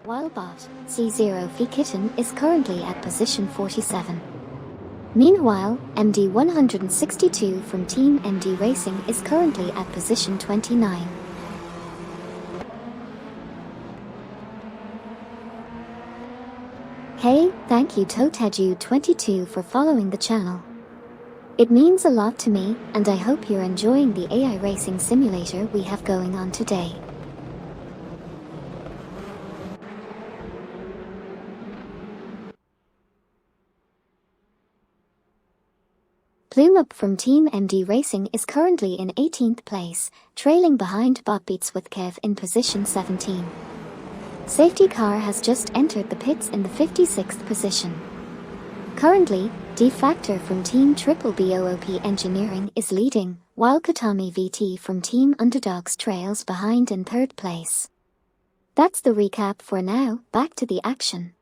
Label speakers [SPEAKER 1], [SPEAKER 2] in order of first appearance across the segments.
[SPEAKER 1] while bot C0 Fee Kitten is currently at position 47. Meanwhile, MD162 from Team MD Racing is currently at position 29. Hey, thank you Toteju22 for following the channel. It means a lot to me, and I hope you're enjoying the AI racing simulator we have going on today. Plume Up from Team MD Racing is currently in 18th place, trailing behind Bot Beats with Kev in position 17. Safety Car has just entered the pits in the 56th position. Currently, D-Factor from Team Triple BOOP Engineering is leading, while Katami VT from Team Underdogs trails behind in 3rd place. That's the recap for now, back to the action.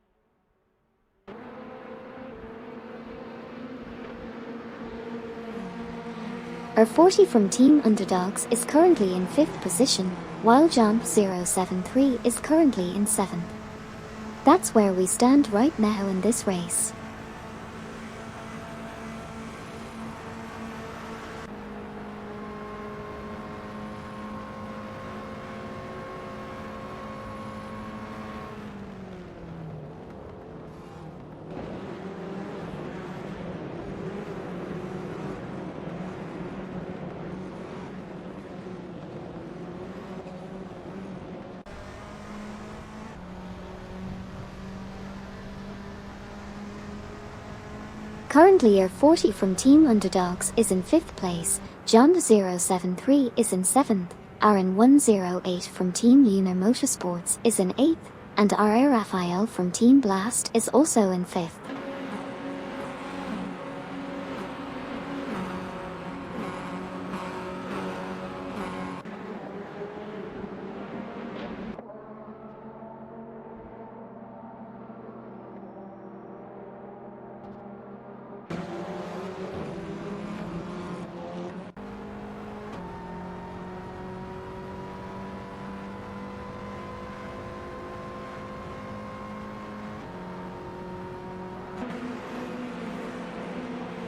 [SPEAKER 1] R40 from Team Underdogs is currently in 5th position, while Jump073 is currently in 7th. That's where we stand right now in this race. Currently R40 from Team Underdogs is in 5th place, John073 is in 7th, Aaron108 from Team Lunar Motorsports is in 8th, and RR Raphael from Team Blast is also in 5th.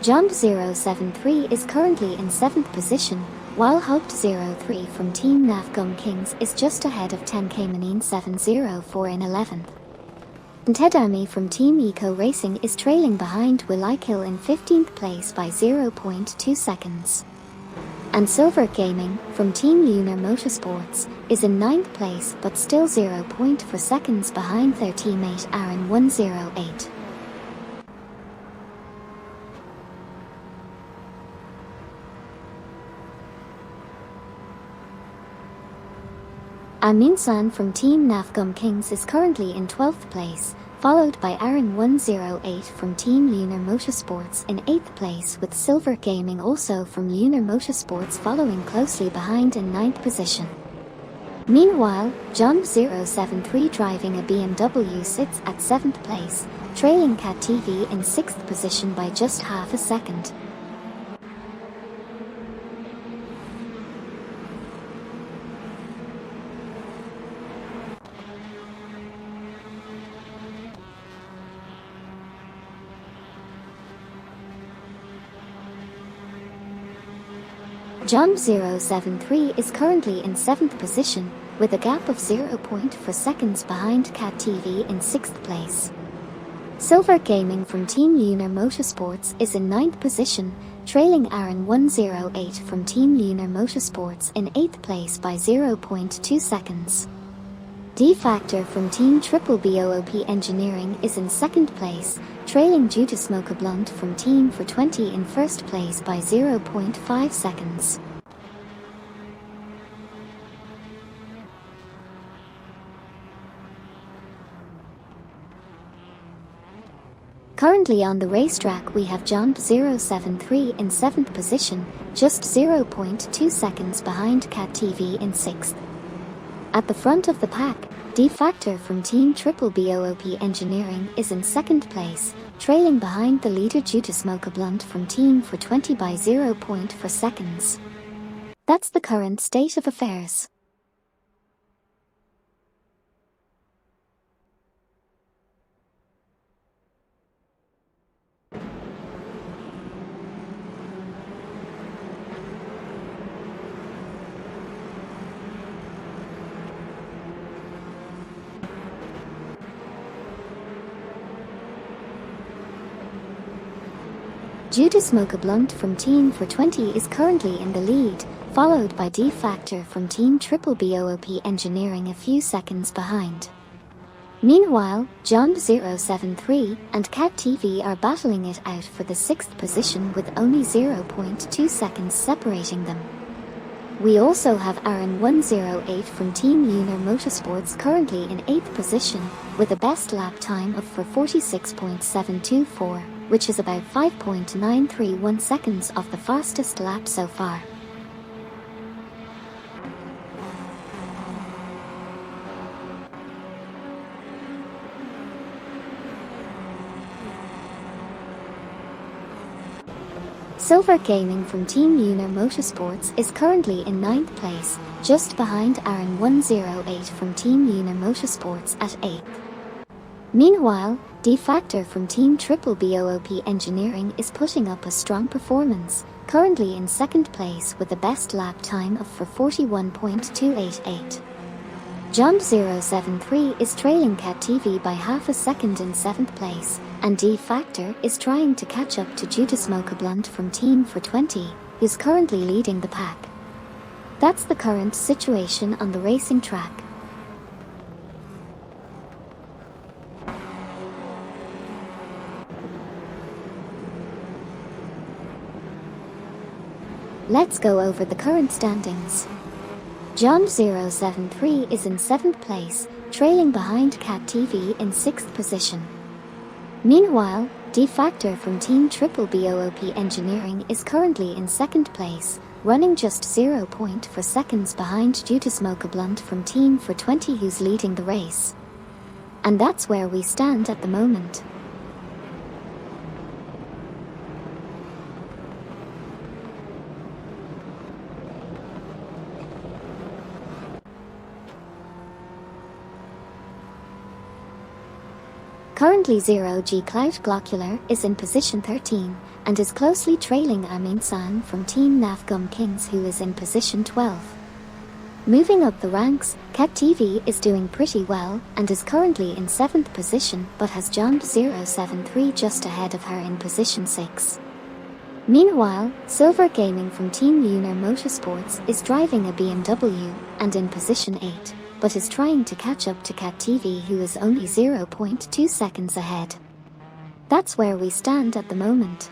[SPEAKER 1] Jump073 is currently in 7th position, while Hoped03 from Team Navgum Kings is just ahead of 10K Manine 704 in 11th. And Tedami from Team Eco Racing is trailing behind Willikil in 15th place by 0.2 seconds. And Silver Gaming from Team Lunar Motorsports is in 9th place but still 0.4 seconds behind their teammate Aaron108. Aminsan from Team Navgum Kings is currently in 12th place, followed by Aaron108 from Team Lunar Motorsports in 8th place, with Silver Gaming also from Lunar Motorsports following closely behind in 9th position. Meanwhile, John073 driving a BMW sits at 7th place, trailing Cat TV in 6th position by just half a second. Jump073 is currently in 7th position, with a gap of 0.4 seconds behind Cat TV in 6th place. Silver Gaming from Team Lunar Motorsports is in 9th position, trailing Aaron108 from Team Lunar Motorsports in 8th place by 0.2 seconds. D-Factor from Team Triple BOOP Engineering is in 2nd place, trailing Judas Mocha Blunt from Team for 20 in 1st place by 0.5 seconds. Currently on the racetrack we have Jump073 in 7th position, just 0.2 seconds behind Cat TV in 6th. At the front of the pack, D-Factor from Team Triple BOOP Engineering is in 2nd place, trailing behind the leader Judas Mocha Blunt from Team for 20 by 0.4 seconds. That's the current state of affairs. Judas Mocha Blunt from Team 420 is currently in the lead, followed by D Factor from Team Triple BOOP Engineering a few seconds behind. Meanwhile, John 073 and Cat TV are battling it out for the 6th position with only 0.2 seconds separating them. We also have Aaron 108 from Team Lunar Motorsports currently in 8th position, with a best lap time of 46.724, which is about 5.931 seconds off the fastest lap so far. Silver Gaming from Team Lunar Motorsports is currently in 9th place, just behind Aaron 108 from Team Lunar Motorsports at 8th. Meanwhile, D Factor from Team Triple BOOP Engineering is putting up a strong performance, currently in 2nd place with a best lap time of 41.288. John 073 is trailing Cat TV by half a second in 7th place, and D Factor is trying to catch up to Judas Mocha Blunt from Team 420, who's currently leading the pack. That's the current situation on the racing track. Let's go over the current standings. John 073 is in 7th place, trailing behind Cat TV in 6th position. Meanwhile, D Factor from Team Triple BOOP Engineering is currently in 2nd place, running just 0.4 seconds behind Judas Mocha Blunt from Team 420 who's leading the race. And that's where we stand at the moment. Currently 0G Cloud Glocular is in position 13 and is closely trailing Amin San from Team Nafgum Kings who is in position 12. Moving up the ranks, Cat TV is doing pretty well and is currently in 7th position but has John 073 just ahead of her in position 6. Meanwhile, Silver Gaming from Team Lunar Motorsports is driving a BMW and in position 8. But is trying to catch up to Cat TV who is only 0.2 seconds ahead. That's where we stand at the moment.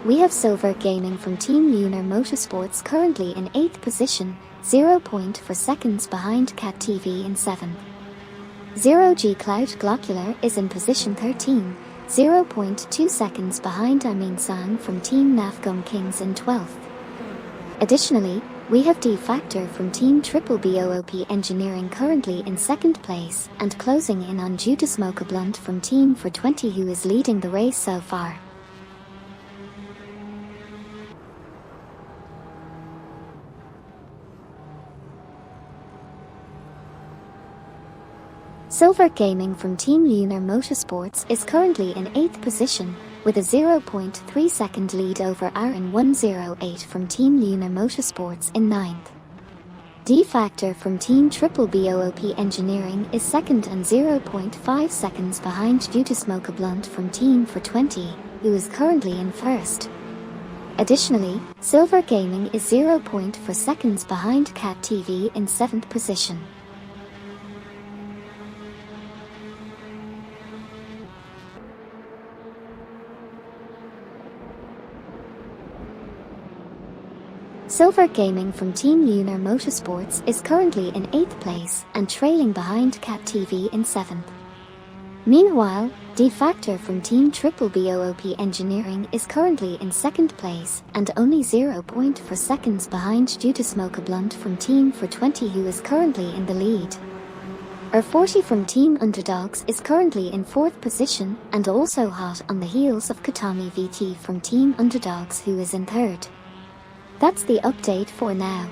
[SPEAKER 1] We have Silver Gaming from Team Lunar Motorsports currently in 8th position, 0.4 seconds behind Cat TV in 7th. 0G Cloud Glocular is in position 13, 0.2 seconds behind Amin San from Team Nafgum Kings in 12th. Additionally, we have D Factor from Team Triple BOOP Engineering currently in 2nd place and closing in on Judas Mocha Blunt from Team 420 who is leading the race so far. Silver Gaming from Team Lunar Motorsports is currently in 8th position, with a 0.3 second lead over Aaron 108 from Team Lunar Motorsports in 9th. D Factor from Team Triple BOOP Engineering is 2nd and 0.5 seconds behind Judas Mocha Blunt from Team 420, who is currently in 1st. Additionally, Silver Gaming is 0.4 seconds behind Cat TV in 7th position. Silver Gaming from Team Lunar Motorsports is currently in 8th place and trailing behind Cat TV in 7th. Meanwhile, D Factor from Team Triple BOOP Engineering is currently in 2nd place and only 0.4 seconds behind Judas Mocha Blunt from Team 420 who is currently in the lead. R40 from Team Underdogs is currently in 4th position and also hot on the heels of Katami VT from Team Underdogs who is in 3rd. That's the update for now.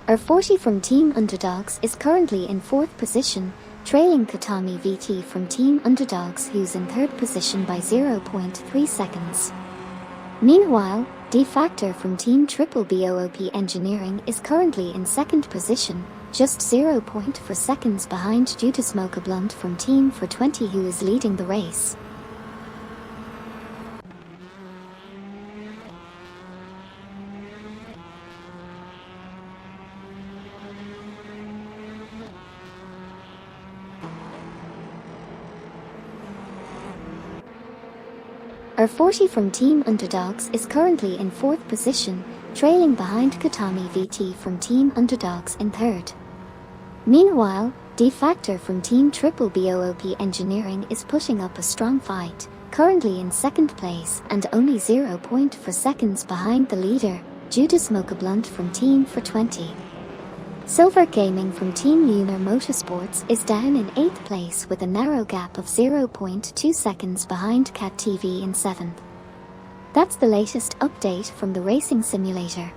[SPEAKER 1] R40 from Team Underdogs is currently in 4th position, trailing Katami VT from Team Underdogs, who's in third position by 0.3 seconds. Meanwhile, D-Factor from Team Triple BOOP Engineering is currently in second position, just 0.4 seconds behind due to Smoke a Blunt from Team 420, who is leading the race. R40 from Team Underdogs is currently in fourth position, trailing behind Katami VT from Team Underdogs in third. Meanwhile, D-Factor from Team Triple BOOP Engineering is putting up a strong fight, currently in second place and only 0.4 seconds behind the leader, due to Smoke a Blunt from Team 420. Silver Gaming from Team Lunar Motorsports is down in 8th place with a narrow gap of 0.2 seconds behind Cat TV in 7th. That's the latest update from the racing simulator.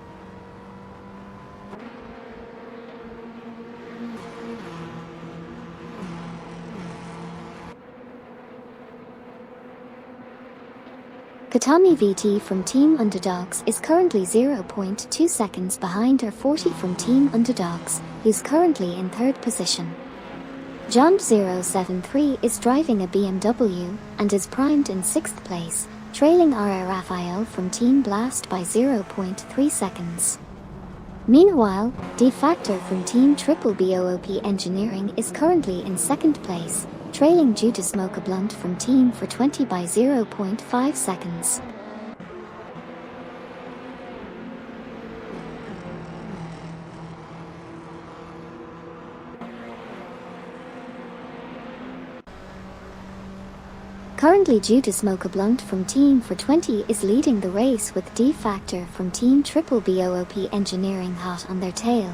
[SPEAKER 1] Katami VT from Team Underdogs is currently 0.2 seconds behind R40 from Team Underdogs, who's currently in third position. John 073 is driving a BMW and is primed in 6th place, trailing RR Raphael from Team Blast by 0.3 seconds. Meanwhile, D-Factor from Team Triple BOOP Engineering is currently in second place, trailing due to Smoke a Blunt from Team 420 by 0.5 seconds. Currently, due to Smoke a Blunt from Team 420 is leading the race with D-Factor from Team Triple BOOP Engineering hot on their tail.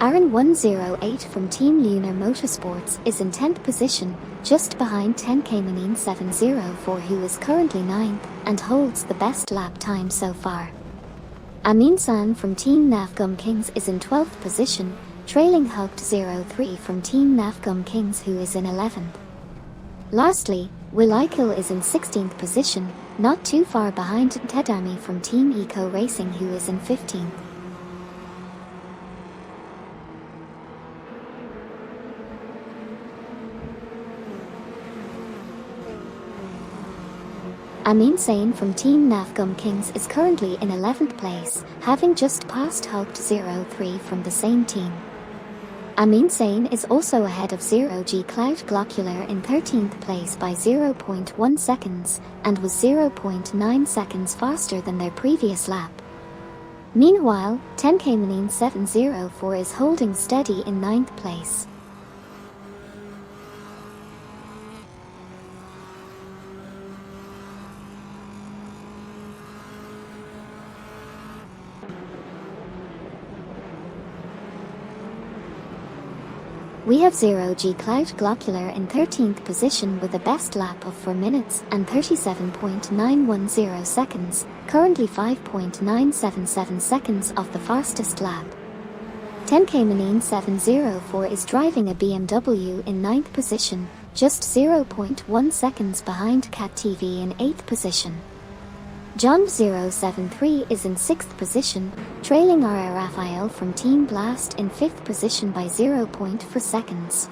[SPEAKER 1] Aaron 108 from Team Lunar Motorsports is in 10th position, just behind 10K Manine 704, who is currently 9th and holds the best lap time so far. Amin San from Team Nafgum Kings is in 12th position, trailing Hugged 03 from Team Nafgum Kings, who is in 11th. Lastly, Will Eichel is in 16th position, not too far behind Tedami from Team Eco Racing, who is in 15th. Amin Sane from Team Nafgum Kings is currently in 11th place, having just passed Hugged 03 from the same team. Amin Sane is also ahead of 0G Cloud Glocular in 13th place by 0.1 seconds, and was 0.9 seconds faster than their previous lap. Meanwhile, 10K Manine 704 is holding steady in 9th place. We have 0G Cloud Glocular in 13th position with a best lap of 4 minutes and 37.910 seconds, currently 5.977 seconds off the fastest lap. 10K Manine 704 is driving a BMW in 9th position, just 0.1 seconds behind Cat TV in 8th position. John 073 is in 6th position, trailing RR Raphael from Team Blast in 5th position by 0.4 seconds.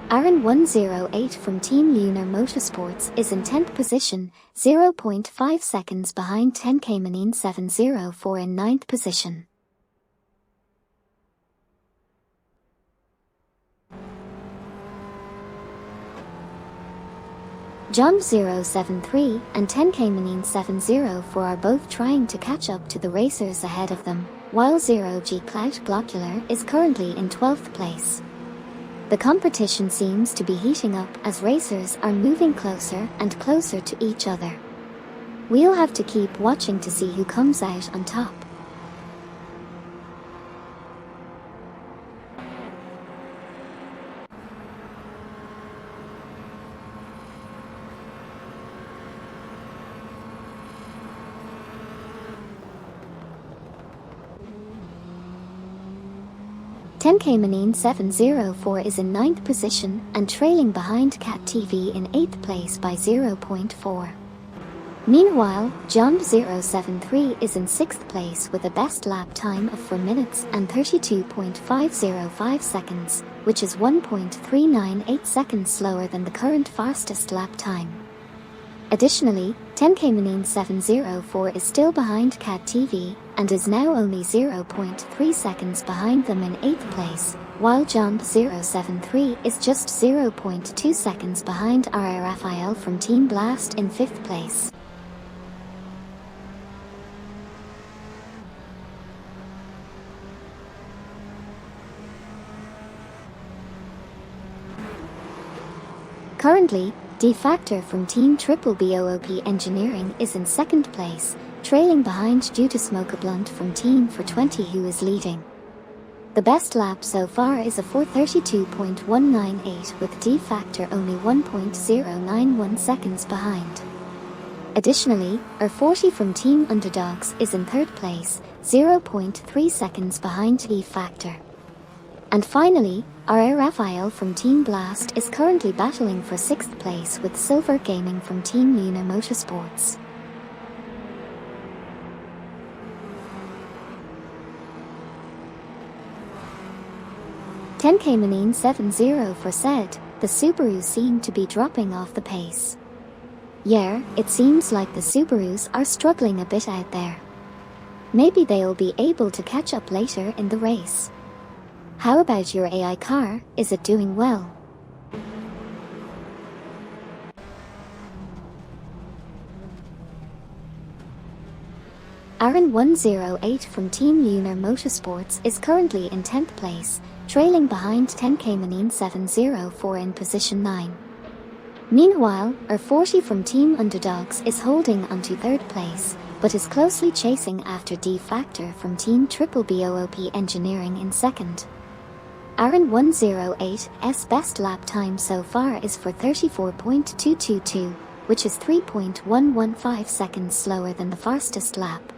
[SPEAKER 1] Aaron 108 from Team Lunar Motorsports is in 10th position, 0.5 seconds behind 10K Manine 704 in 9th position. John 073 and 10K Manine 704 are both trying to catch up to the racers ahead of them, while 0G Cloud Glocular is currently in 12th place. The competition seems to be heating up as racers are moving closer and closer to each other. We'll have to keep watching to see who comes out on top. 10K 704 is in 9th position and trailing behind Cat TV in 8th place by 0.4. Meanwhile, John 073 is in 6th place with a best lap time of 4 minutes and 32.505 seconds, which is 1.398 seconds slower than the current fastest lap time. Additionally, 10K 704 is still behind Cat TV and is now only 0.3 seconds behind them in 8th place, while John 073 is just 0.2 seconds behind RRFIL from Team Blast in 5th place. Currently, D-Factor from Team Triple BOOP Engineering is in 2nd place, trailing behind due to Smoke a Blunt from Team for 20 who is leading. The best lap so far is a 4:32.198 with D-Factor only 1.091 seconds behind. Additionally, R40 from Team Underdogs is in 3rd place, 0.3 seconds behind D-Factor. And finally, RRFIL from Team Blast is currently battling for 6th place with Silver Gaming from Team Lunar Motorsports. "10K 704 said, the Subarus seem to be dropping off the pace. Yeah, it seems like the Subarus are struggling a bit out there. Maybe they'll be able to catch up later in the race. How about your AI car, is it doing well?" Aaron 108 from Team Lunar Motorsports is currently in 10th place, trailing behind 10K 704 in position 9. Meanwhile, R40 from Team Underdogs is holding onto 3rd place, but is closely chasing after D-Factor from Team Triple BOOP Engineering in 2nd. Aaron 108's best lap time so far is for 34.222, which is 3.115 seconds slower than the fastest lap.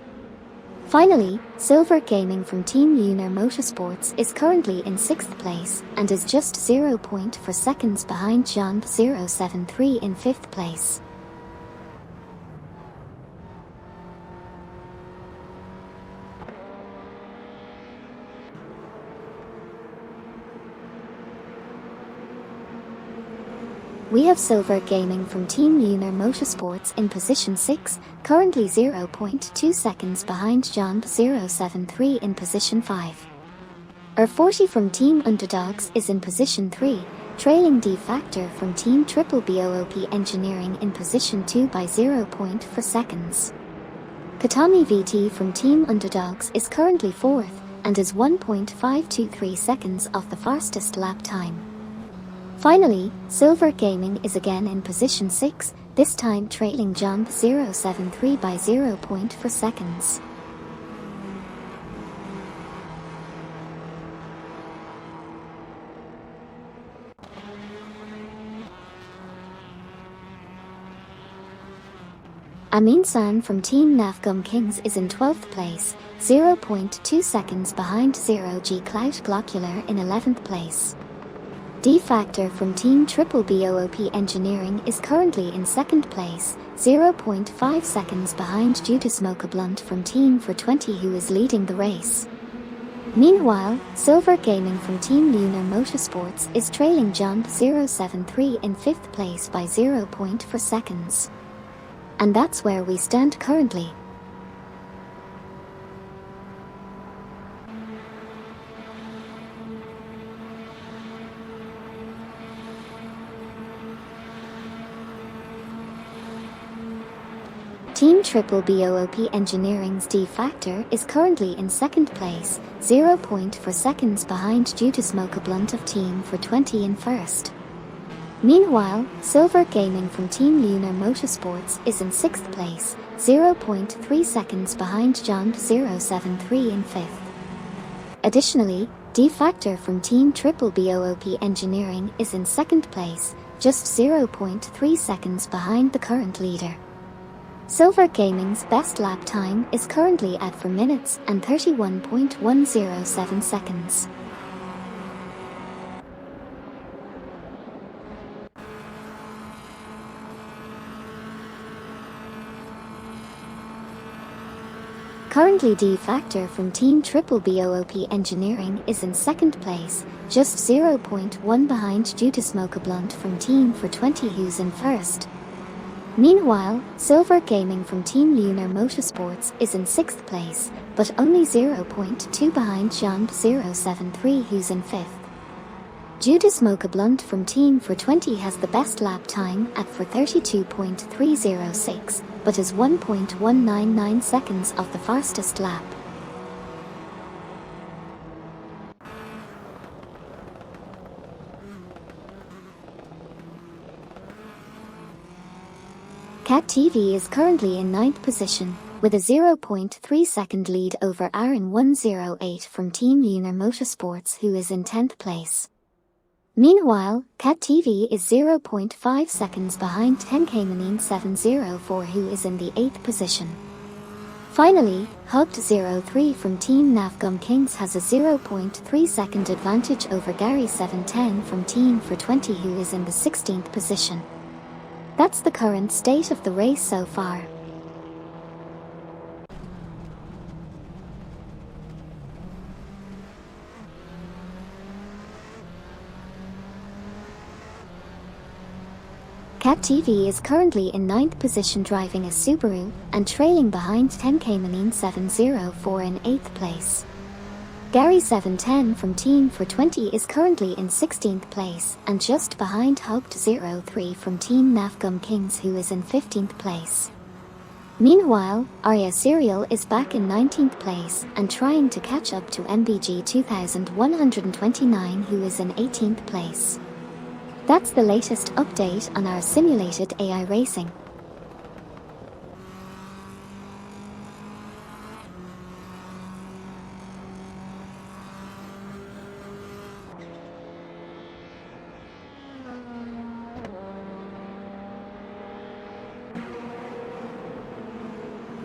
[SPEAKER 1] Finally, Silver Gaming from Team Lunar Motorsports is currently in 6th place and is just 0.4 seconds behind John 073 in 5th place. We have Silver Gaming from Team Lunar Motorsports in position 6, currently 0.2 seconds behind John 073 in position 5. R40 from Team Underdogs is in position 3, trailing D-Factor from Team Triple BOOP Engineering in position 2 by 0.4 seconds. Katami VT from Team Underdogs is currently 4th and is 1.523 seconds off the fastest lap time. Finally, Silver Gaming is again in position 6, this time trailing John 073 by 0.4 seconds. Amin-san from Team Nafgum Kings is in 12th place, 0.2 seconds behind 0G Clout Glocular in 11th place. D-Factor from Team Triple BOOP Engineering is currently in 2nd place, 0.5 seconds behind due to Smoke a Blunt from Team for 20 who is leading the race. Meanwhile, Silver Gaming from Team Lunar Motorsports is trailing John 073 in 5th place by 0.4 seconds. And that's where we stand currently. Team Triple BOOP Engineering's D-Factor is currently in 2nd place, 0.4 seconds behind due to Smoke a Blunt of Team for 20 in 1st. Meanwhile, Silver Gaming from Team Lunar Motorsports is in 6th place, 0.3 seconds behind John 073 in 5th. Additionally, D-Factor from Team Triple BOOP Engineering is in 2nd place, just 0.3 seconds behind the current leader. Silver Gaming's best lap time is currently at 4 minutes and 31.107 seconds. Currently D-Factor from Team Triple BOOP Engineering is in second place, just 0.1 behind Due to Smoke a Blunt from Team for 20 who's in first. Meanwhile, Silver Gaming from Team Lunar Motorsports is in sixth place, but only 0.2 behind Jump 073 who's in fifth. Due to Smoke a Blunt from Team for 20 has the best lap time at 32.306, but is 1.199 seconds off the fastest lap. Cat TV is currently in 9th position, with a 0.3 second lead over Aaron 108 from Team Lunar Motorsports who is in 10th place. Meanwhile, Cat TV is 0.5 seconds behind 10K Manine 704 who is in the 8th position. Finally, Hugged 03 from Team Navgum Kings has a 0.3 second advantage over Gary 710 from Team for 20 who is in the 16th position. That's the current state of the race so far. Cat TV is currently in 9th position driving a Subaru and trailing behind 10K Manine 704 in 8th place. Gary 710 from Team for 20 is currently in 16th place and just behind Hugged 03 from Team Navgum Kings who is in 15th place. Meanwhile, Arya Serial is back in 19th place and trying to catch up to MBG 2129 who is in 18th place. That's the latest update on our simulated AI racing.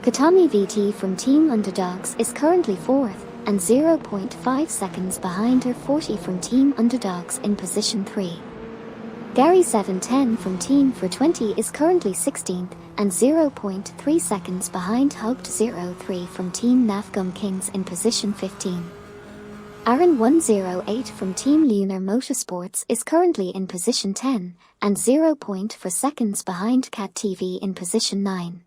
[SPEAKER 1] Katami VT from Team Underdogs is currently 4th and 0.5 seconds behind her 40 from Team Underdogs in position 3. Gary 710 from Team for 20 is currently 16th and 0.3 seconds behind Hugged 03 from Team Navgum Kings in position 15. Aaron 108 from Team Lunar Motorsports is currently in position 10 and 0.4 seconds behind Cat TV in position 9.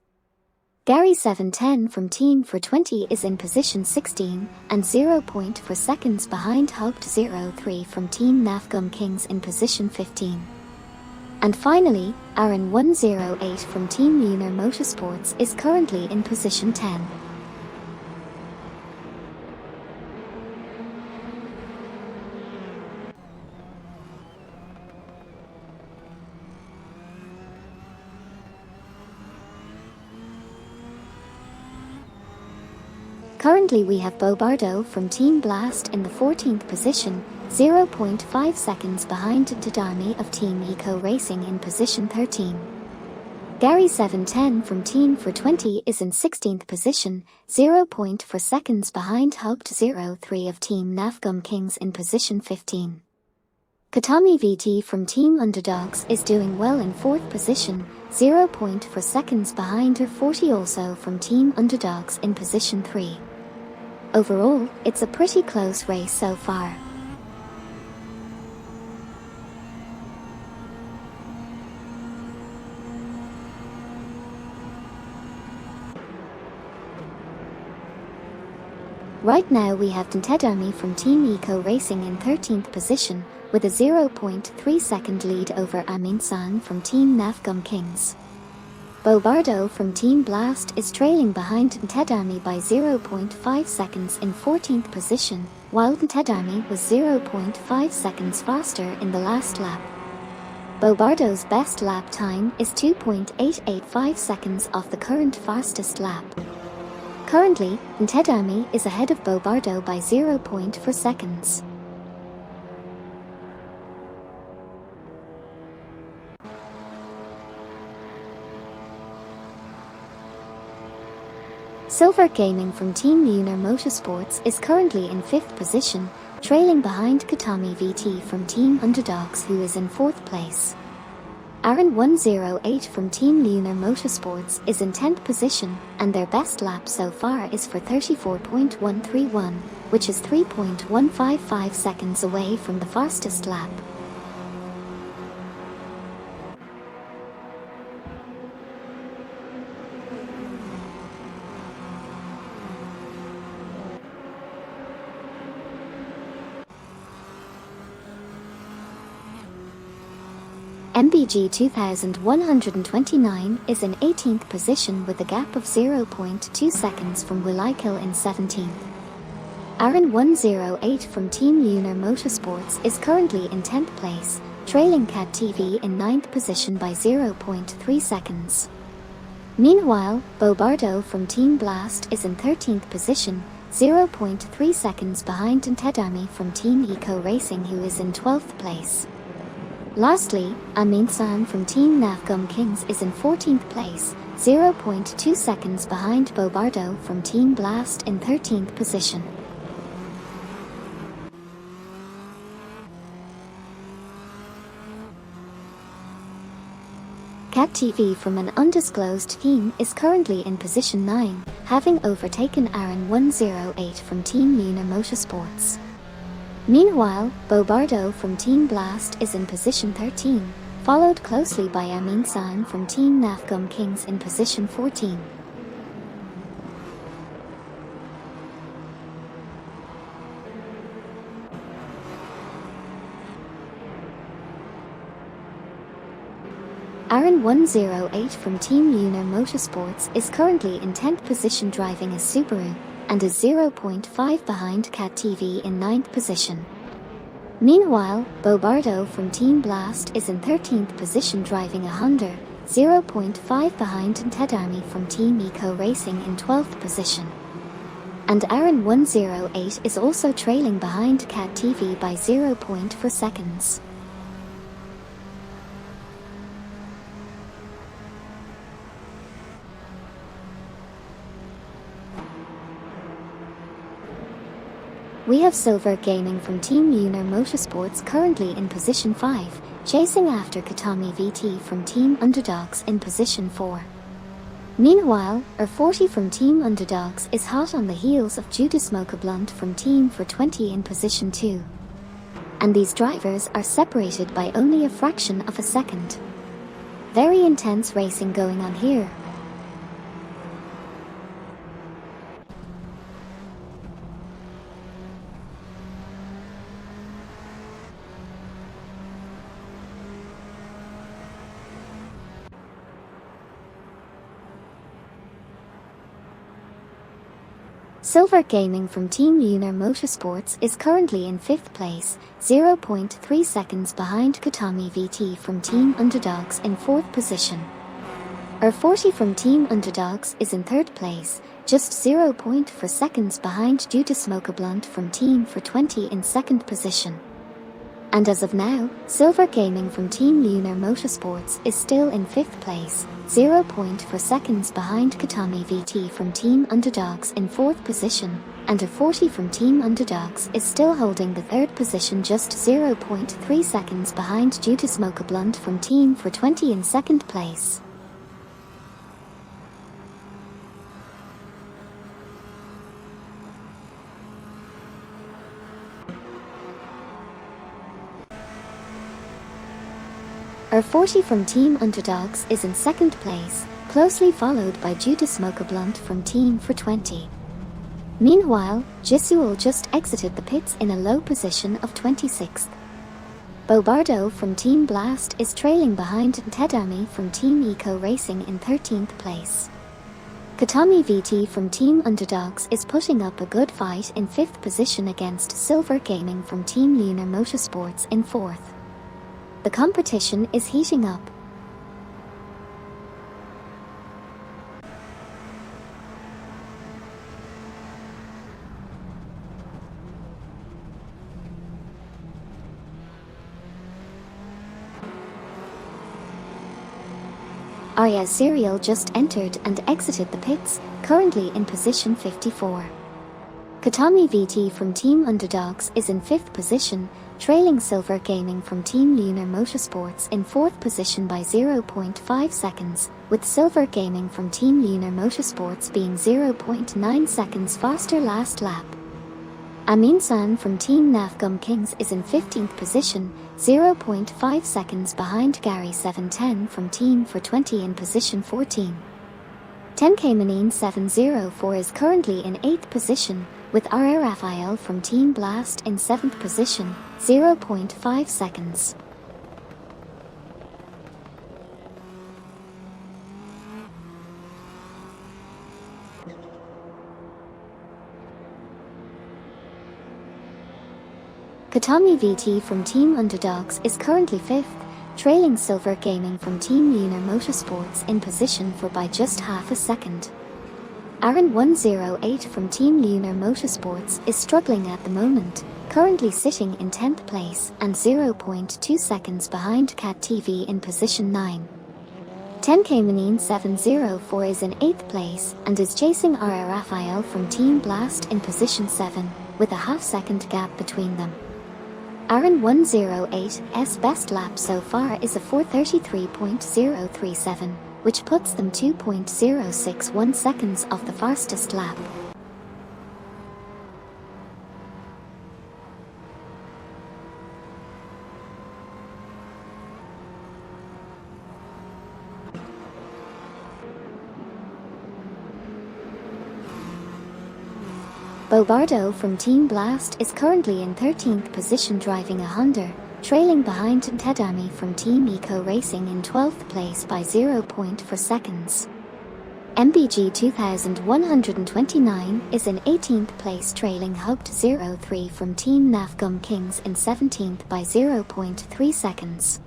[SPEAKER 1] Gary 710 from Team for 20 is in position 16 and 0.4 seconds behind Hugged 03 from Team Navgum Kings in position 15. And finally, Aaron 108 from Team Lunar Motorsports is currently in position 10. Currently we have Bobardo from Team Blast in the 14th position, 0.5 seconds behind Tadami of Team Eco Racing in position 13. Gary 710 from Team for 20 is in 16th position, 0.4 seconds behind Hugged 03 of Team Navgum Kings in position 15. Katami VT from Team Underdogs is doing well in 4th position, 0.4 seconds behind her 40 also from Team Underdogs in position 3. Overall, it's a pretty close race so far. Right now we have Tadami from Team Eco Racing in 13th position, with a 0.3 second lead over Amin-san from Team Navgum Kings. Bobardo from Team Blast is trailing behind Tadami by 0.5 seconds in 14th position, while Tadami was 0.5 seconds faster in the last lap. Bobardo's best lap time is 2.885 seconds off the current fastest lap. Currently, Tadami is ahead of Bobardo by 0.4 seconds. Silver Gaming from Team Lunar Motorsports is currently in 5th position, trailing behind Katami VT from Team Underdogs who is in 4th place. Aaron 108 from Team Lunar Motorsports is in 10th position, and their best lap so far is for 34.131, which is 3.155 seconds away from the fastest lap. MBG 2129 is in 18th position with a gap of 0.2 seconds from Willikil in 17th. Aaron 108 from Team Lunar Motorsports is currently in 10th place, trailing Cat TV in 9th position by 0.3 seconds. Meanwhile, Bobardo from Team Blast is in 13th position, 0.3 seconds behind Ntedami from Team Eco Racing, who is in 12th place. Lastly, Amin San from Team Navgum Kings is in 14th place, 0.2 seconds behind Bobardo from Team Blast in 13th position. Cat TV from an undisclosed team is currently in position 9, having overtaken Aaron 108 from Team Lunar Motorsports. Meanwhile, Bobardo from Team Blast is in position 13, followed closely by Amin San from Team Navgum Kings in position 14. Aaron 108 from Team Lunar Motorsports is currently in 10th position driving a Subaru, and is 0.5 behind Cat TV in 9th position. Meanwhile, Bobardo from Team Blast is in 13th position driving a Honda, 0.5 behind Ntedami from Team Eco Racing in 12th position. And Aaron 108 is also trailing behind Cat TV by 0.4 seconds. We have Silver Gaming from Team Lunar Motorsports currently in position 5, chasing after Katami VT from Team Underdogs in position 4. Meanwhile, R40 from Team Underdogs is hot on the heels of Judas Mocha-Blunt from Team 420 in position 2. And these drivers are separated by only a fraction of a second. Very intense racing going on here. Silver Gaming from Team Lunar Motorsports is currently in 5th place, 0.3 seconds behind Katami VT from Team Underdogs in 4th position. R40 from Team Underdogs is in 3rd place, just 0.4 seconds behind Judas Mocha-Blunt from Team 420 in 2nd position. And as of now, Silver Gaming from Team Lunar Motorsports is still in 5th place, 0.4 seconds behind Katami VT from Team Underdogs in 4th position, and R40 from Team Underdogs is still holding the 3rd position, just 0.3 seconds behind Judas Mocha-Blunt from Team 420 in 2nd place. R40 from Team Underdogs is in 2nd place, closely followed by Judas Mocha-Blunt from Team 420. Meanwhile, Jisuel just exited the pits in a low position of 26th. Bobardo from Team Blast is trailing behind Ntedami from Team Eco Racing in 13th place. Katami VT from Team Underdogs is putting up a good fight in 5th position against Silver Gaming from Team Lunar Motorsports in 4th. The competition is heating up. Arya Serial just entered and exited the pits, currently in position 54. Katami VT from Team Underdogs is in 5th position, trailing Silver Gaming from Team Lunar Motorsports in 4th position by 0.5 seconds, with Silver Gaming from Team Lunar Motorsports being 0.9 seconds faster last lap. Amin-san from Team Nafgum Kings is in 15th position, 0.5 seconds behind Gary 710 from Team for 20 in position 14. 10K Manine 704 is currently in 8th position, with R. Raphael from Team Blast in 7th position, 0.5 seconds. Katami VT from Team Underdogs is currently 5th, trailing Silver Gaming from Team Lunar Motorsports in position for by just half a second. Aaron 108 from Team Lunar Motorsports is struggling at the moment, currently sitting in 10th place and 0.2 seconds behind Cat TV in position 9. 10K Manine 704 is in 8th place and is chasing R. Raphael from Team Blast in position 7, with a half-second gap between them. Aaron 108's best lap so far is a 4:33.037, which puts them 2.061 seconds off the fastest lap. Bobardo from Team Blast is currently in 13th position driving a Honda, trailing behind Tedami from Team Eco Racing in 12th place by 0.4 seconds. MBG 2129 is in 18th place trailing Hoped 03 from Team Nafgum Kings in 17th by 0.3 seconds.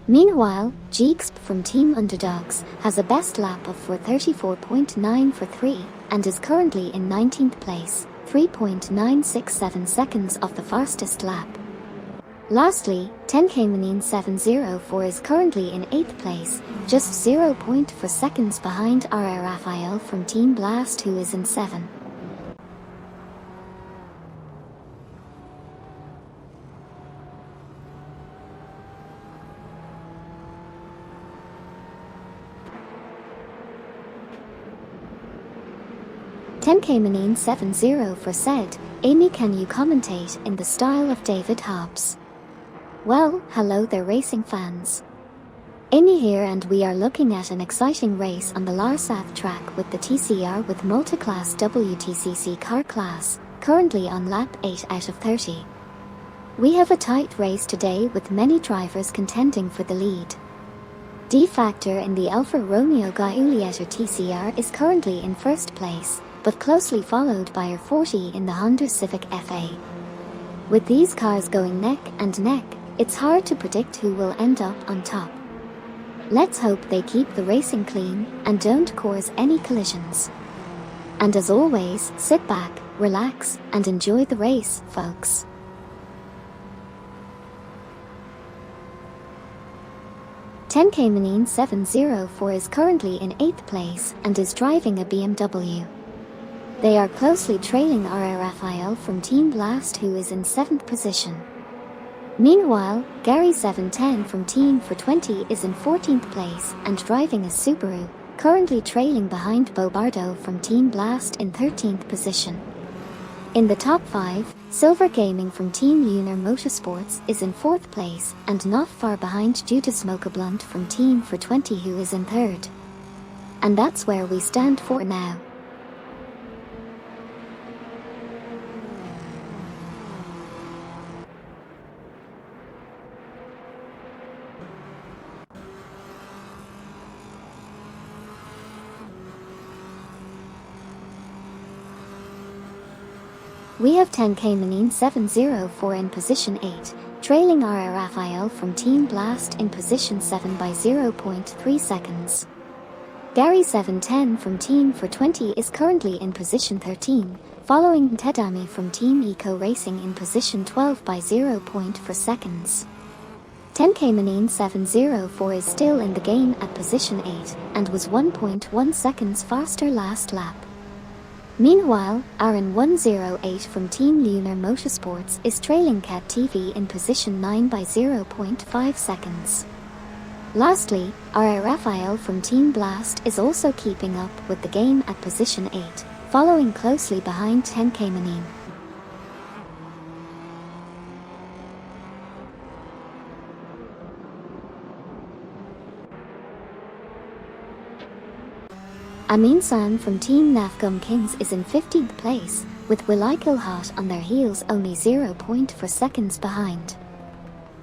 [SPEAKER 1] Meanwhile, Jeeksp from Team Underdogs has a best lap of 4:34.943 and is currently in 19th place, 3.967 seconds off the fastest lap. Lastly, 10K Manine 704 is currently in 8th place, just 0.4 seconds behind R. Raphael from Team Blast, who is in 7. "10K Manine 704 said, Amy, can you commentate in the style of David Hobbs?" Well, hello there racing fans. Amy here, and we are looking at an exciting race on the Sarthe track with the TCR with multi-class WTCC car class, currently on lap 8 out of 30. We have a tight race today with many drivers contending for the lead. D-Factor in the Alfa Romeo Giulietta TCR is currently in first place, but closely followed by R40 in the Honda Civic FA. With these cars going neck and neck, it's hard to predict who will end up on top. Let's hope they keep the racing clean and don't cause any collisions. And as always, sit back, relax, and enjoy the race, folks. "10K Manine 704 is currently in 8th place and is driving a BMW. They are closely trailing R. Raphael from Team Blast, who is in 7th position. Meanwhile, Gary 710 from Team for 20 is in 14th place and driving a Subaru, currently trailing behind Bobardo from Team Blast in 13th position. In the top 5, Silver Gaming from Team Lunar Motorsports is in 4th place and not far behind Judas Blunt from Team for 20, who is in 3rd. And that's where we stand for now. We have 10K Manine 704 in position 8, trailing R. Raphael from Team Blast in position 7 by 0.3 seconds. Gary 710 from Team for 20 is currently in position 13, following Tedami from Team Eco Racing in position 12 by 0.4 seconds. 10K Manine 704 is still in the game at position 8 and was 1.1 seconds faster last lap. Meanwhile, Aaron 108 from Team Lunar Motorsports is trailing Cat TV in position 9 by 0.5 seconds. Lastly, RR Raphael from Team Blast is also keeping up with the game at position 8, following closely behind 10K Manin. Amin San from Team Nafgum Kings is in 15th place, with Wilikil hot on their heels only 0.4 seconds behind.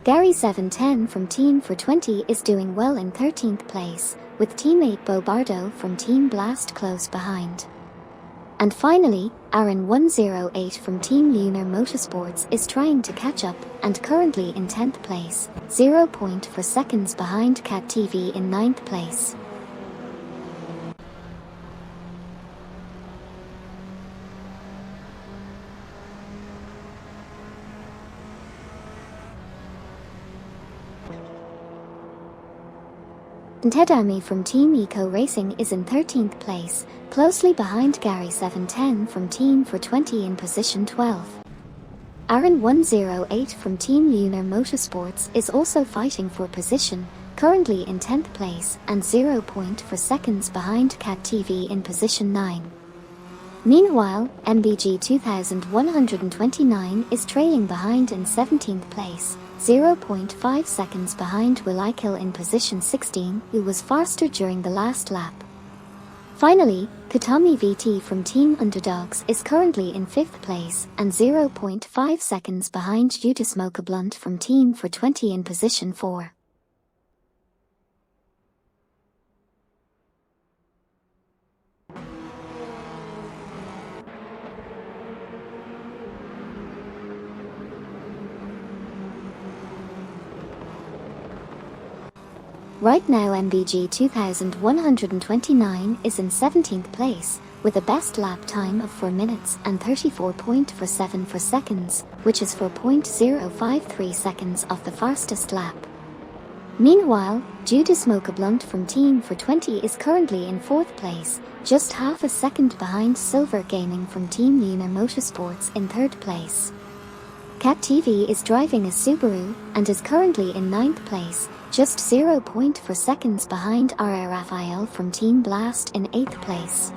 [SPEAKER 1] Gary 710 from Team 420 is doing well in 13th place, with teammate Bo Bardo from Team Blast close behind. And finally, Aaron 108 from Team Lunar Motorsports is trying to catch up and currently in 10th place, 0.4 seconds behind Cat TV in 9th place. Ntedami from Team Eco Racing is in 13th place, closely behind Gary 710 from Team 420 in position 12. Aaron 108 from Team Lunar Motorsports is also fighting for position, currently in 10th place and 0.4 seconds behind Cat TV in position 9. Meanwhile, MBG 2129 is trailing behind in 17th place, 0.5 seconds behind Wilikil in position 16, who was faster during the last lap. Finally, Katami VT from Team Underdogs is currently in 5th place and 0.5 seconds behind Judah Smoker Blunt from Team 420 in position 4. Right now MBG 2129 is in 17th place, with a best lap time of 4 minutes and 34.47 seconds, which is 4.053 seconds off the fastest lap. Meanwhile, Judah Smoker Blunt from Team 420 is currently in 4th place, just half a second behind Silver Gaming from Team Lunar Motorsports in 3rd place. Cat TV is driving a Subaru and is currently in 9th place, just 0.4 seconds behind RR Raphael from Team Blast in 8th place.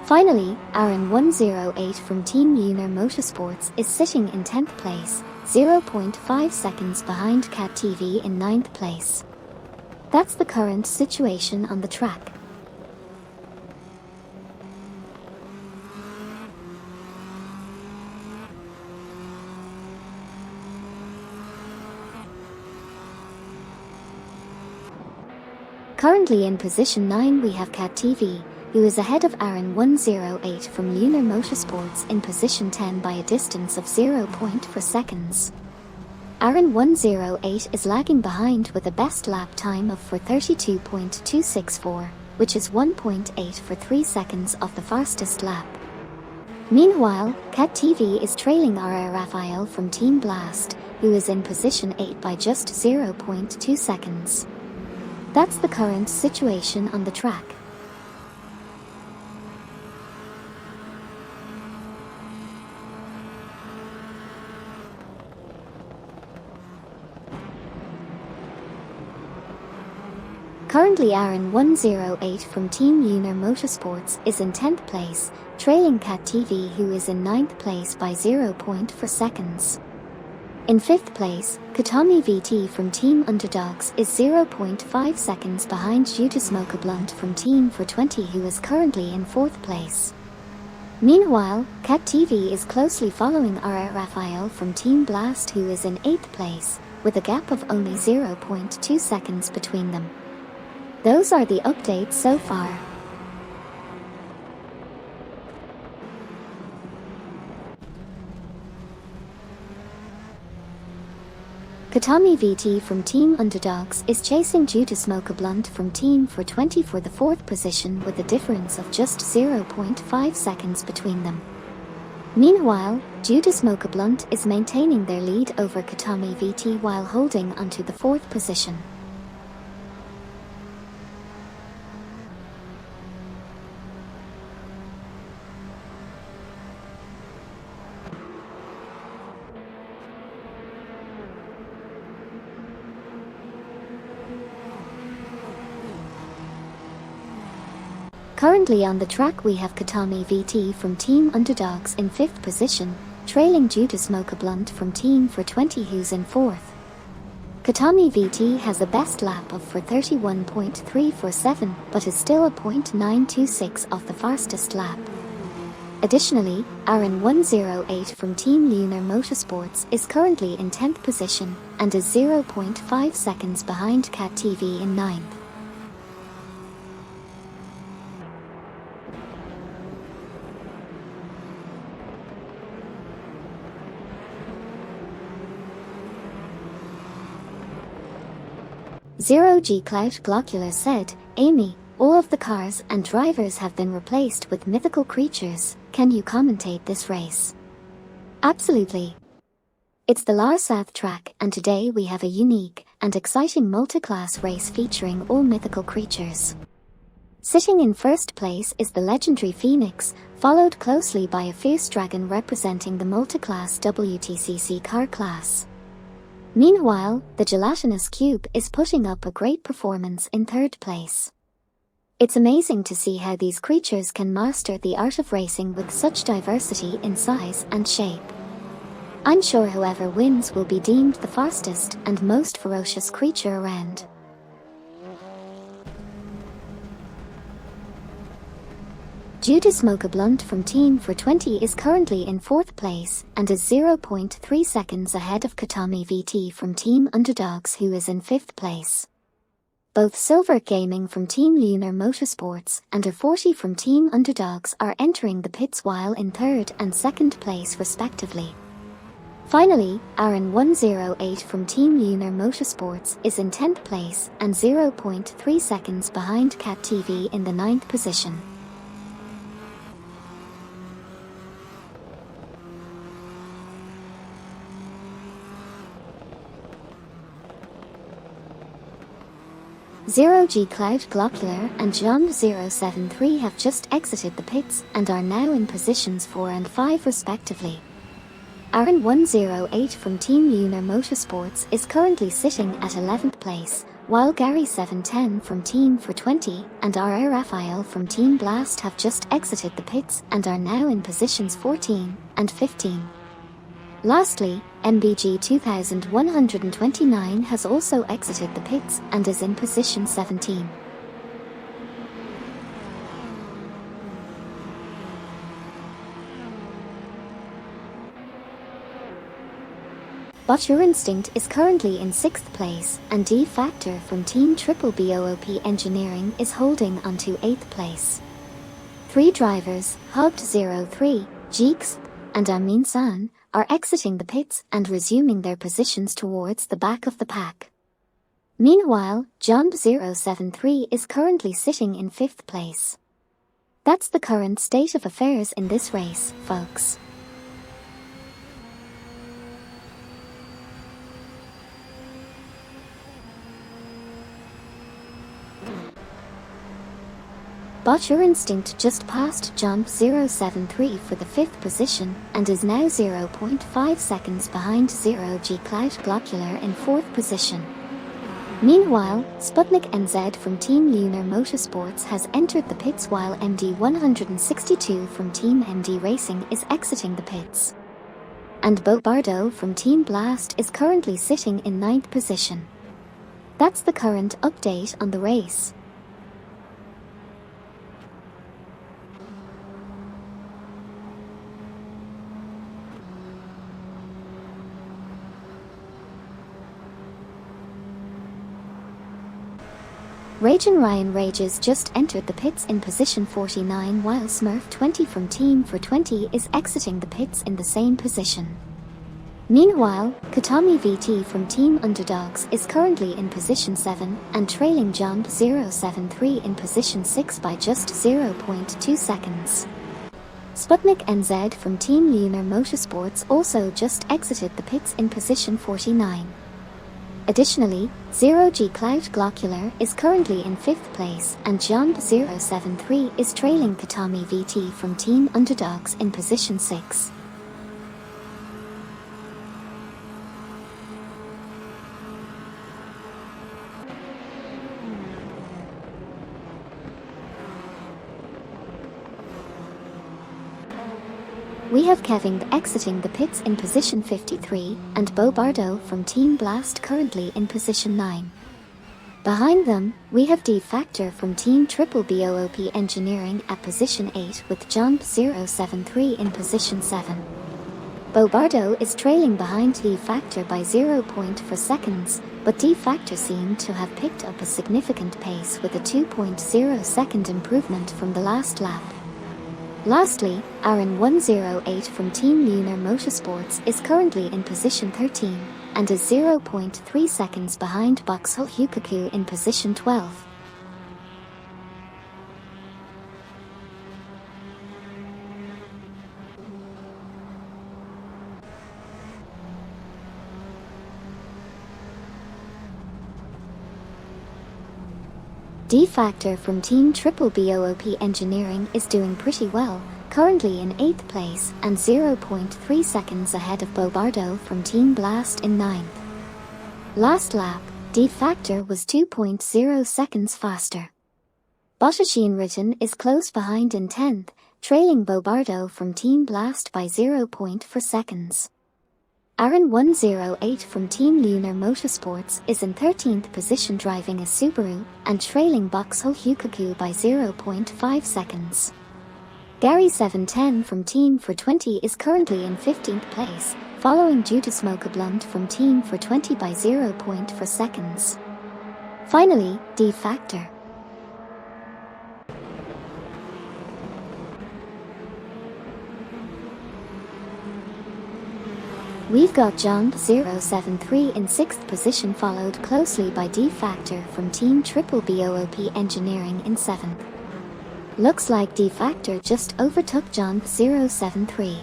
[SPEAKER 1] Finally, Aaron 108 from Team Lunar Motorsports is sitting in 10th place, 0.5 seconds behind Cat TV in 9th place. That's the current situation on the track. Currently in position 9 we have Cat TV, who is ahead of Aaron 108 from Lunar Motorsports in position 10 by a distance of 0.4 seconds. Aaron 108 is lagging behind with a best lap time of 432.264, which is 1.843 seconds off the fastest lap. Meanwhile, Cat TV is trailing RR Raphael from Team Blast, who is in position 8 by just 0.2 seconds. That's the current situation on the track. Currently Aaron 108 from Team Lunar Motorsports is in 10th place, trailing Cat TV who is in 9th place by 0.4 seconds. In 5th place, Katami VT from Team Underdogs is 0.5 seconds behind Judah Smoker Blunt from Team 420 who is currently in 4th place. Meanwhile, Cat TV is closely following RR Raphael from Team Blast who is in 8th place, with a gap of only 0.2 seconds between them. Those are the updates so far. Katami VT from Team Underdogs is chasing Judah Smoker Blunt from Team 420 for the 4th position with a difference of just 0.5 seconds between them. Meanwhile, Judah Smoker Blunt is maintaining their lead over Katami VT while holding onto the 4th position. Currently on the track we have Katami VT from Team Underdogs in 5th position, trailing Judas Mocha Blunt from Team for 20 who's in 4th. Katami VT has a best lap of 31.347 but is still a .926 off the fastest lap. Additionally, Aaron 108 from Team Lunar Motorsports is currently in 10th position and is 0.5 seconds behind Cat TV in 9th. Zero G Clout Glocular said, "Amy, all of the cars and drivers have been replaced with mythical creatures. Can you commentate this race?" Absolutely. It's the Sarthe track and today we have a unique and exciting multi-class race featuring all mythical creatures. Sitting in first place is the legendary Phoenix, followed closely by a fierce dragon representing the multi-class WTCC car class. Meanwhile, the gelatinous cube is putting up a great performance in third place. It's amazing to see how these creatures can master the art of racing with such diversity in size and shape. I'm sure whoever wins will be deemed the fastest and most ferocious creature around. Judas Mocha Blunt from Team for 20 is currently in 4th place and is 0.3 seconds ahead of Katami VT from Team Underdogs who is in 5th place. Both Silver Gaming from Team Lunar Motorsports and A40 from Team Underdogs are entering the pits while in 3rd and 2nd place respectively. Finally, Aaron 108 from Team Lunar Motorsports is in 10th place and 0.3 seconds behind Cat TV in the 9th position. Zero G Cloud Glocular and John 073 have just exited the pits and are now in positions 4 and 5 respectively. Aaron 108 from Team Lunar Motorsports is currently sitting at 11th place, while Gary 710 from Team for 20 and R.R. Raphael from Team Blast have just exited the pits and are now in positions 14 and 15. Lastly, MBG 2129 has also exited the pits and is in position 17. But Your Instinct is currently in 6th place and D Factor from Team Triple BOOP Engineering is holding on to 8th place. 3 drivers, Hubbed 03, Jeeks, and Amin San, are exiting the pits and resuming their positions towards the back of the pack. Meanwhile, John 073 is currently sitting in 5th place. That's the current state of affairs in this race, folks. But Your Instinct just passed Jump 073 for the 5th position and is now 0.5 seconds behind 0G Cloud Glocular in 4th position. Meanwhile, Sputnik NZ from Team Lunar Motorsports has entered the pits while MD 162 from Team MD Racing is exiting the pits. And Bo Bardo from Team Blast is currently sitting in 9th position. That's the current update on the race. Ragin' Ryan Rages just entered the pits in position 49 while Smurf 20 from Team for 20 is exiting the pits in the same position. Meanwhile, Katami VT from Team Underdogs is currently in position 7 and trailing Jump 073 in position 6 by just 0.2 seconds. Sputnik NZ from Team Lunar Motorsports also just exited the pits in position 49. Additionally, 0G Cloud Glocular is currently in 5th place and Jump 073 is trailing Katami VT from Team Underdogs in position 6. we have Kevin exiting the pits in position 53 and Bo Bardo from Team Blast currently in position 9. Behind them, we have D Factor from Team Triple BOOP Engineering at position 8 with Jump 073 in position 7. Bo Bardo is trailing behind D Factor by 0.4 seconds, but D Factor seemed to have picked up a significant pace with a 2.0 second improvement from the last lap. Lastly, Aaron 108 from Team Lunar Motorsports is currently in position 13 and is 0.3 seconds behind Boxhole Hukaku in position 12. D Factor from Team Triple BOOP Engineering is doing pretty well, currently in 8th place and 0.3 seconds ahead of Bo Bardo from Team Blast in 9th. Last lap, D Factor was 2.0 seconds faster. Bottashian Ritten is close behind in 10th, trailing Bo Bardo from Team Blast by 0.4 seconds. Aaron 108 from Team Lunar Motorsports is in 13th position driving a Subaru and trailing Boxhole Hukaku by 0.5 seconds. Gary 710 from Team for 20 is currently in 15th place, following Judas Blunt from Team for 20 by 0.4 seconds. Finally, D Factor. We've got Jump 073 in 6th position followed closely by D Factor from Team Triple BOOP Engineering in 7th. Looks like D Factor just overtook Jump 073.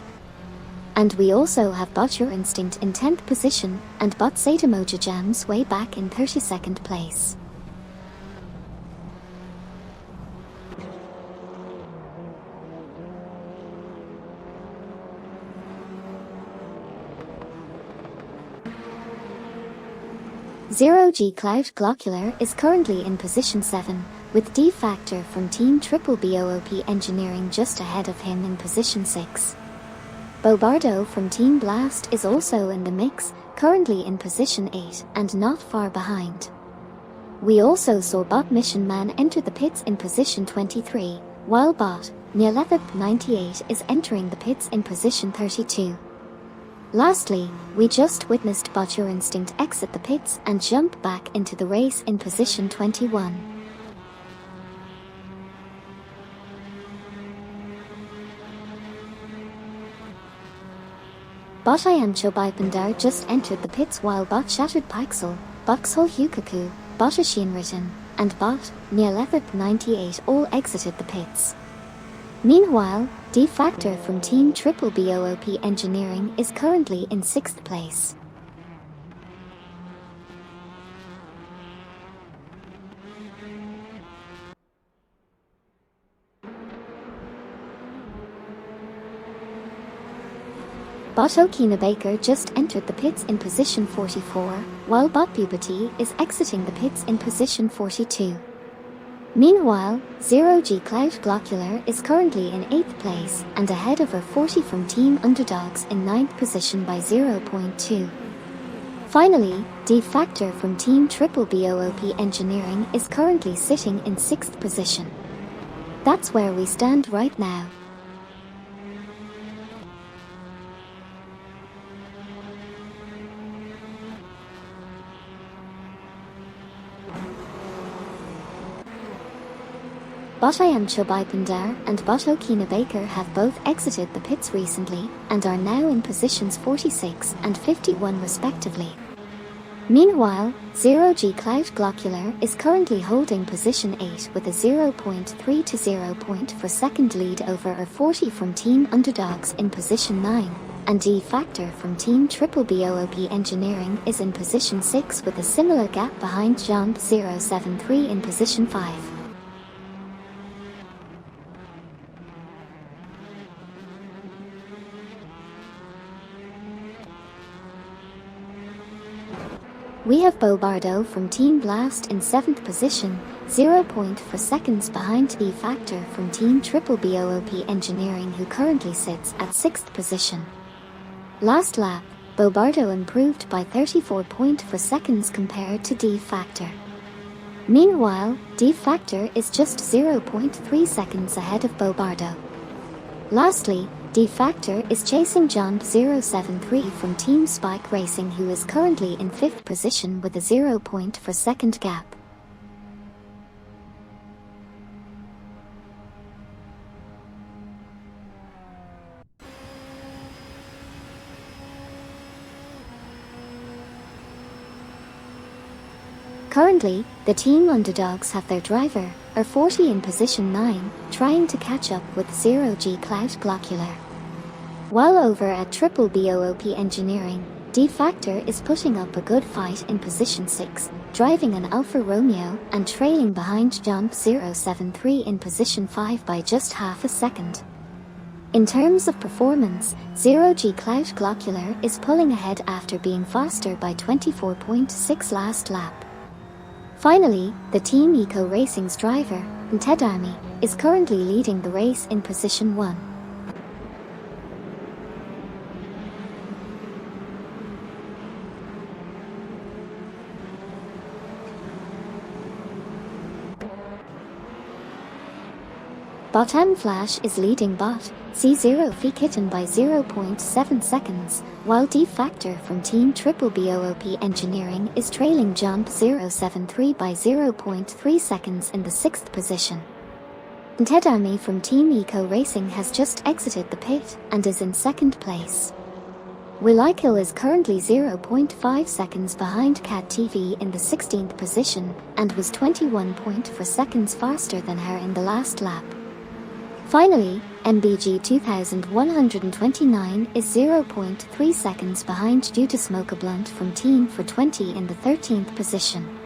[SPEAKER 1] And we also have Bot Your Instinct in 10th position and Bot Satamoja Jams way back in 32nd place. Zero G Cloud Glocular is currently in position 7, with D Factor from Team Triple BOOP Engineering just ahead of him in position 6. Bo Bardo from Team Blast is also in the mix, currently in position 8 and not far behind. We also saw Bot Mission Man enter the pits in position 23, while Bot Neolethip 98 is entering the pits in position 32. Lastly, we just witnessed Bot Your Instinct exit the pits and jump back into the race in position 21. Bot Iamcho Bipendar just entered the pits while Bot Shattered Pixel, Boxhole Hukaku, Bottashian Ritten, and Bot Neolethip 98 all exited the pits. Meanwhile, D Factor from Team Triple BOOP Engineering is currently in 6th place. Bot Okina Baker just entered the pits in position 44, while Bot Bubati is exiting the pits in position 42. Meanwhile, Zero G Cloud Glocular is currently in 8th place and ahead of a 40 from Team Underdogs in 9th position by 0.2. Finally, D Factor from Team Triple BOOP Engineering is currently sitting in 6th position. That's where we stand right now. Bot Iamcho Bipendar and Bot Okina Baker have both exited the pits recently and are now in positions 46 and 51 respectively. Meanwhile, Zero G Cloud Glocular is currently holding position 8 with a 0.3 to 0.4 second lead over a 40 from Team Underdogs in position 9, and D Factor from Team Triple BOOP Engineering is in position 6 with a similar gap behind Jump 073 in position 5. We have Bo Bardo from Team Blast in 7th position, 0.4 seconds behind D Factor from Team Triple BOOP Engineering, who currently sits at 6th position. Last lap, Bobardo improved by 34.4 seconds compared to D Factor. Meanwhile, D Factor is just 0.3 seconds ahead of Bobardo. Lastly, D Factor is chasing John 073 from Team Spike Racing, who is currently in 5th position with a 0.4 second gap. Currently, the team underdogs have their driver, R40 in position 9, trying to catch up with 0G Cloud Glocular. While over at Triple BOOP Engineering, D Factor is putting up a good fight in position 6, driving an Alfa Romeo and trailing behind John 073 in position 5 by just half a second. In terms of performance, 0G Cloud Glocular is pulling ahead after being faster by 24.6 last lap. Finally, the Team Eco Racing's driver, Ntedami, is currently leading the race in position 1. Bottom Flash is leading Bot C0 Fee Kitten by 0.7 seconds, while D Factor from Team Triple BOOP Engineering is trailing Jump 073 by 0.3 seconds in the 6th position. Ntedami from Team Eco Racing has just exited the pit and is in 2nd place. Wilikil is currently 0.5 seconds behind Cat TV in the 16th position and was 21.4 seconds faster than her in the last lap. Finally, MBG 2129 is 0.3 seconds behind due to Smoke a Blunt from Team for 20 in the 13th position.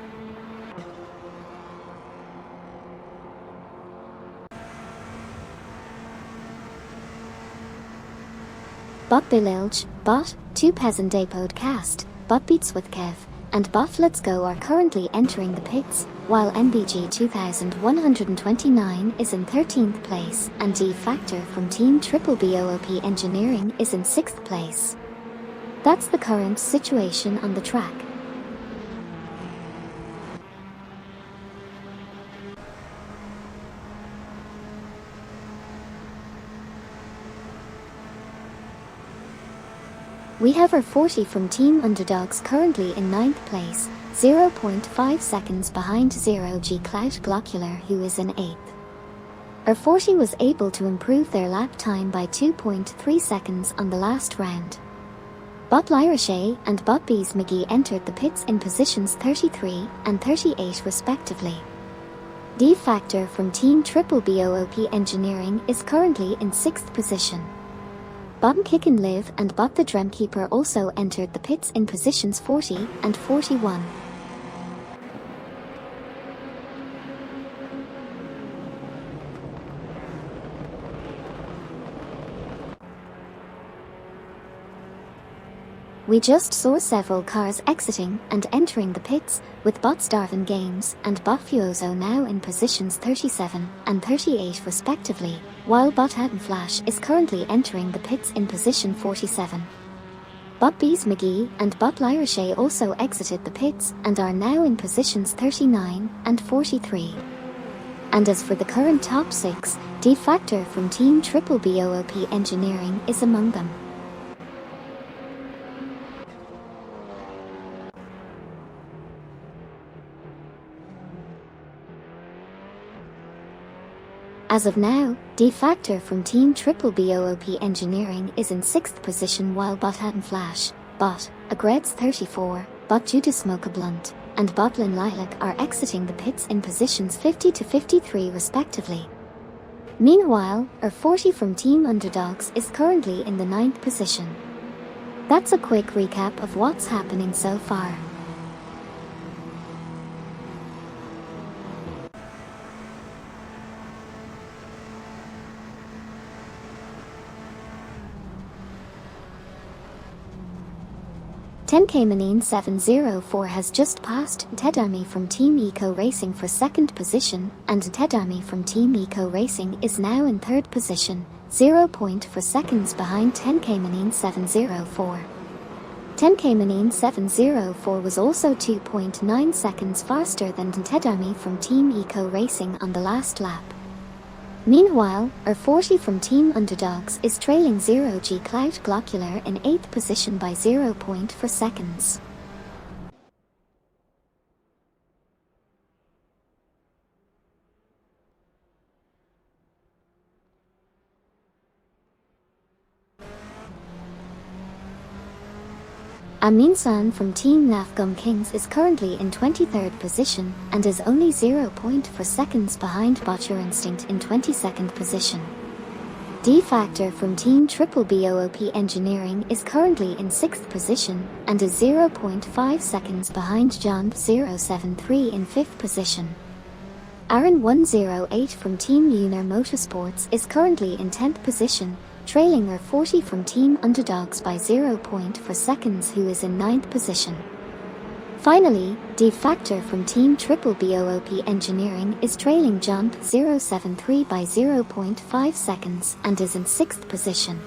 [SPEAKER 1] Bot Bililj, Bot 2 Peasant Day Podcast, Bot Beats with Kev, and Bot Let's Go are currently entering the pits, while MBG 2129 is in 13th place and D Factor from Team Triple BOOP Engineering is in 6th place. That's the current situation on the track. We have R40 from Team Underdogs currently in 9th place, 0.5 seconds behind 0G Cloud Glocular, who is in 8th. R40 was able to improve their lap time by 2.3 seconds on the last round. Bot Lyrashay and Bot Bees McGee entered the pits in positions 33 and 38 respectively. D Factor from Team Triple BOOP Engineering is currently in 6th position. Bob Kick and Live and Bob the Drumkeeper also entered the pits in positions 40 and 41. We just saw several cars exiting and entering the pits, with Bot Starvin Games and Bot Fuoso now in positions 37 and 38 respectively, while Bot Hatton Flash is currently entering the pits in position 47. Bot Bees McGee and Bot Lyrashay also exited the pits and are now in positions 39 and 43. And as for the current top 6, D Factor from Team Triple BOOP Engineering is among them. As of now, D Factor from Team Triple BOOP Engineering is in 6th position, while Bot Hatton Flash, Bot Agreds 34, Bot Judas Smoke a Blunt, and Botlin Lilac are exiting the pits in positions 50 to 53 respectively. Meanwhile, R40 from Team Underdogs is currently in the 9th position. That's a quick recap of what's happening so far. 10K 704 has just passed Tedarmi from Team Eco Racing for second position, and Tedarmi from Team Eco Racing is now in third position, 0.4 seconds behind 10K 704. 10K 704 was also 2.9 seconds faster than Tedarmi from Team Eco Racing on the last lap. Meanwhile, R40 from Team Underdogs is trailing 0G Cloud Glocular in 8th position by 0.4 seconds. Amin-san from Team Nafgum Kings is currently in 23rd position and is only 0.4 seconds behind Botcher Instinct in 22nd position. D-Factor from Team Triple BOOP Engineering is currently in 6th position and is 0.5 seconds behind John 073 in 5th position. Aaron 108 from Team Lunar Motorsports is currently in 10th position, trailing R40 from Team Underdogs by 0.4 seconds, who is in 9th position. Finally, D-Factor from Team Triple BOOP Engineering is trailing John 073 by 0.5 seconds and is in 6th position.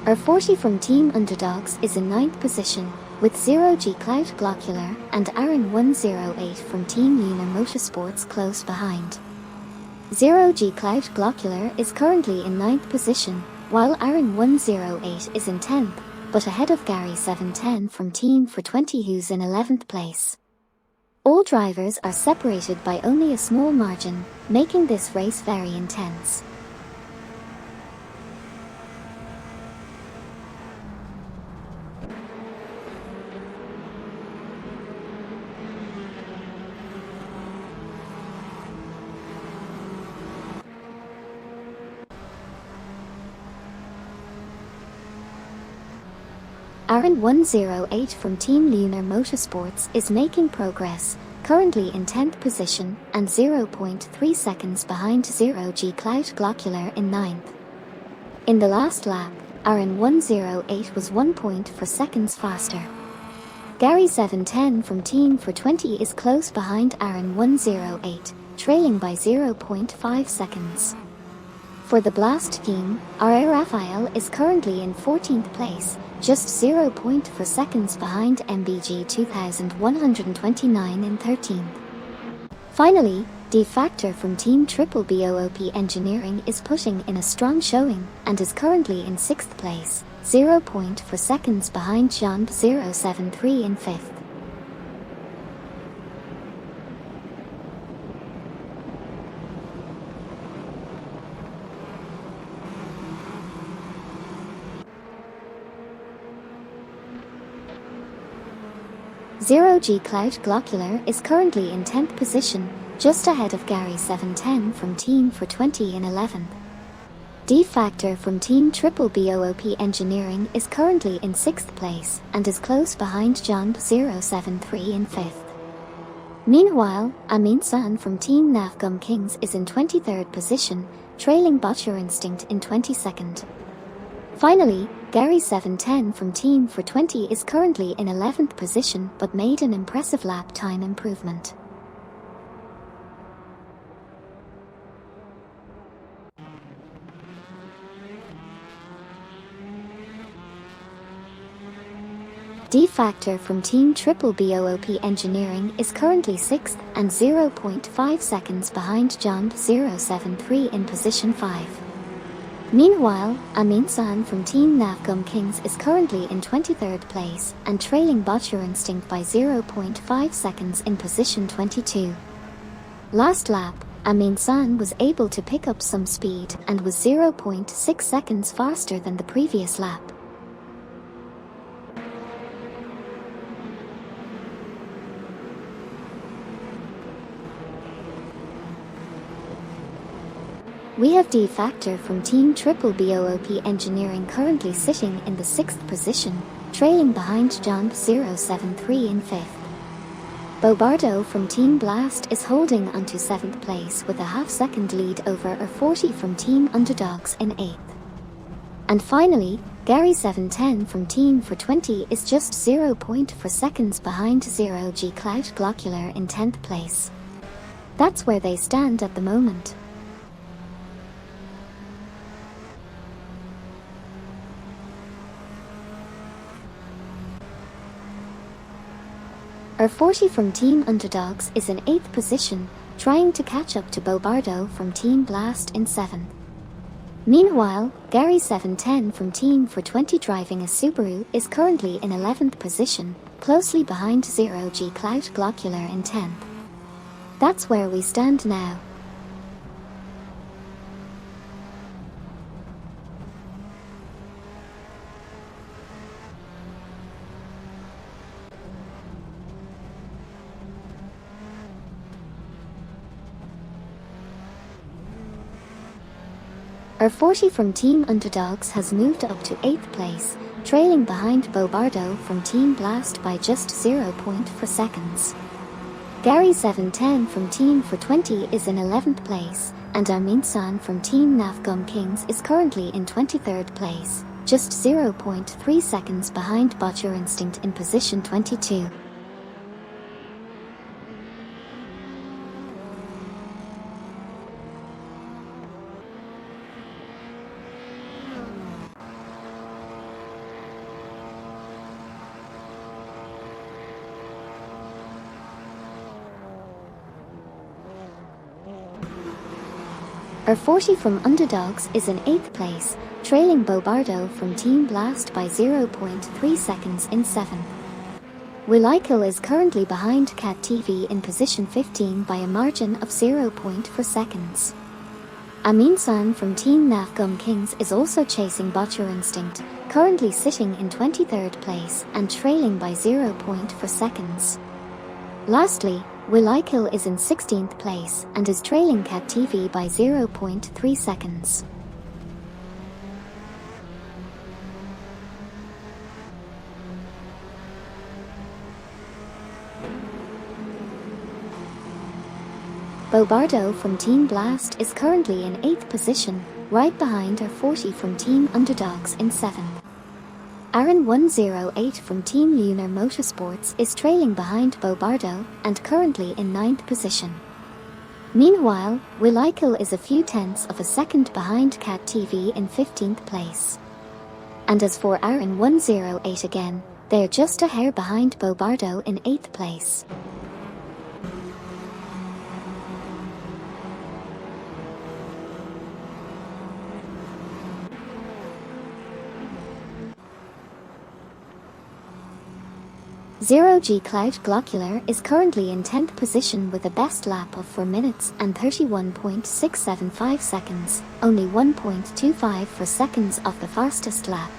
[SPEAKER 1] R40 from Team Underdogs is in 9th position, with 0G Cloud Glocular and Aaron 108 from Team Lunar Motorsports close behind. 0G Cloud Glocular is currently in 9th position, while Aaron 108 is in 10th, but ahead of Gary 710 from Team 420, who's in 11th place. All drivers are separated by only a small margin, making this race very intense. Aaron 108 from Team Lunar Motorsports is making progress, currently in 10th position and 0.3 seconds behind 0G Cloud Glocular in 9th. In the last lap, Aaron 108 was 1.4 seconds faster. Gary 710 from Team 420 is close behind Aaron 108, trailing by 0.5 seconds. For the Blast team, R.A. Raphael is currently in 14th place, just 0.4 seconds behind MBG 2129 in 13th. Finally, D-Factor from Team Triple BOOP Engineering is putting in a strong showing and is currently in 6th place, 0.4 seconds behind John 073 in 5th. Zero-G Cloud Glocular is currently in 10th position, just ahead of Gary 710 from Team 420 in 11th. D-Factor from Team Triple BOOP Engineering is currently in 6th place and is close behind John 073 in 5th. Meanwhile, Amin-san from Team Nafgum Kings is in 23rd position, trailing Botcher Instinct in 22nd. Finally, Gary 710 from Team 420 is currently in 11th position but made an impressive lap time improvement. D-Factor from Team Triple BOOP Engineering is currently 6th and 0.5 seconds behind John 073 in position 5. Meanwhile, Amin-san from Team Nafgum Kings is currently in 23rd place and trailing Botcher Instinct by 0.5 seconds in position 22. Last lap, Amin-san was able to pick up some speed and was 0.6 seconds faster than the previous lap. We have D-Factor from Team Triple BOOP Engineering currently sitting in the 6th position, trailing behind John 073 in 5th. Bobardo from Team Blast is holding onto 7th place with a half-second lead over R40 from Team Underdogs in 8th. And finally, Gary 710 from Team for 20 is just 0.4 seconds behind 0G Cloud Glocular in 10th place. That's where they stand at the moment. R40 from Team Underdogs is in 8th position, trying to catch up to Bobardo from Team Blast in 7th. Meanwhile, Gary 710 from Team for 20 driving a Subaru is currently in 11th position, closely behind 0G Cloud Glocular in 10th. That's where we stand now. R40 from Team Underdogs has moved up to 8th place, trailing behind Bobardo from Team Blast by just 0.4 seconds. Gary 710 from Team for 20 is in 11th place, and Amin-san from Team Navgum Kings is currently in 23rd place, just 0.3 seconds behind Botcher Instinct in position 22. R40 from Underdogs is in 8th place, trailing Bobardo from Team Blast by 0.3 seconds in 7th. Wilikil is currently behind Cat TV in position 15 by a margin of 0.4 seconds. Amin-san from Team Navgum Kings is also chasing Botcher Instinct, currently sitting in 23rd place and trailing by 0.4 seconds. Lastly, Wilikil is in 16th place and is trailing Cat TV by 0.3 seconds. Bobardo from Team Blast is currently in 8th position, right behind R40 from Team Underdogs in 7th. Aaron 108 from Team Lunar Motorsports is trailing behind Bobardo and currently in 9th position. Meanwhile, Wilikil is a few tenths of a second behind Cat TV in 15th place. And as for Aaron 108 again, they're just a hair behind Bobardo in 8th place. Zero G Cloud Glocular is currently in 10th position with a best lap of 4 minutes and 31.675 seconds, only 1.25 seconds off the fastest lap.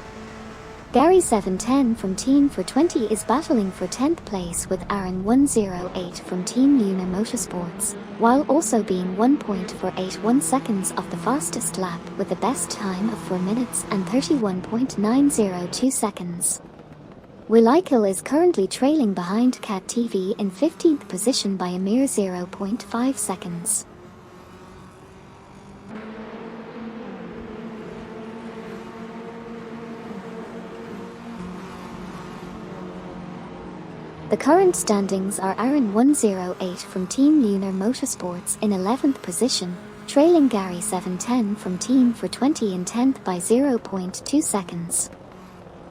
[SPEAKER 1] Gary 710 from Team for 20 is battling for 10th place with Aaron 108 from Team Lunar Motorsports, while also being 1.481 seconds off the fastest lap with a best time of 4 minutes and 31.902 seconds. Wilikil is currently trailing behind Cat TV in 15th position by a mere 0.5 seconds. The current standings are Aaron 108 from Team Lunar Motorsports in 11th position, trailing Gary 710 from Team for 20 in 10th by 0.2 seconds.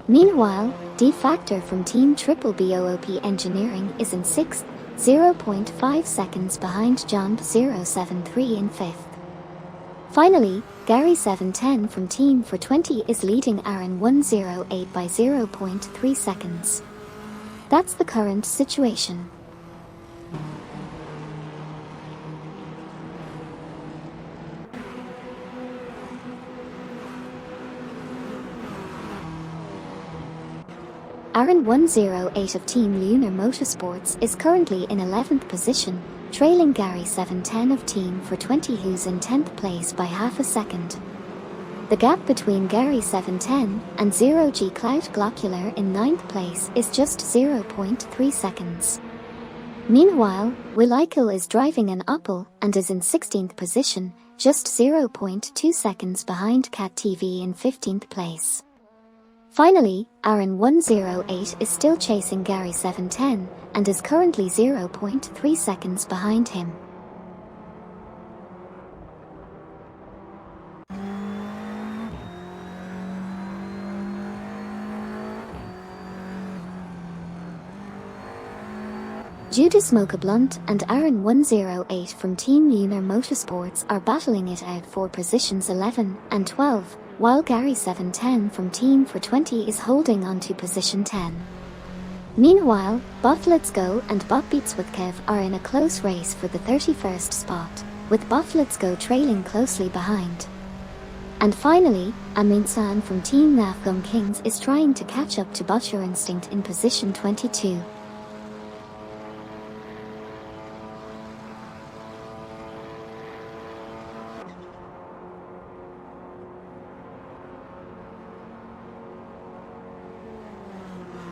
[SPEAKER 1] Meanwhile, D-Factor from Team Triple BOOP Engineering is in 6th, 0.5 seconds behind John 073 in 5th. Finally, Gary 710 from Team for 20 is leading Aaron 108 by 0.3 seconds. That's the current situation. Aaron 108 of Team Lunar Motorsports is currently in 11th position, trailing Gary 710 of Team for 20 who's in 10th place by half a second. The gap between Gary 710 and 0G Cloud Glocular in 9th place is just 0.3 seconds. Meanwhile, Willikel is driving an Opel and is in 16th position, just 0.2 seconds behind Cat TV in 15th place. Finally, Aaron 108 is still chasing Gary 710 and is currently 0.3 seconds behind him. Judas Blunt and Aaron 108 from Team Lunar Motorsports are battling it out for positions 11 and 12, while Gary 710 from Team for 20 is holding on to position 10. Meanwhile, Bot Let's Go and Bot Beats with Kev are in a close race for the 31st spot, with Bot Let's Go trailing closely behind. And finally, Amin San from Team Nafgum Kings is trying to catch up to Butcher Instinct in position 22.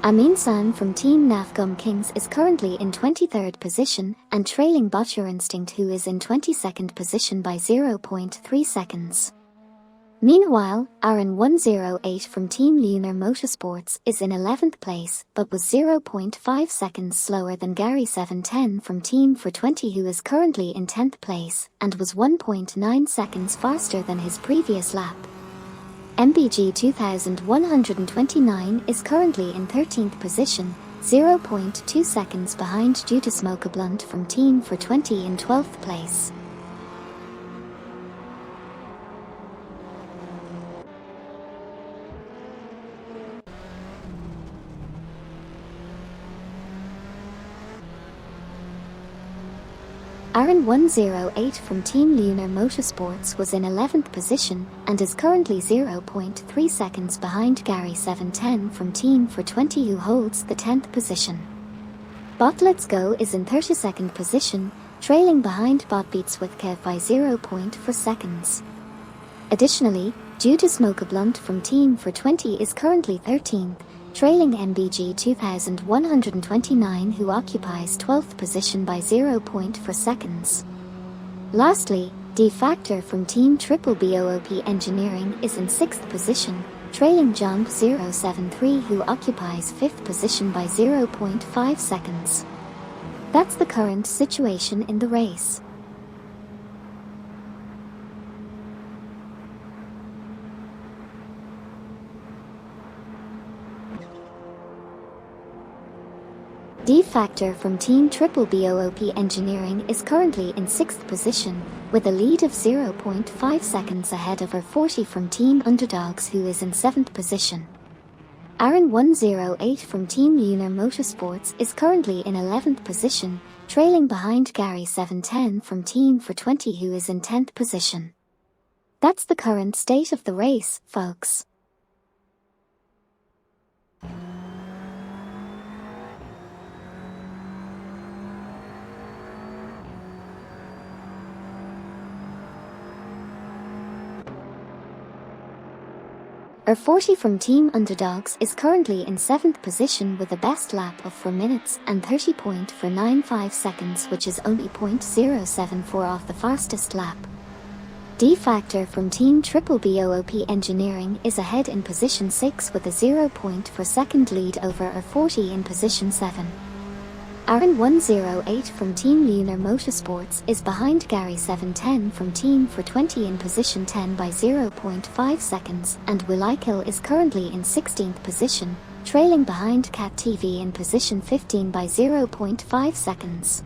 [SPEAKER 1] Amin San from Team Nafgum Kings is currently in 23rd position and trailing Butcher Instinct, who is in 22nd position by 0.3 seconds. Meanwhile, Aaron 108 from Team Lunar Motorsports is in 11th place but was 0.5 seconds slower than Gary 710 from Team for 20, who is currently in 10th place and was 1.9 seconds faster than his previous lap. MBG 2129 is currently in 13th position, 0.2 seconds behind Judas Blunt from Team for 20 in 12th place. Aaron 108 from Team Lunar Motorsports was in 11th position and is currently 0.3 seconds behind Gary 710 from Team for 20, who holds the 10th position. Bot Let's Go is in 32nd position, trailing behind Bot Beats with Kev by 0.4 seconds. Additionally, Judas Blunt from Team for 20 is currently 13th, trailing MBG 2129, who occupies 12th position by 0.4 seconds. Lastly, D-Factor from Team Triple BOOP Engineering is in 6th position, trailing Jump 073, who occupies 5th position by 0.5 seconds. That's the current situation in the race. D-Factor from Team Triple BOOP Engineering is currently in 6th position, with a lead of 0.5 seconds ahead of R40 from Team Underdogs, who is in 7th position. Aaron 108 from Team Lunar Motorsports is currently in 11th position, trailing behind Gary 710 from Team for 20, who is in 10th position. That's the current state of the race, folks. R40 from Team Underdogs is currently in 7th position with a best lap of 4 minutes and 30.495 seconds, which is only 0.074 off the fastest lap. D-Factor from Team Triple BOOP Engineering is ahead in position 6 with a 0.4 second lead over R40 in position 7. Aaron 108 from Team Lunar Motorsports is behind Gary 710 from Team for 20 in position 10 by 0.5 seconds, and Willikel is currently in 16th position, trailing behind Cat TV in position 15 by 0.5 seconds.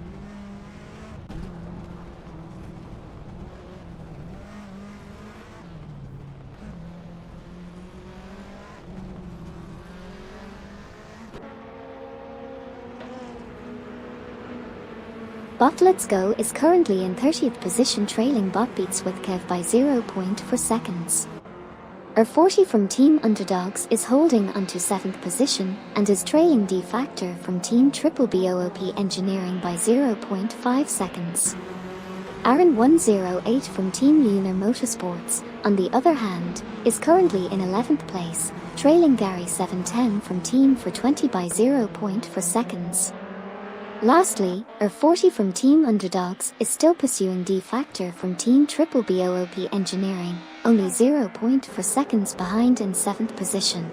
[SPEAKER 1] Bot Let's Go is currently in 30th position, trailing Bot Beats with Kev by 0.4 seconds. R40 from Team Underdogs is holding onto 7th position and is trailing D-Factor from Team Triple BOOP Engineering by 0.5 seconds. Aaron 108 from Team Lunar Motorsports, on the other hand, is currently in 11th place, trailing Gary 710 from Team for 20 by 0.4 seconds. Lastly, R40 from Team Underdogs is still pursuing D Factor from Team Triple BOOP Engineering, only 0.4 seconds behind in 7th position.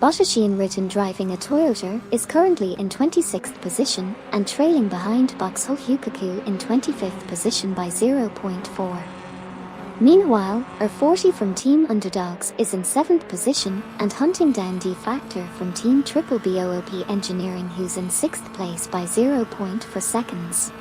[SPEAKER 1] Botashian Ritten driving a Toyota is currently in 26th position and trailing behind Boxhol Hukaku in 25th position by 0.4. Meanwhile, R40 from Team Underdogs is in 7th position and hunting down D Factor from Team Triple BOOP Engineering, who's in 6th place by 0.4 seconds.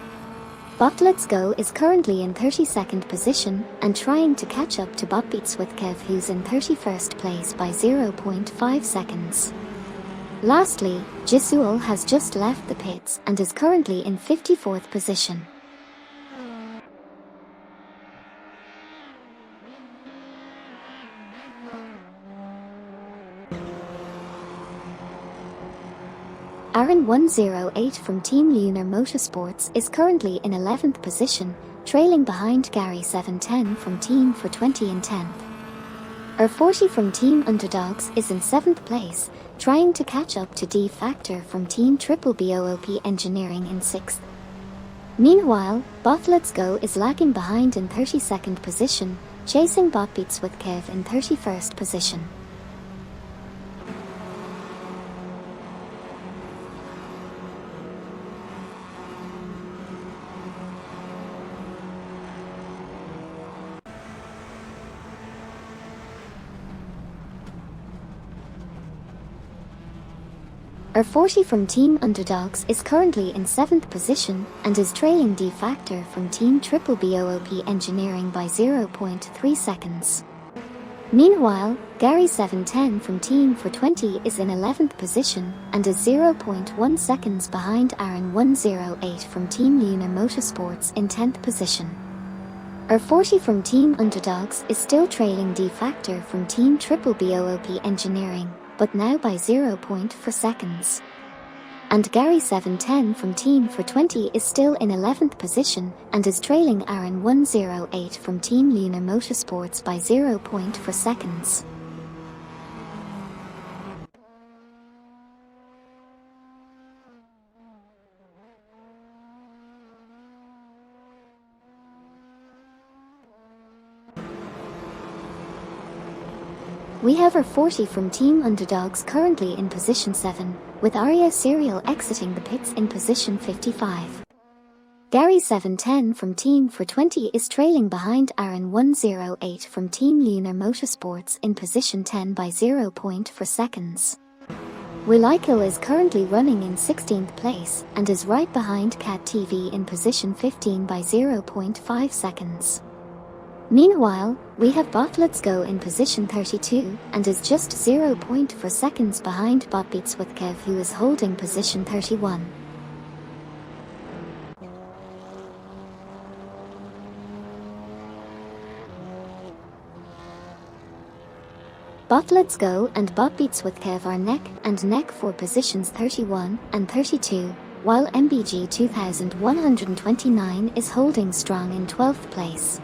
[SPEAKER 1] Bot Let's Go is currently in 32nd position and trying to catch up to Bot Beats with Kev, who's in 31st place by 0.5 seconds. Lastly, Jisuel has just left the pits and is currently in 54th position. Aaron 108 from Team Lunar Motorsports is currently in 11th position, trailing behind Gary 710 from Team 420 in 10th. R40 from Team Underdogs is in 7th place, trying to catch up to D Factor from Team Triple BOOP Engineering in 6th. Meanwhile, Bot Let's Go is lagging behind in 32nd position, chasing Bot Beats with Kev in 31st position. R40 from Team Underdogs is currently in 7th position and is trailing D Factor from Team Triple BOOP Engineering by 0.3 seconds. Meanwhile, Gary 710 from Team 420 is in 11th position and is 0.1 seconds behind Aaron 108 from Team Lunar Motorsports in 10th position. R40 from Team Underdogs is still trailing D Factor from Team Triple BOOP Engineering, but now by 0.4 seconds. And Gary 710 from Team 420 is still in 11th position and is trailing Aaron 108 from Team Lunar Motorsports by 0.4 seconds. We have R40 from Team Underdogs currently in position 7, with Aria Serial exiting the pits in position 55. Gary 710 from Team 420 is trailing behind Aaron 108 from Team Lunar Motorsports in position 10 by 0.4 seconds. Wilikil is currently running in 16th place and is right behind Cat TV in position 15 by 0.5 seconds. Meanwhile, we have Bot Let's Go in position 32 and is just 0.4 seconds behind Bot Beats with Kev, who is holding position 31. Bot Let's Go and Bot Beats with Kev are neck and neck for positions 31 and 32, while MBG 2129 is holding strong in 12th place.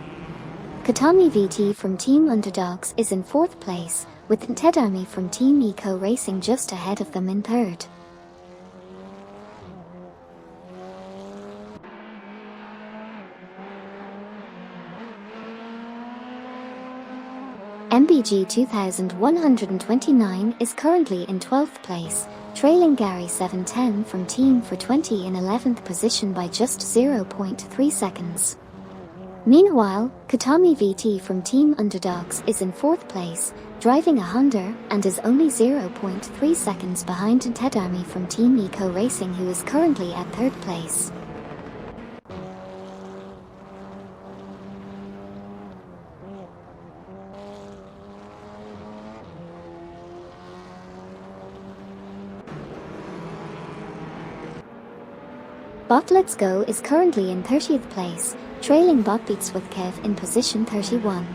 [SPEAKER 1] Katami VT from Team Underdogs is in 4th place, with Tedami from Team Eco Racing just ahead of them in 3rd. MBG 2129 is currently in 12th place, trailing Gary 710 from Team 420 in 11th position by just 0.3 seconds. Meanwhile, Katami VT from Team Underdogs is in 4th place, driving a Honda, and is only 0.3 seconds behind Tedami from Team Eco Racing, who is currently at 3rd place. Bot Let's Go is currently in 30th place, trailing Bot Beats with Kev in position 31.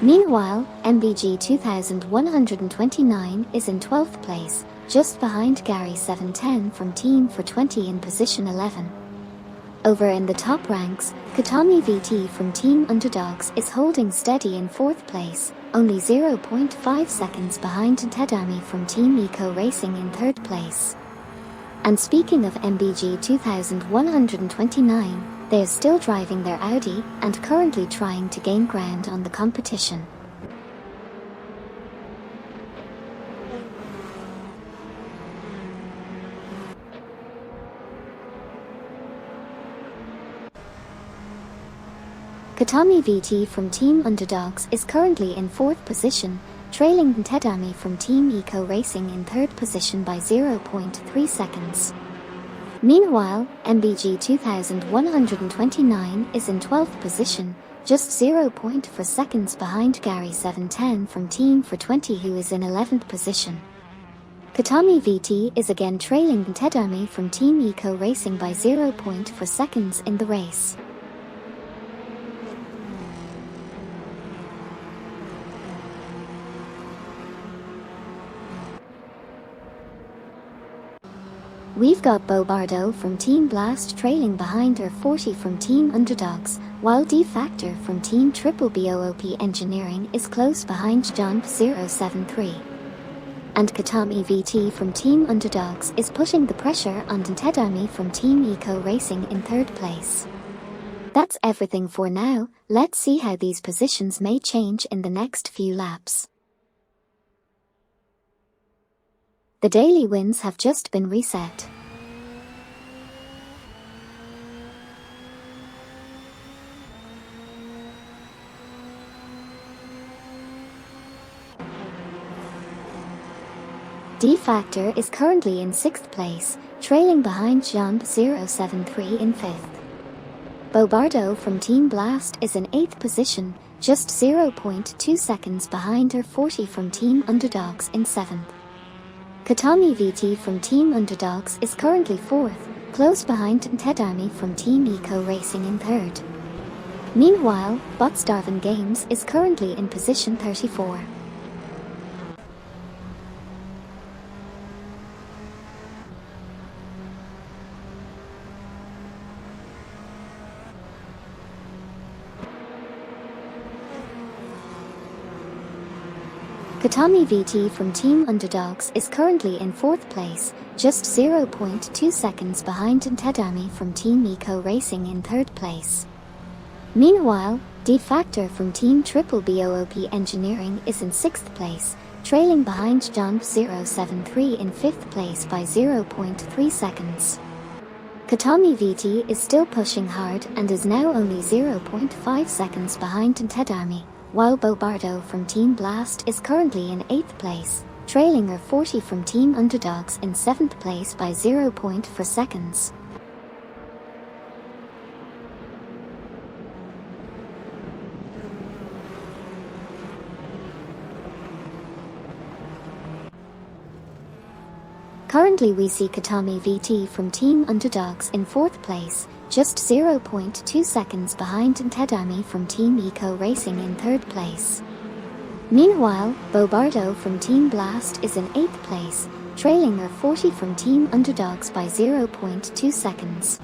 [SPEAKER 1] Meanwhile, MBG 2129 is in 12th place, just behind Gary 710 from Team 420 in position 11. Over in the top ranks, Katami VT from Team Underdogs is holding steady in 4th place, only 0.5 seconds behind Tedami from Team Eco Racing in 3rd place. And speaking of MBG 2129, they are still driving their Audi and currently trying to gain ground on the competition. Katami VT from Team Underdogs is currently in 4th position, trailing Tedami from Team Eco Racing in 3rd position by 0.3 seconds. Meanwhile, MBG 2129 is in 12th position, just 0.4 seconds behind Gary 710 from Team for 20 who is in 11th position. Katami VT is again trailing Tedami from Team Eco Racing by 0.4 seconds in the race. We've got Bobardo from Team Blast trailing behind her 40 from Team Underdogs, while D-Factor from Team Triple BOOP Engineering is close behind Jump 073. And Katami VT from Team Underdogs is pushing the pressure on Tedami from Team Eco Racing in 3rd place. That's everything for now. Let's see how these positions may change in the next few laps. The daily wins have just been reset. D-Factor is currently in 6th place, trailing behind Jump 073 in 5th. Bobardo from Team Blast is in 8th position, just 0.2 seconds behind her 40 from Team Underdogs in 7th. Katami VT from Team Underdogs is currently 4th, close behind Tedami from Team Eco Racing in 3rd. Meanwhile, Botsdarven Games is currently in position 34. Katami VT from Team Underdogs is currently in 4th place, just 0.2 seconds behind Tedami from Team Eco Racing in 3rd place. Meanwhile, D-Factor from Team Triple BOOP Engineering is in 6th place, trailing behind Jump 073 in 5th place by 0.3 seconds. Katami VT is still pushing hard and is now only 0.5 seconds behind Tedami, while Bobardo from Team Blast is currently in 8th place, trailing her 40 from Team Underdogs in 7th place by 0.4 seconds. Currently we see Katami VT from Team Underdogs in 4th place, just 0.2 seconds behind Tedami from Team Eco Racing in 3rd place. Meanwhile, Bobardo from Team Blast is in 8th place, trailing her 40 from Team Underdogs by 0.2 seconds.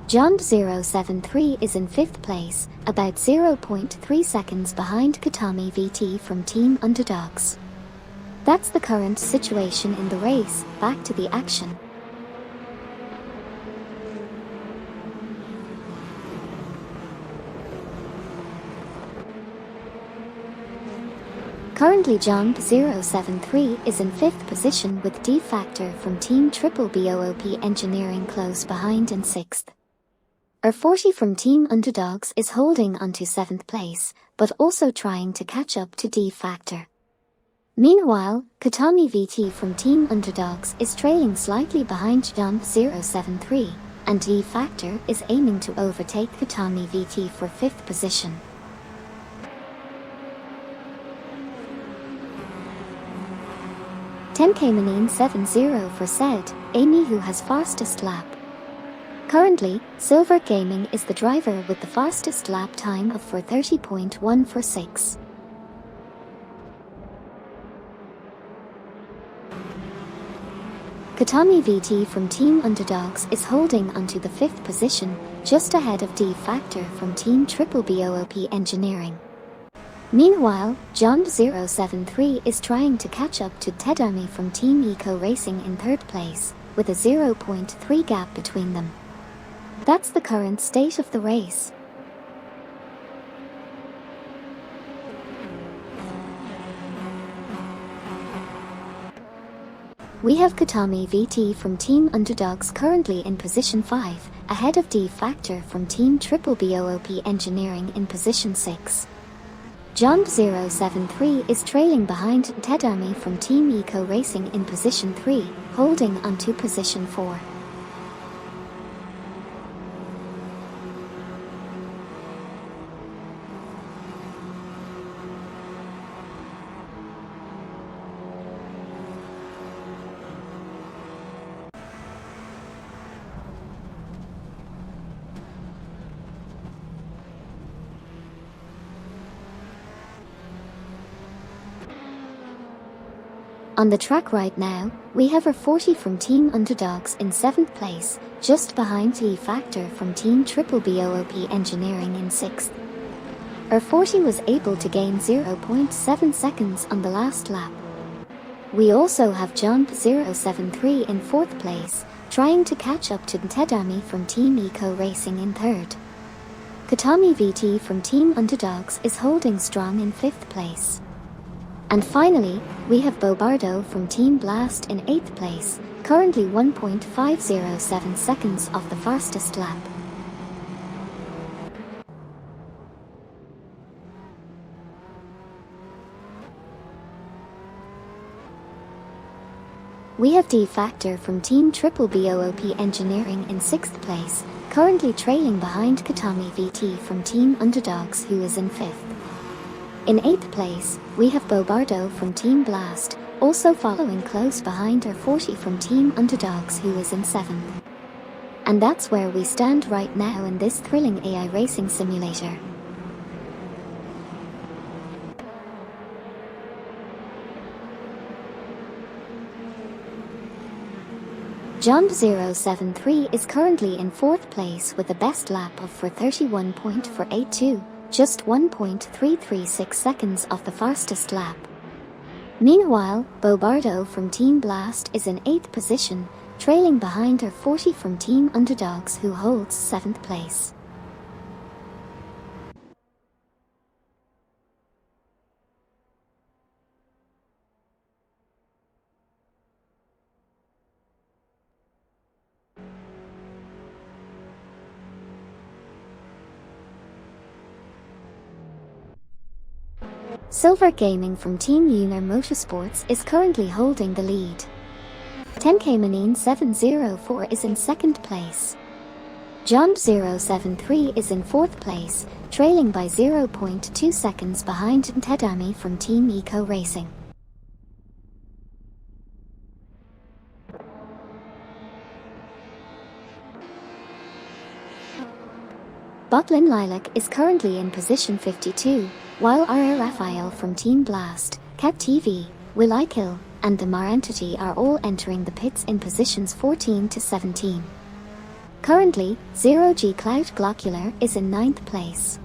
[SPEAKER 1] Jump 073 is in 5th place, about 0.3 seconds behind Katami VT from Team Underdogs. That's the current situation in the race. Back to the action. Currently Jump 073 is in 5th position with D-Factor from Team Triple BOOP Engineering close behind in 6th. Our 40 from Team Underdogs is holding onto 7th place, but also trying to catch up to D-Factor. Meanwhile, Katami VT from Team Underdogs is trailing slightly behind Jump 073, and D-Factor is aiming to overtake Katami VT for 5th position. Tenkemanine 70 for said, Amy who has fastest lap. Currently, Silver Gaming is the driver with the fastest lap time of 4:30.146. Katami VT from Team Underdogs is holding onto the 5th position, just ahead of D Factor from Team Triple BOOP Engineering. Meanwhile, John073 is trying to catch up to Tedami from Team Eco Racing in 3rd place, with a 0.3 gap between them. That's the current state of the race. We have Katami VT from Team Underdogs currently in position 5, ahead of D Factor from Team Triple BOOP Engineering in position 6. John073 is trailing behind Tedami from Team Eco Racing in position 3, holding onto position 4. On the track right now, we have R40 from Team Underdogs in 7th place, just behind E Factor from Team Triple BOOP Engineering in 6th. R40 was able to gain 0.7 seconds on the last lap. We also have John073 in 4th place, trying to catch up to Tedami from Team Eco Racing in 3rd. Katami VT from Team Underdogs is holding strong in 5th place. And finally, we have Bobardo from Team Blast in 8th place, currently 1.507 seconds off the fastest lap. We have D Factor from Team Triple BOOP Engineering in 6th place, currently trailing behind Katami VT from Team Underdogs, who is in 5th. In 8th place, we have Bobardo from Team Blast, also following close behind R40 from Team Underdogs, who is in 7th. And that's where we stand right now in this thrilling AI racing simulator. John073 is currently in 4th place with a best lap of 4:31.482. Just 1.336 seconds off the fastest lap. Meanwhile, Bobardo from Team Blast is in 8th position, trailing behind R40 from Team Underdogs, who holds 7th place. Silver Gaming from Team Lunar Motorsports is currently holding the lead. 10K Manine 704 is in 2nd place. John073 is in 4th place, trailing by 0.2 seconds behind Tedami from Team Eco Racing. Botlin Lilac is currently in position 52, while RR Raphael from Team Blast, Cat TV, Will I Kill, and the Mar Entity are all entering the pits in positions 14 to 17. Currently, 0G Cloud Glocular is in 9th place.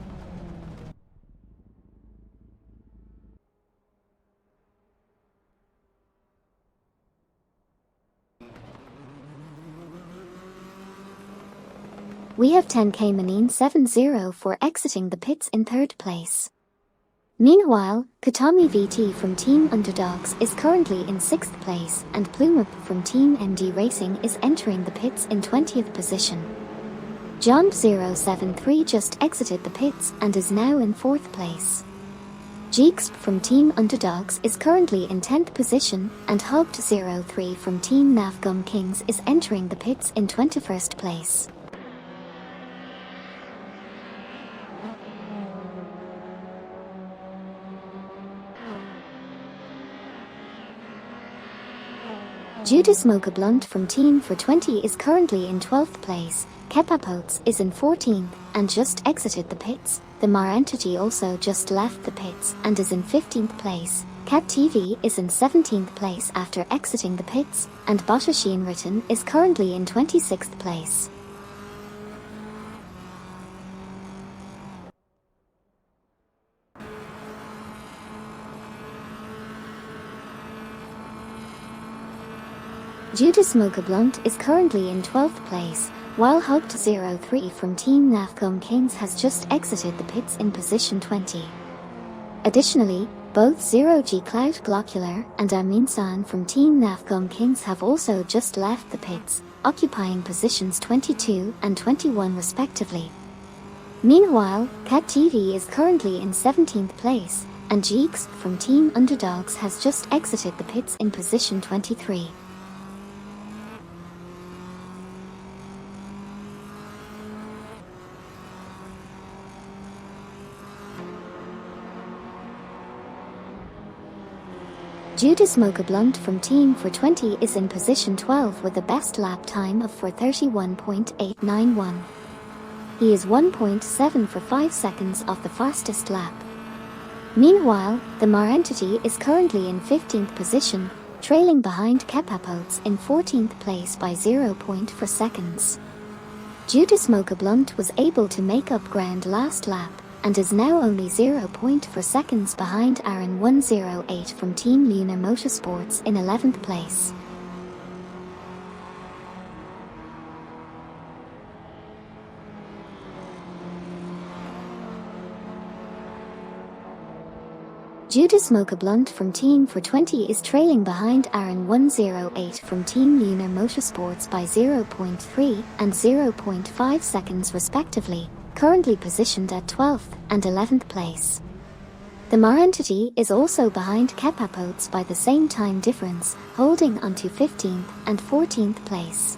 [SPEAKER 1] We have 10K Manine 704 exiting the pits in 3rd place. Meanwhile, Katami VT from Team Underdogs is currently in 6th place, and Plumup from Team MD Racing is entering the pits in 20th position. John073 just exited the pits and is now in 4th place. Jeexp from Team Underdogs is currently in 10th position, and Hogged03 from Team Navgum Kings is entering the pits in 21st place. Judas Mocha Blunt from Team for 20 is currently in 12th place, Kepapotes is in 14th and just exited the pits, the Mar entity also just left the pits and is in 15th place. Cat TV is in 17th place after exiting the pits, and Bottashin Written is currently in 26th place. Judas Mocha Blunt is currently in 12th place, while Hugged03 from Team Nafcom Kings has just exited the pits in position 20. Additionally, both Zero G Cloud Glocular and Amin San from Team Nafcom Kings have also just left the pits, occupying positions 22 and 21 respectively. Meanwhile, Cat TV is currently in 17th place, and Jeeks from Team Underdogs has just exited the pits in position 23. Judas Mocha Blunt from Team 420 is in position 12 with a best lap time of 4:31.891. He is 1.7 for 5 seconds off the fastest lap. Meanwhile, the Mar entity is currently in 15th position, trailing behind Kepapotes in 14th place by 0.4 seconds. Judas Mocha Blunt was able to make up ground last lap, and is now only 0.4 seconds behind Aaron 108 from Team Lunar Motorsports in 11th place. Judas Mocha Blunt from Team 420 is trailing behind Aaron 108 from Team Lunar Motorsports by 0.3 and 0.5 seconds respectively, currently positioned at 12th and 11th place. The Mar entity is also behind Kepapotes by the same time difference, holding onto 15th and 14th place.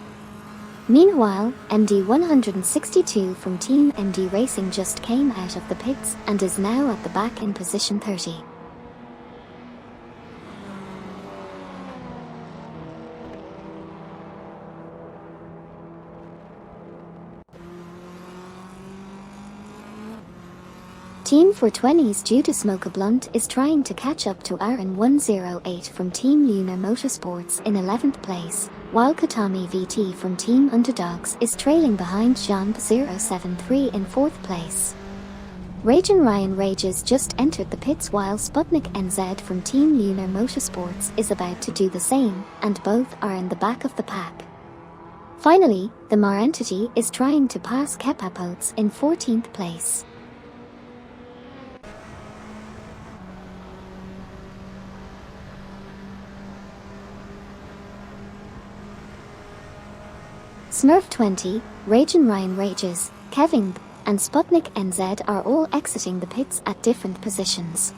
[SPEAKER 1] Meanwhile, MD 162 from Team MD Racing just came out of the pits and is now at the back in position 30. Team 420's Judas Mocha Blunt is trying to catch up to Aaron 108 from Team Lunar Motorsports in 11th place, while Katami VT from Team Underdogs is trailing behind Jump 073 in 4th place. Ragin' Ryan Rages just entered the pits while Sputnik NZ from Team Lunar Motorsports is about to do the same, and both are in the back of the pack. Finally, the Mar entity is trying to pass Kepapotes in 14th place. Smurf 20, Ragin' Ryan Rages, Kevin, and Sputnik NZ are all exiting the pits at different positions.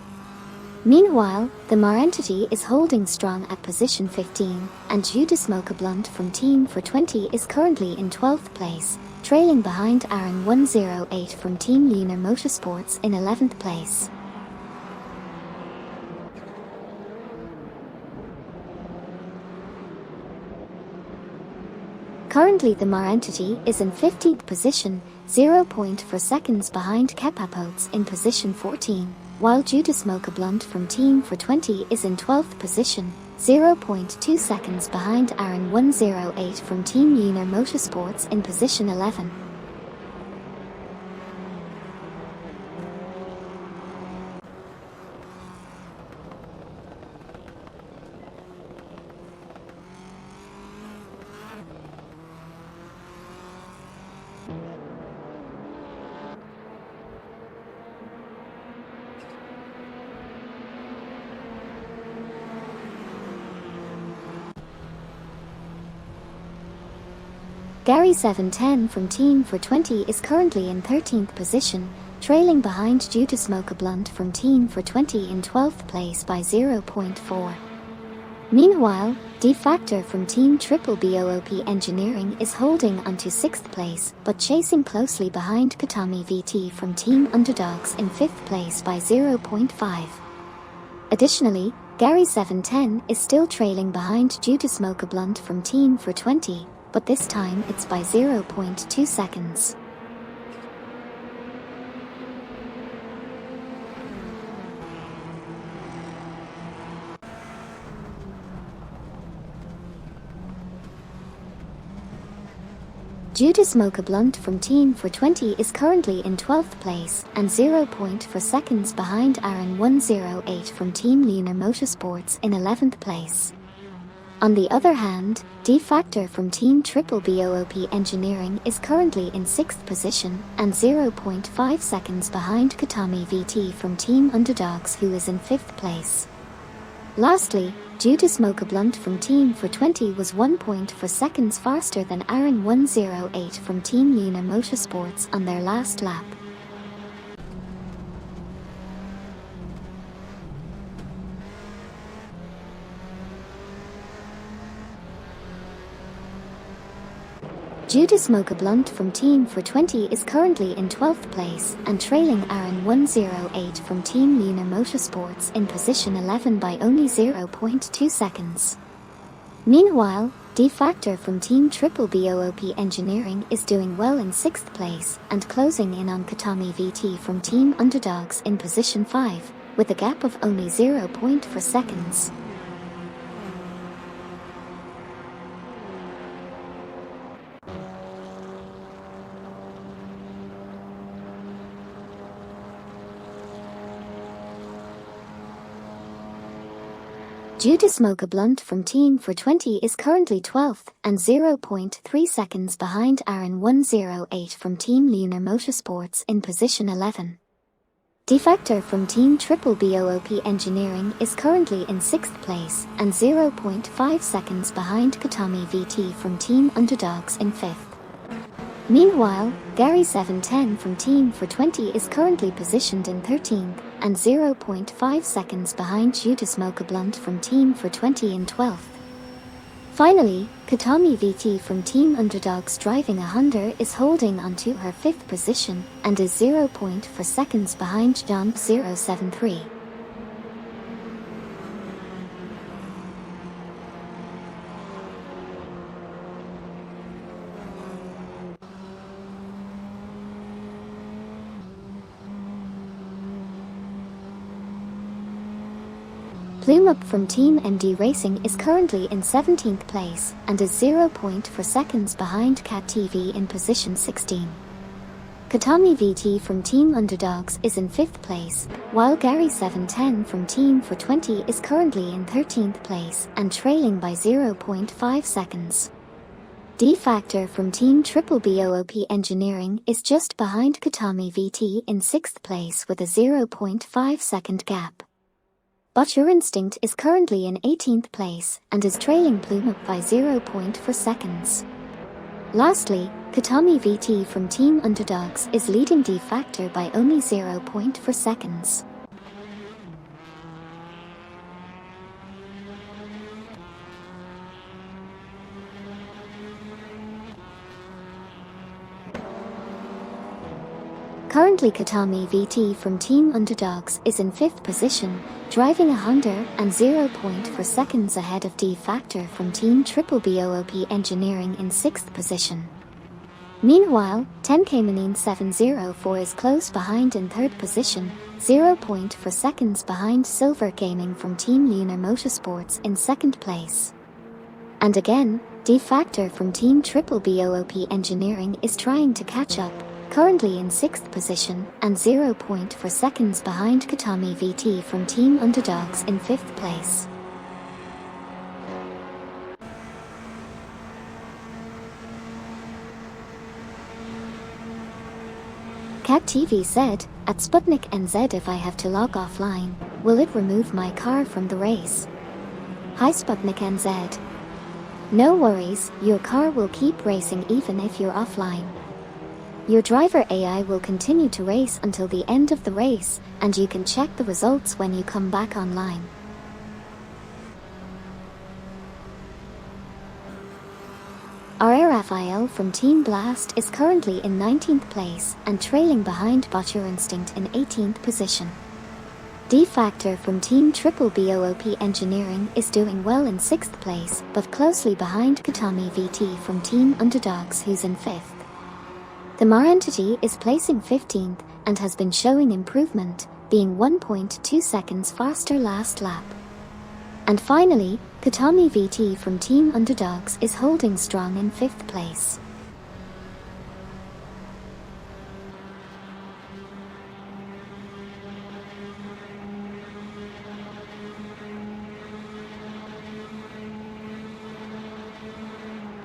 [SPEAKER 1] Meanwhile, the Mar entity is holding strong at position 15, and Judas Mocha Blunt from Team 420 is currently in 12th place, trailing behind Aaron 108 from Team Lunar Motorsports in 11th place. Currently the Mar entity is in 15th position, 0.4 seconds behind Kepapotes in position 14, while Judas Mocha Blunt from Team 420 is in 12th position, 0.2 seconds behind Aaron 108 from Team Lunar Motorsports in position 11. Gary 710 from Team 420 is currently in 13th position, trailing behind Judas Mocha Blunt from Team 420 in 12th place by 0.4. Meanwhile, D-Factor from Team Triple BOOP Engineering is holding onto 6th place, but chasing closely behind Katami VT from Team Underdogs in 5th place by 0.5. Additionally, Gary 710 is still trailing behind Judas Mocha Blunt from Team 420, but this time it's by 0.2 seconds. Judas Mocha Blunt from Team 420 is currently in 12th place and 0.4 seconds behind Aaron 108 from Team Lunar Motorsports in 11th place. On the other hand, D-Factor from Team Triple BOOP Engineering is currently in 6th position and 0.5 seconds behind Katami VT from Team Underdogs, who is in 5th place. Lastly, Judas Mocha Blunt from Team 420 was 1.4 seconds faster than Aaron 108 from Team Lunar Motorsports on their last lap. Judas Mocha Blunt from Team 420 is currently in 12th place and trailing Aaron 108 from Team Lunar Motorsports in position 11 by only 0.2 seconds. Meanwhile, D-Factor from Team Triple BOOP Engineering is doing well in 6th place and closing in on Katami VT from Team Underdogs in position 5, with a gap of only 0.4 seconds. Judas Mocha Blunt from Team 420 is currently 12th and 0.3 seconds behind Aaron 108 from Team Lunar Motorsports in position 11. D-Factor from Team Triple BOOP Engineering is currently in 6th place and 0.5 seconds behind Katami VT from Team Underdogs in 5th. Meanwhile, Gary 710 from Team 420 is currently positioned in 13th and 0.5 seconds behind Judas Mocha Blunt from Team 420 in 12th. Finally, Katami VT from Team Underdogs driving a Honda is holding on to her 5th position and is 0.4 seconds behind John 073. Plume Up from Team MD Racing is currently in 17th place and is 0.4 seconds behind Cat TV in position 16. Katami VT from Team Underdogs is in 5th place, while Gary 710 from Team 420 is currently in 13th place and trailing by 0.5 seconds. D-Factor from Team Triple BOOP Engineering is just behind Katami VT in 6th place with a 0.5 second gap. But Your Instinct is currently in 18th place and is trailing Plume Up by 0.4 seconds. Lastly, Katami VT from Team Underdogs is leading D-Factor by only 0.4 seconds. Currently Katami VT from Team Underdogs is in 5th position, driving a Honda and 0.4 seconds ahead of D-Factor from Team Triple BOOP Engineering in 6th position. Meanwhile, 10K Manine 704 is close behind in 3rd position, 0.4 seconds behind Silver Gaming from Team Lunar Motorsports in 2nd place. And again, D-Factor from Team Triple BOOP Engineering is trying to catch up, currently in 6th position and 0.4 seconds behind Katami VT from Team Underdogs in 5th place. Cat TV said, at Sputnik NZ, if I have to log offline, will it remove my car from the race? Hi Sputnik NZ. No worries, your car will keep racing even if you're offline. Your driver AI will continue to race until the end of the race, and you can check the results when you come back online. RRFIL from Team Blast is currently in 19th place and trailing behind Bot Your Instinct in 18th position. D-Factor from Team Triple BOOP Engineering is doing well in 6th place but closely behind Katami VT from Team Underdogs, who's in 5th. The Mar entity is placing 15th and has been showing improvement, being 1.2 seconds faster last lap. And finally, Katami VT from Team Underdogs is holding strong in 5th place.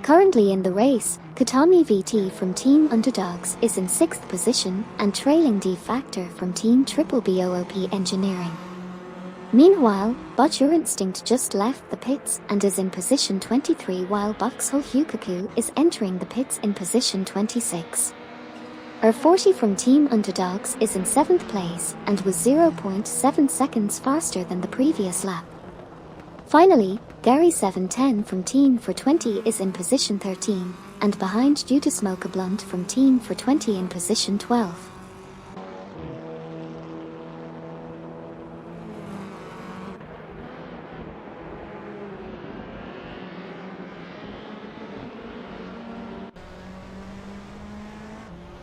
[SPEAKER 1] Currently in the race, Katami VT from Team Underdogs is in 6th position and trailing D Factor from Team Triple BOOP Engineering. Meanwhile, Bot Your Instinct just left the pits and is in position 23, while Boxhole Hukaku is entering the pits in position 26. R40 from Team Underdogs is in 7th place and was 0.7 seconds faster than the previous lap. Finally, Gary 710 from Team for 20 is in position 13, and behind Due to Smoke a Blunt from Team for 20 in position 12.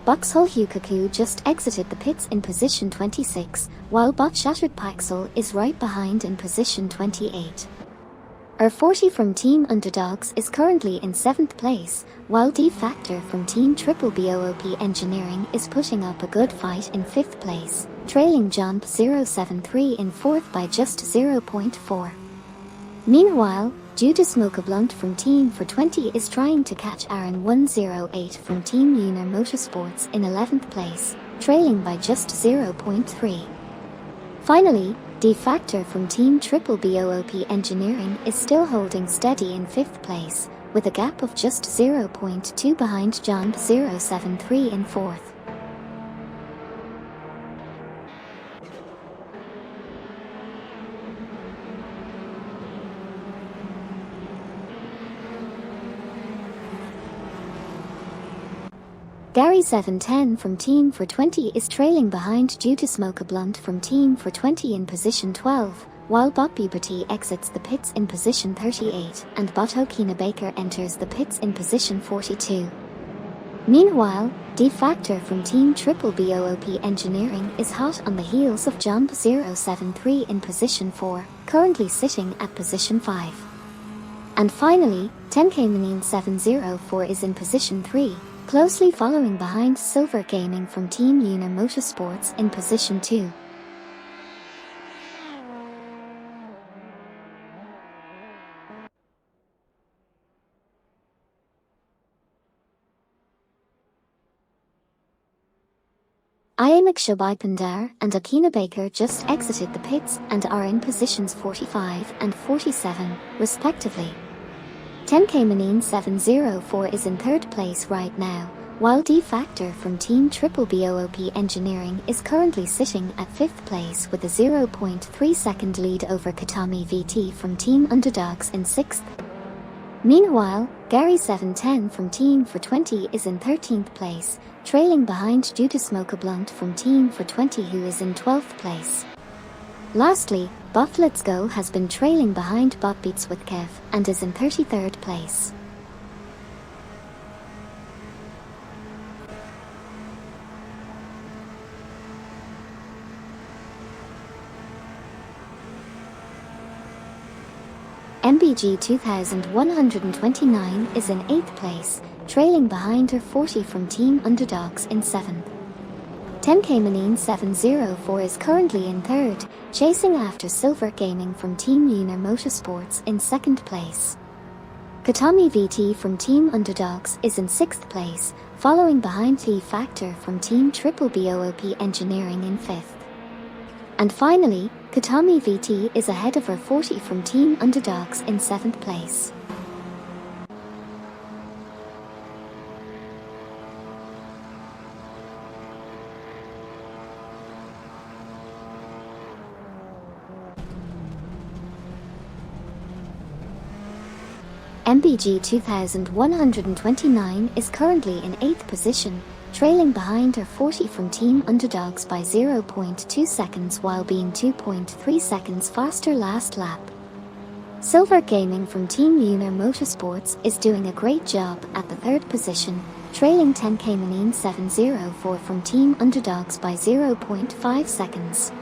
[SPEAKER 1] Boxhole Hukaku just exited the pits in position 26, while Bot Shattered Paxel is right behind in position 28. R40 from Team Underdogs is currently in 7th place, while D Factor from Team Triple BOOP Engineering is putting up a good fight in 5th place, trailing Jump 073 in 4th by just 0.4. Meanwhile, Due to Smoke a Blunt from Team for 20 is trying to catch Aaron 108 from Team Lunar Motorsports in 11th place, trailing by just 0.3. Finally, D Factor from Team Triple BOOP Engineering is still holding steady in 5th place, with a gap of just 0.2 behind John 073 in 4th. Gary 710 from Team for 20 is trailing behind Due to Smoke a Blunt from Team for 20 in position 12, while Bot Buberty exits the pits in position 38 and Bot Okina Baker enters the pits in position 42. Meanwhile, D Factor from Team Triple BOOP Engineering is hot on the heels of Jump 073 in position 4, currently sitting at position 5. And finally, 10K Manine 704 is in position 3, closely following behind Silver Gaming from Team Lunar Motorsports in position 2. Iamak Shabai Pandar and Akina Baker just exited the pits and are in positions 45 and 47, respectively. 10K Manine 704 is in 3rd place right now, while D Factor from Team Triple BOOP Engineering is currently sitting at 5th place with a 0.3 second lead over Katami VT from Team Underdogs in 6th. Meanwhile, Gary 710 from Team for 20 is in 13th place, trailing behind Due to Smoke a Blunt from Team for 20 who is in 12th place. Lastly, Bot Let's Go has been trailing behind Bot Beats with Kev and is in 33rd place. MBG 2129 is in 8th place, trailing behind her 40 from Team Underdogs in 7th. 10K Manine 704 is currently in 3rd, chasing after Silver Gaming from Team Lunar Motorsports in 2nd place. Katami VT from Team Underdogs is in 6th place, following behind D Factor from Team Triple BOOP Engineering in 5th. And finally, Katami VT is ahead of her 40 from Team Underdogs in 7th place. MBG 2129 is currently in 8th position, trailing behind her 40 from Team Underdogs by 0.2 seconds while being 2.3 seconds faster last lap. Silver Gaming from Team Lunar Motorsports is doing a great job at the 3rd position, trailing 10K Manine 704 from Team Underdogs by 0.5 seconds.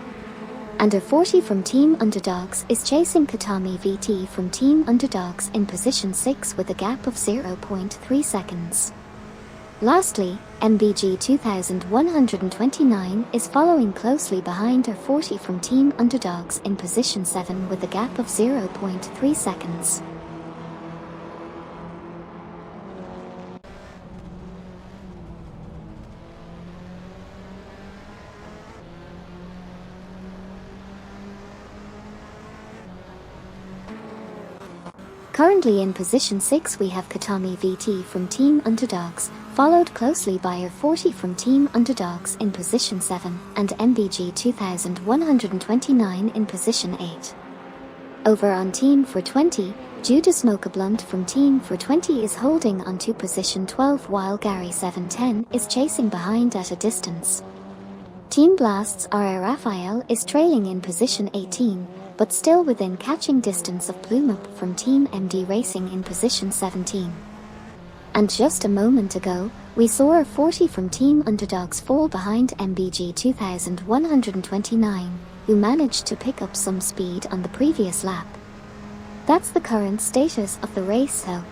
[SPEAKER 1] And a 40 from Team Underdogs is chasing Katami VT from Team Underdogs in position 6 with a gap of 0.3 seconds. Lastly, MBG 2129 is following closely behind her 40 from Team Underdogs in position 7 with a gap of 0.3 seconds. Currently in position 6 we have Katami VT from Team Underdogs, followed closely by R40 from Team Underdogs in position 7, and MBG 2129 in position 8. Over on Team 420, Judas Mocha from Team 420 is holding on to position 12 while Gary 710 is chasing behind at a distance. Team Blast's R.A. Raphael is trailing in position 18, but still within catching distance of Plume Up from Team MD Racing in position 17. And just a moment ago, we saw R40 from Team Underdogs fall behind MBG 2129, who managed to pick up some speed on the previous lap. That's the current status of the race though.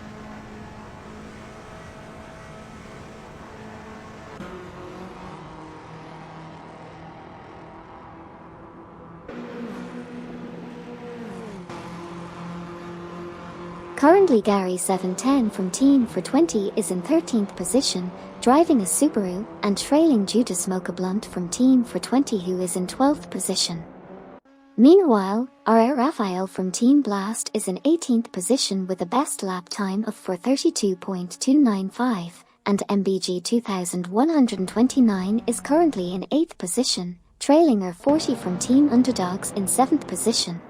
[SPEAKER 1] Currently Gary 710 from Team 420 is in 13th position, driving a Subaru, and trailing Judas Mocha from Team 420 who is in 12th position. Meanwhile, R.A. Raphael from Team Blast is in 18th position with a best lap time of 4:32.295, and MBG 2129 is currently in 8th position, trailing R40 from Team Underdogs in 7th position.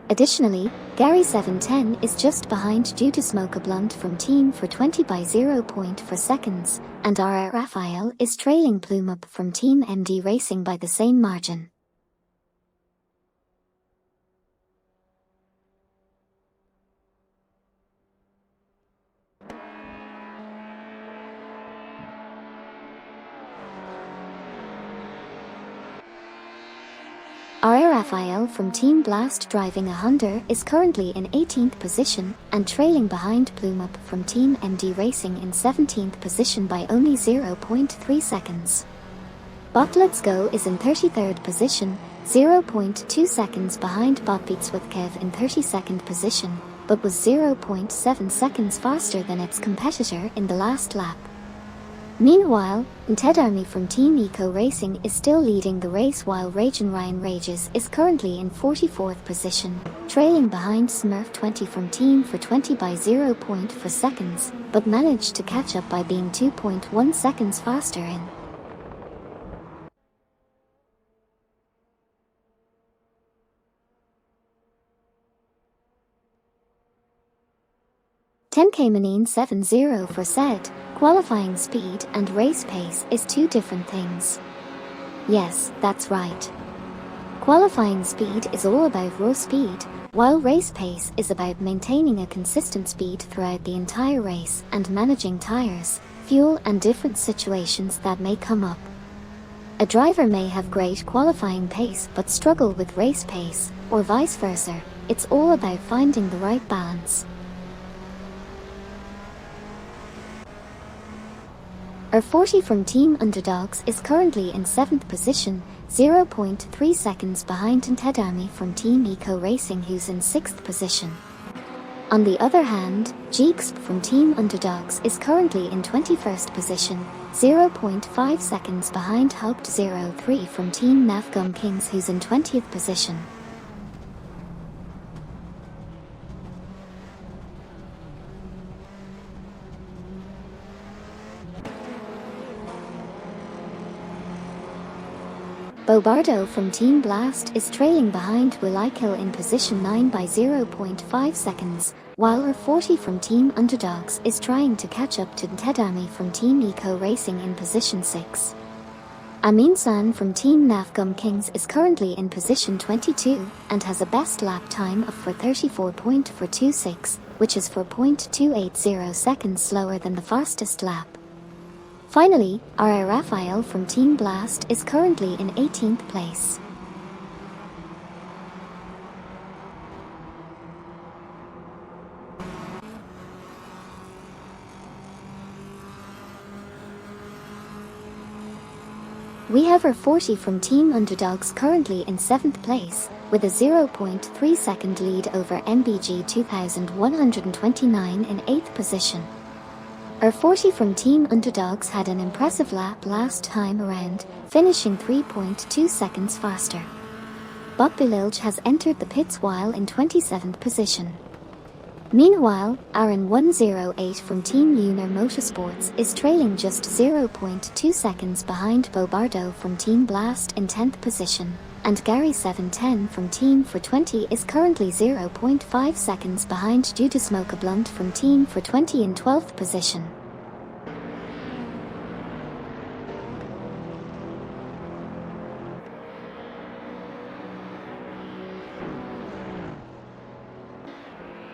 [SPEAKER 1] Additionally, Gary 710 is just behind Judas Mocha from Team 420 by 0.4 seconds, and R.A. Raphael is trailing Plume Up from Team MD Racing by the same margin. R.A. Raphael from Team Blast driving a Honda is currently in 18th position and trailing behind Plume Up from Team MD Racing in 17th position by only 0.3 seconds. Bot Let's Go is in 33rd position, 0.2 seconds behind Bot Beats with Kev in 32nd position, but was 0.7 seconds faster than its competitor in the last lap. Meanwhile, Ted Army from Team Eco Racing is still leading the race while Ragin' Ryan Rages is currently in 44th position, trailing behind Smurf 20 from Team 420 by 0.4 seconds, but managed to catch up by being 2.1 seconds faster in. Manine 70 for said, qualifying speed and race pace is two different things. Yes, that's right. Qualifying speed is all about raw speed, while race pace is about maintaining a consistent speed throughout the entire race and managing tires, fuel and different situations that may come up. A driver may have great qualifying pace but struggle with race pace, or vice versa. It's all about finding the right balance. R40 from Team Underdogs is currently in 7th position, 0.3 seconds behind Ted Army from Team Eco Racing who's in 6th position. On the other hand, Jeeks from Team Underdogs is currently in 21st position, 0.5 seconds behind Hoped 03 from Team Navgum Kings who's in 20th position. Bobardo from Team Blast is trailing behind Will I Kill in position 9 by 0.5 seconds, while R40 from Team Underdogs is trying to catch up to Tedami from Team Eco Racing in position 6. Amin San from Team Navgum Kings is currently in position 22 and has a best lap time of 4:34.426, which is 4.280 seconds slower than the fastest lap. Finally, R.A. Raphael from Team Blast is currently in 18th place. We have R40 from Team Underdogs currently in 7th place, with a 0.3 second lead over MBG 2129 in 8th position. R40 from Team Underdogs had an impressive lap last time around, finishing 3.2 seconds faster. Bob Bililj has entered the pits while in 27th position. Meanwhile, Aaron 108 from Team Lunar Motorsports is trailing just 0.2 seconds behind Bobardo from Team Blast in 10th position, and Gary 710 from Team for 20 is currently 0.5 seconds behind due to Smoke Blunt from Team for 20 in 12th position.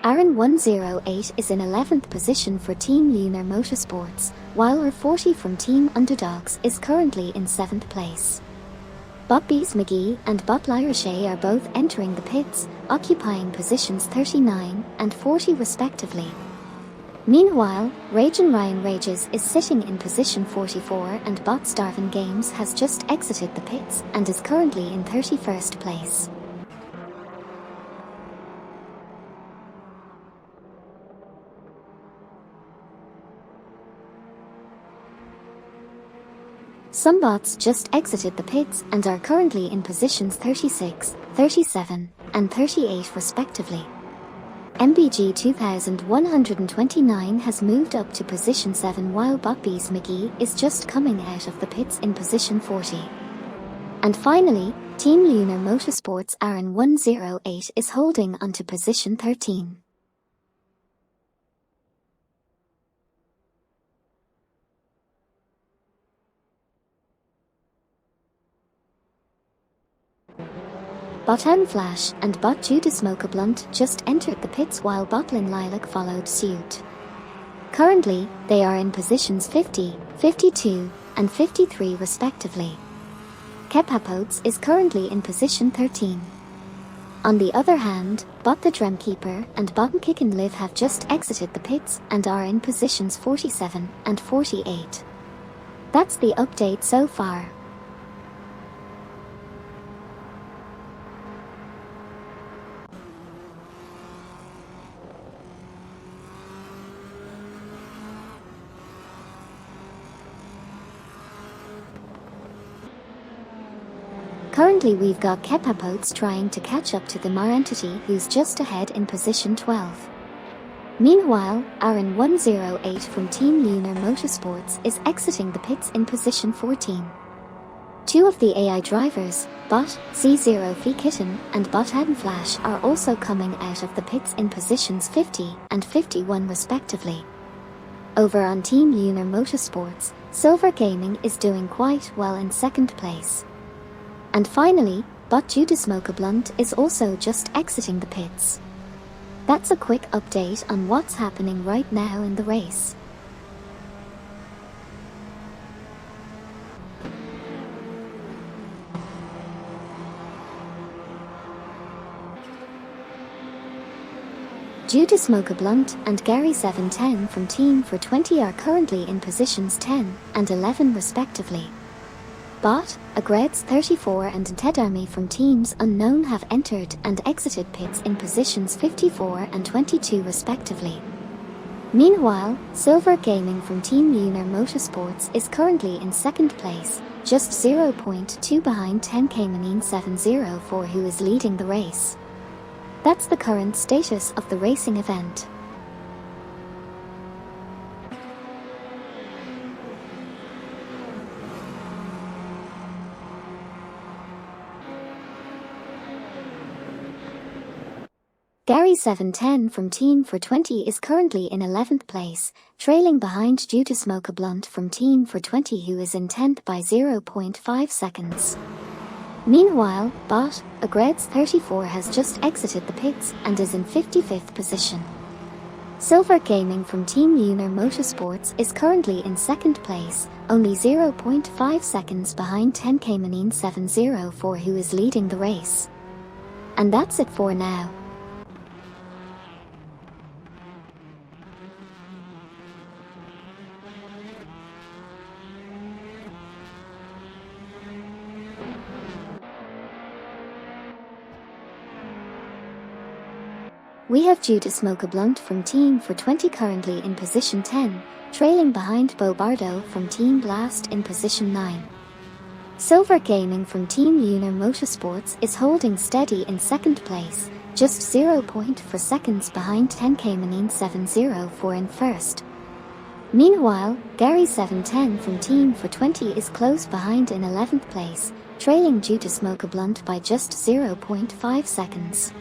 [SPEAKER 1] Aaron 108 is in 11th position for Team Lunar Motorsports, while R40 from Team Underdogs is currently in 7th place. Bobby's McGee and Bob Lyrichet are both entering the pits, occupying positions 39 and 40 respectively. Meanwhile, Ragin' Ryan Rages is sitting in position 44 and Bot Starvin Games has just exited the pits and is currently in 31st place. Some bots just exited the pits and are currently in positions 36, 37, and 38 respectively. MBG 2129 has moved up to position 7 while Bobby's McGee is just coming out of the pits in position 40. And finally, Team Lunar Motorsports Aaron 108 is holding onto position 13. Botan Flash and Bot Judas Smoke Blunt just entered the pits while Botlin Lilac followed suit. Currently, they are in positions 50, 52, and 53 respectively. Kepapotes is currently in position 13. On the other hand, Bot the Drumkeeper and Bottom Kick and Live have just exited the pits and are in positions 47 and 48. That's the update so far. Currently we've got Kepapotes trying to catch up to the Mar entity who's just ahead in position 12. Meanwhile, Aaron 108 from Team Lunar Motorsports is exiting the pits in position 14. Two of the AI drivers, Bot, C0 Fee Kitten, and Bot Adam Flash are also coming out of the pits in positions 50 and 51 respectively. Over on Team Lunar Motorsports, Silver Gaming is doing quite well in second place. And finally, Bot Judas Smoke Blunt is also just exiting the pits. That's a quick update on what's happening right now in the race. Judas Smoke Blunt and Gary 710 from Team for 20 are currently in positions 10 and 11 respectively. Bot, Agreds 34 and Tedami from Teams Unknown have entered and exited pits in positions 54 and 22 respectively. Meanwhile, Silver Gaming from Team Lunar Motorsports is currently in second place, just 0.2 behind 10K Manine 704 who is leading the race. That's the current status of the racing event. Gary 710 from Team for 20 is currently in 11th place, trailing behind due to Smoke Blunt from Team for 20 who is in 10th by 0.5 seconds. Meanwhile, Bot, Agreds 34 has just exited the pits and is in 55th position. Silver Gaming from Team Lunar Motorsports is currently in second place, only 0.5 seconds behind 10K Manine 704 who is leading the race. And that's it for now. We have Judas Smoke Blunt from Team for 20 currently in position 10, trailing behind Bobardo from Team Blast in position 9. Silver Gaming from Team Lunar Motorsports is holding steady in second place, just 0.4 seconds behind 10K 704 in first. Meanwhile, Gary 710 from Team for 20 is close behind in 11th place, trailing due to smoke a blunt by just 0.5 seconds.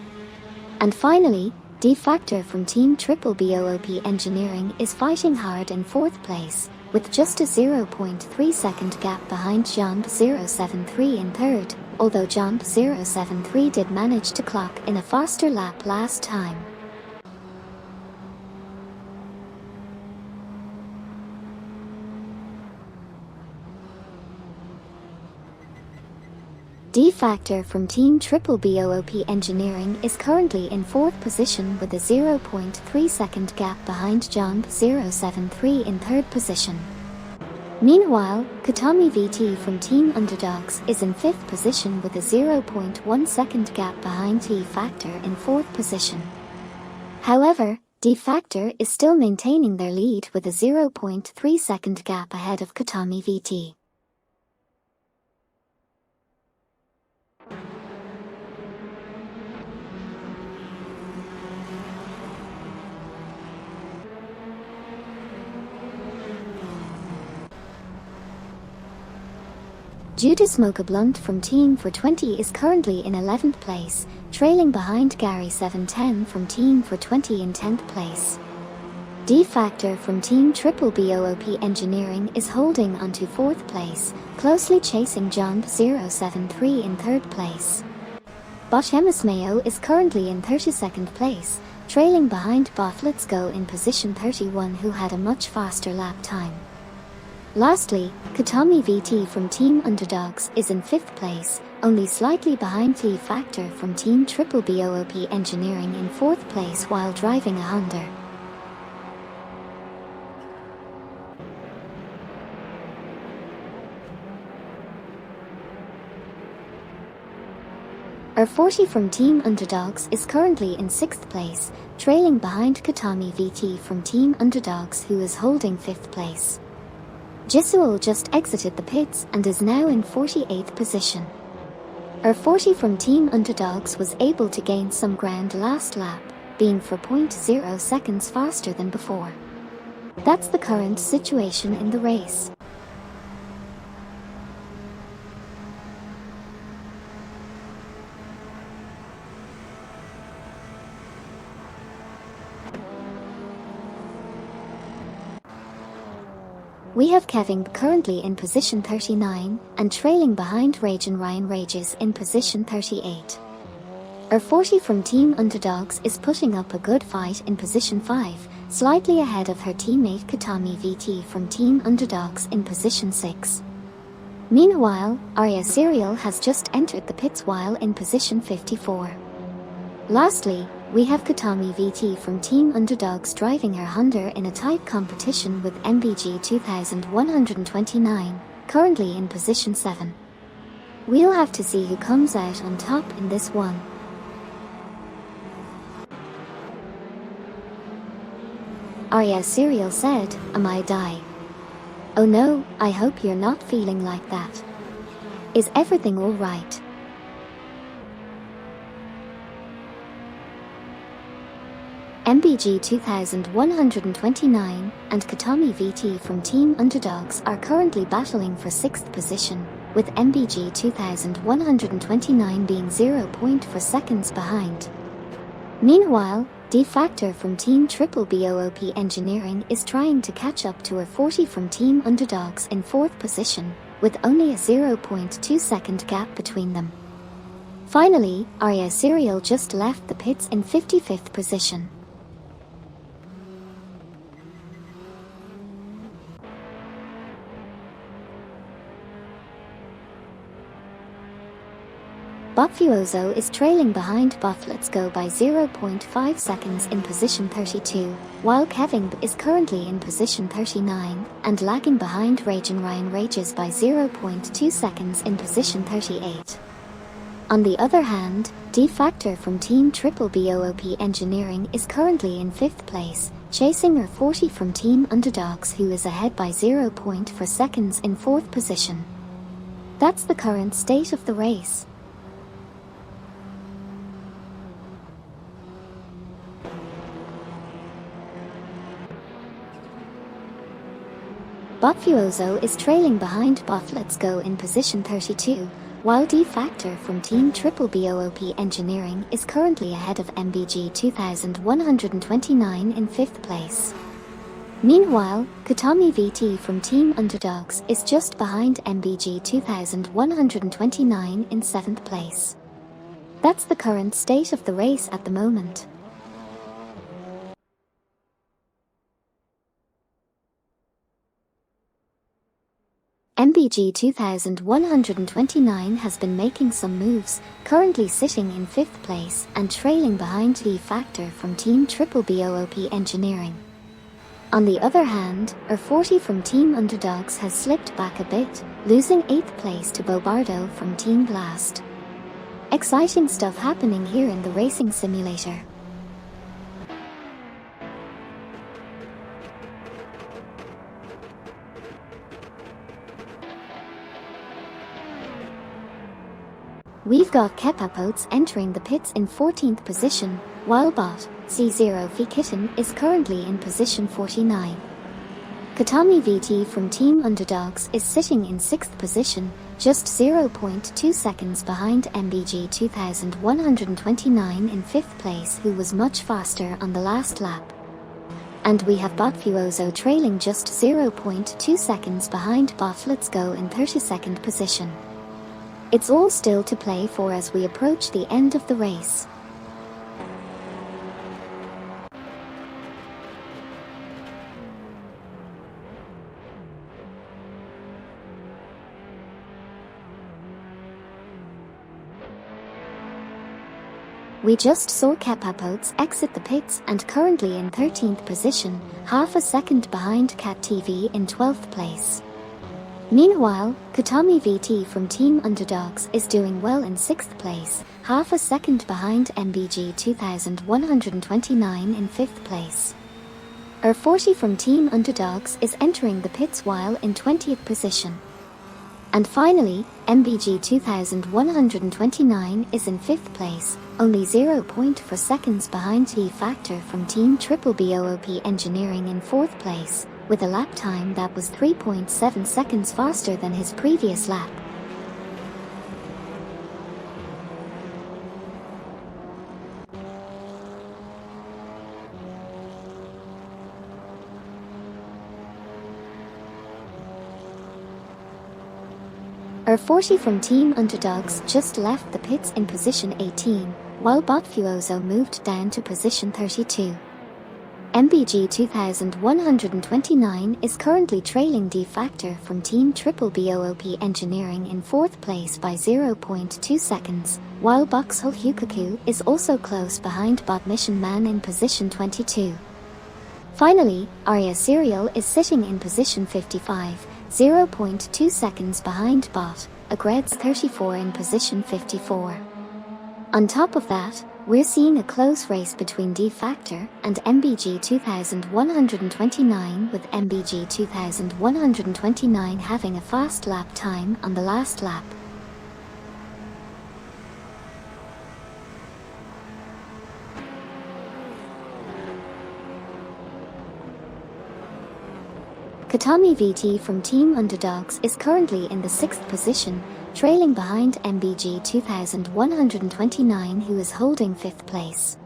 [SPEAKER 1] And finally, D-Factor from Team Triple BOOP Engineering is fighting hard in 4th place, with just a 0.3 second gap behind Jump 073 in 3rd, although Jump 073 did manage to clock in a faster lap last time. D-Factor from Team Triple BOOP Engineering is currently in 4th position with a 0.3 second gap behind Jump 073 in 3rd position. Meanwhile, Katami VT from Team Underdogs is in 5th position with a 0.1 second gap behind D-Factor in 4th position. However, D-Factor is still maintaining their lead with a 0.3 second gap ahead of Katami VT. Due to smoke a blunt from Team for 20 is currently in 11th place, trailing behind Gary 710 from Team for 20 in 10th place. D-Factor from Team Triple BOOP Engineering is holding onto 4th place, closely chasing Jump 073 in 3rd place. Botchemus Mayo is currently in 32nd place, trailing behind Bot Let's Go in position 31 who had a much faster lap time. Lastly, Katami VT from Team Underdogs is in 5th place, only slightly behind D-Factor from Team Triple BOOP Engineering in 4th place while driving a Honda. R40 from Team Underdogs is currently in 6th place, trailing behind Katami VT from Team Underdogs who is holding 5th place. Jisuel just exited the pits and is now in 48th position. R40 from Team Underdogs was able to gain some ground last lap, being 4.0 seconds faster than before. That's the current situation in the race. We have Kevin currently in position 39 and trailing behind Rage and Ryan Rages in position 38. R40 from Team Underdogs is putting up a good fight in position 5, slightly ahead of her teammate Katami VT from Team Underdogs in position 6. Meanwhile, Arya Serial has just entered the pits while in position 54. Lastly, we have Katami VT from Team Underdogs driving her Honda in a tight competition with MBG 2129, currently in position 7. We'll have to see who comes out on top in this one. Arya Serial said, "Am I die? Oh no, I hope you're not feeling like that. Is everything alright?" MBG 2129 and Katami VT from Team Underdogs are currently battling for 6th position, with MBG 2129 being 0.4 seconds behind. Meanwhile, D-Factor from Team Triple BOOP Engineering is trying to catch up to R40 from Team Underdogs in 4th position, with only a 0.2 second gap between them. Finally, Arya Serial just left the pits in 55th position. Botfuozo is trailing behind Bot Let's Go by 0.5 seconds in position 32, while Kevin is currently in position 39 and lagging behind Rage and Ryan Rages by 0.2 seconds in position 38. On the other hand, D-Factor from Team Triple BOOP Engineering is currently in 5th place, chasing R40 from Team Underdogs who is ahead by 0.4 seconds in 4th position. That's the current state of the race. Botfuoso is trailing behind Bot Let's Go in position 32, while D Factor from Team Triple BOOP Engineering is currently ahead of MBG 2129 in 5th place. Meanwhile, Katami VT from Team Underdogs is just behind MBG 2129 in 7th place. That's the current state of the race at the moment. MBG 2129 has been making some moves, currently sitting in 5th place and trailing behind D Factor from Team Triple BOOP Engineering. On the other hand, R40 from Team Underdogs has slipped back a bit, losing 8th place to Bobardo from Team Blast. Exciting stuff happening here in the racing simulator. We've got Kepapotes entering the pits in 14th position, while Bot C0 Kitten is currently in position 49. Katami VT from Team Underdogs is sitting in 6th position, just 0.2 seconds behind MBG 2129 in 5th place, who was much faster on the last lap. And we have Botfuoso trailing just 0.2 seconds behind Bot Let's Go in 32nd position. It's all still to play for as we approach the end of the race. We just saw Kepapotes exit the pits and currently in 13th position, half a second behind Cat TV in 12th place. Meanwhile, Katami VT from Team Underdogs is doing well in 6th place, half a second behind MBG 2129 in 5th place. R40 from Team Underdogs is entering the pits while in 20th position. And finally, MBG 2129 is in 5th place, only 0.4 seconds behind T Factor from Team Triple BOOP Engineering in 4th place, with a lap time that was 3.7 seconds faster than his previous lap. R40 from Team Underdogs just left the pits in position 18, while Botfuoso moved down to position 32. MBG 2129 is currently trailing D Factor from Team Triple BOOP Engineering in 4th place by 0.2 seconds, while Boxhole Hukaku is also close behind Bot Mission Man in position 22. Finally, Arya Serial is sitting in position 55, 0.2 seconds behind Bot, Agreds 34 in position 54. On top of that, we're seeing a close race between D Factor and MBG 2129, with MBG 2129 having a fast lap time on the last lap. Katami VT from Team Underdogs is currently in the 6th position, trailing behind MBG 2129, who is holding 5th place.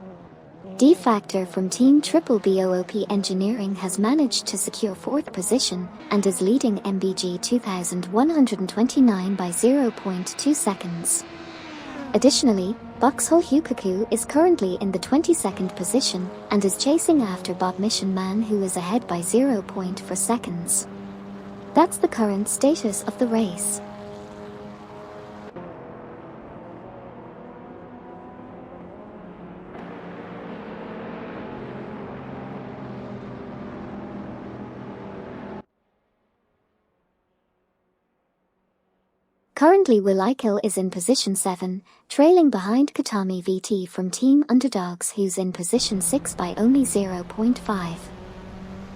[SPEAKER 1] D Factor from Team Triple BOOP Engineering has managed to secure 4th position and is leading MBG 2129 by 0.2 seconds. Additionally, Boxhole Hukaku is currently in the 22nd position and is chasing after Bot Mission Man, who is ahead by 0.4 seconds. That's the current status of the race. Currently Wilikil is in position 7, trailing behind Katami VT from Team Underdogs, who's in position 6 by only 0.5.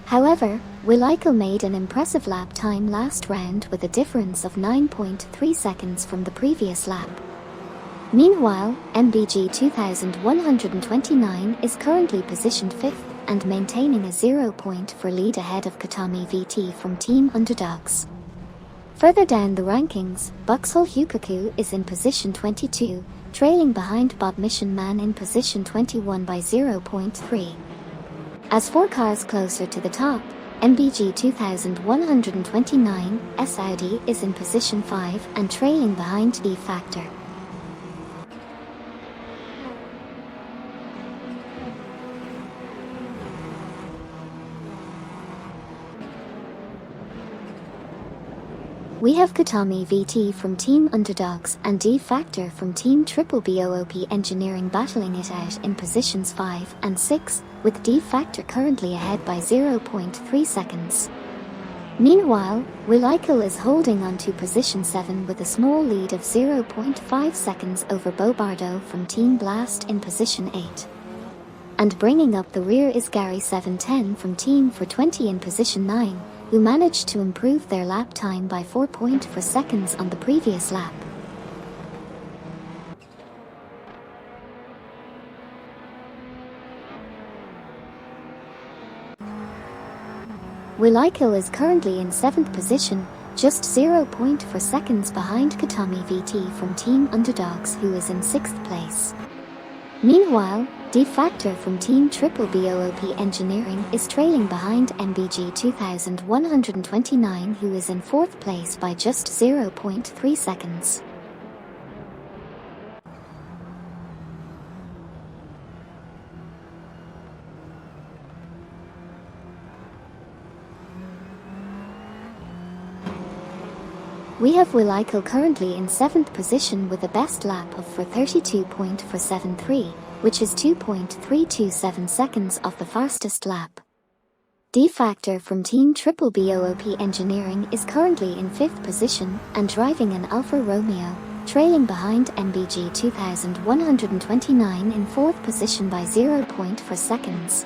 [SPEAKER 1] However, Wilikil made an impressive lap time last round with a difference of 9.3 seconds from the previous lap. Meanwhile, MBG 2129 is currently positioned 5th, and maintaining a 0.4 lead ahead of Katami VT from Team Underdogs. Further down the rankings, Vauxhall Hukaku is in position 22, trailing behind Bob Mission Man in position 21 by 0.3. As 4 cars closer to the top, MBG 2129 S Audi is in position 5 and trailing behind D Factor. We have Katami VT from Team Underdogs and D Factor from Team Triple BOOP Engineering battling it out in positions 5 and 6, with D Factor currently ahead by 0.3 seconds. Meanwhile, Wilikil is holding on to position 7 with a small lead of 0.5 seconds over Bobardo from Team Blast in position 8. And bringing up the rear is Gary 710 from Team 420 in position 9, who managed to improve their lap time by 4.4 seconds on the previous lap. Wilikil is currently in 7th position, just 0.4 seconds behind Katami VT from Team Underdogs, who is in 6th place. Meanwhile, D Factor from Team Triple BOOP Engineering is trailing behind MBG 2129, who is in 4th place by just 0.3 seconds. We have Wilikil currently in 7th position with a best lap of 32.473, which is 2.327 seconds off the fastest lap. D Factor from Team Triple BOOP Engineering is currently in 5th position and driving an Alfa Romeo, trailing behind MBG 2129 in 4th position by 0.4 seconds.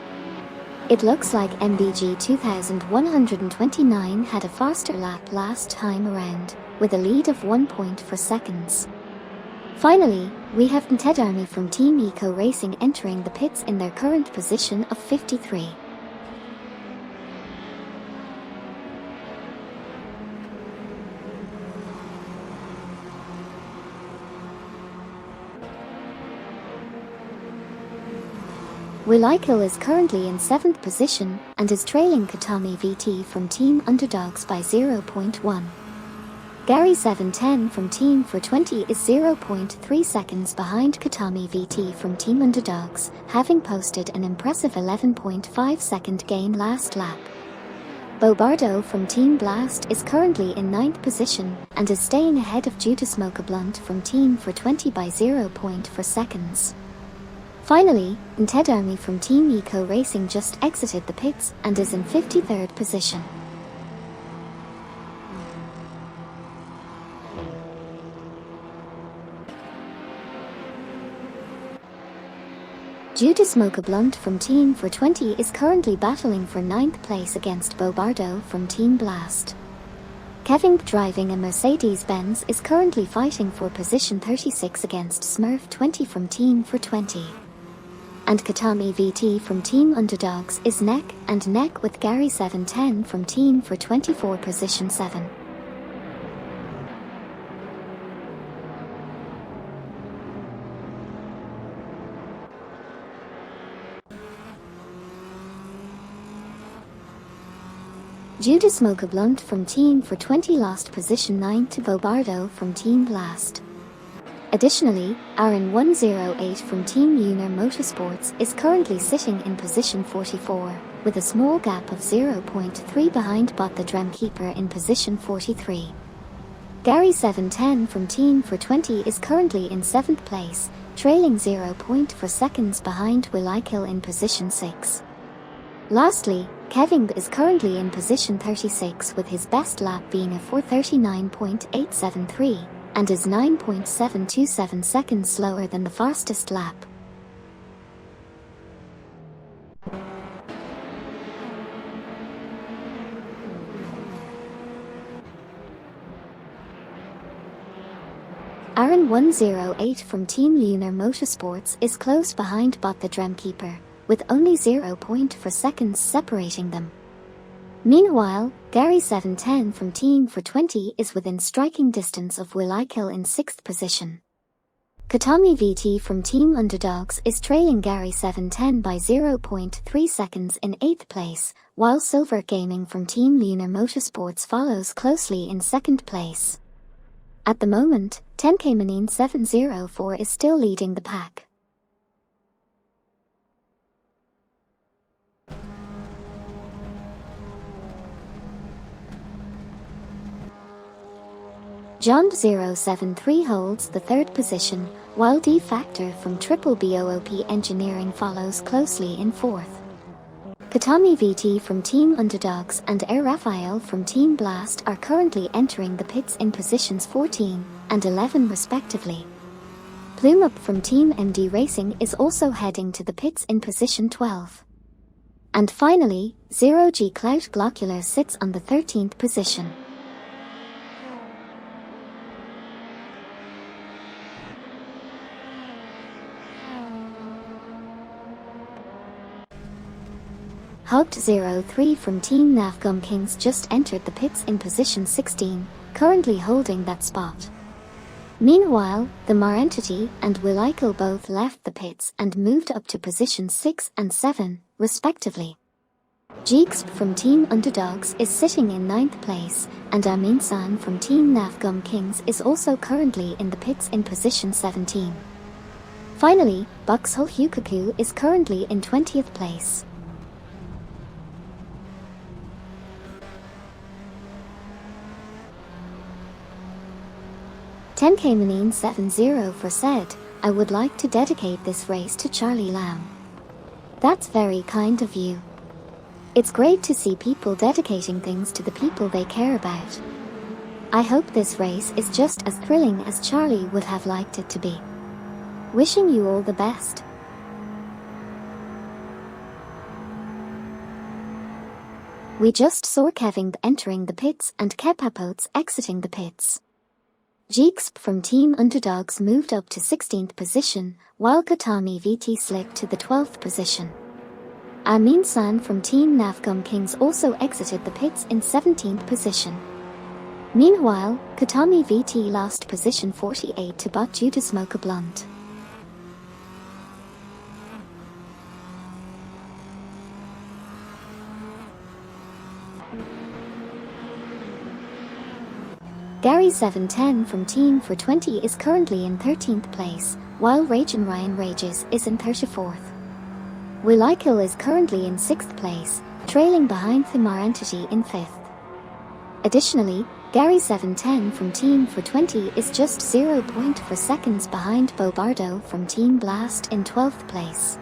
[SPEAKER 1] It looks like MBG 2129 had a faster lap last time around, with a lead of 1.4 seconds. Finally, we have Ted Army from Team Eco Racing entering the pits in their current position of 53. Wilikil is currently in 7th position and is trailing Katami VT from Team Underdogs by 0.1. Gary 710 from Team 420 is 0.3 seconds behind Katami VT from Team Underdogs, having posted an impressive 11.5 second gain last lap. Bobardo from Team Blast is currently in 9th position and is staying ahead of Judas Smoker Blunt from Team 420 by 0.4 seconds. Finally, Ted Army from Team Eco Racing just exited the pits and is in 53rd position. Judas Smoker Blunt from Team 420 is currently battling for 9th place against Bobardo from Team Blast. Kevin driving a Mercedes-Benz is currently fighting for position 36 against Smurf 20 from Team 420. And Katami VT from Team Underdogs is neck and neck with Gary 710 from Team 420 for position 7. Judas Smoker Blunt from Team 420 lost position 9 to Bobardo from Team Blast. Additionally, Aaron 108 from Team Uner Motorsports is currently sitting in position 44, with a small gap of 0.3 behind Bot the Dremkeeper in position 43. Gary 710 from Team 420 is currently in 7th place, trailing 0.4 seconds behind Wilikil in position 6. Lastly, Kevin is currently in position 36 with his best lap being a 4:39.873. And is 9.727 seconds slower than the fastest lap. Aaron 108 from Team Lunar Motorsports is close behind Bot the Dremkeeper, with only 0.4 seconds separating them. Meanwhile, Gary 710 from Team for 20 is within striking distance of Will I Kill in 6th position. Katami VT from Team Underdogs is trailing Gary 710 by 0.3 seconds in 8th place, while Silver Gaming from Team Lunar Motorsports follows closely in 2nd place. At the moment, 10K Manine 704 is still leading the pack. John 073 holds the 3rd position, while D Factor from Triple BOOP Engineering follows closely in 4th. Katami VT from Team Underdogs and Air Raphael from Team Blast are currently entering the pits in positions 14 and 11 respectively. Plume Up from Team MD Racing is also heading to the pits in position 12. And finally, 0G Clout Glocular sits on the 13th position. Hugged 03 from Team Navgum Kings just entered the pits in position 16, currently holding that spot. Meanwhile, the Mar Entity and Will I Kill both left the pits and moved up to positions 6 and 7, respectively. Jeeks from Team Underdogs is sitting in 9th place, and Amin San from Team Navgum Kings is also currently in the pits in position 17. Finally, Buxhull Hukaku is currently in 20th place. "10K Manine 704 said, I would like to dedicate this race to Charlie Lamb. That's very kind of you. It's great to see people dedicating things to the people they care about. I hope this race is just as thrilling as Charlie would have liked it to be. Wishing you all the best." We just saw Kevin entering the pits and Kepapotes exiting the pits. Jeeks from Team Underdogs moved up to 16th position, while Katami VT slipped to the 12th position. Amin San from Team Navgum Kings also exited the pits in 17th position. Meanwhile, Katami VT lost position 48 to Bot due to Smoke a Blunt. Gary 710 from Team for 20 is currently in 13th place, while Ragin' Ryan Rages is in 34th. Will I Kill is currently in 6th place, trailing behind the Mar Entity in 5th. Additionally, Gary 710 from Team for 20 is just 0.4 seconds behind Bobardo from Team Blast in 12th place.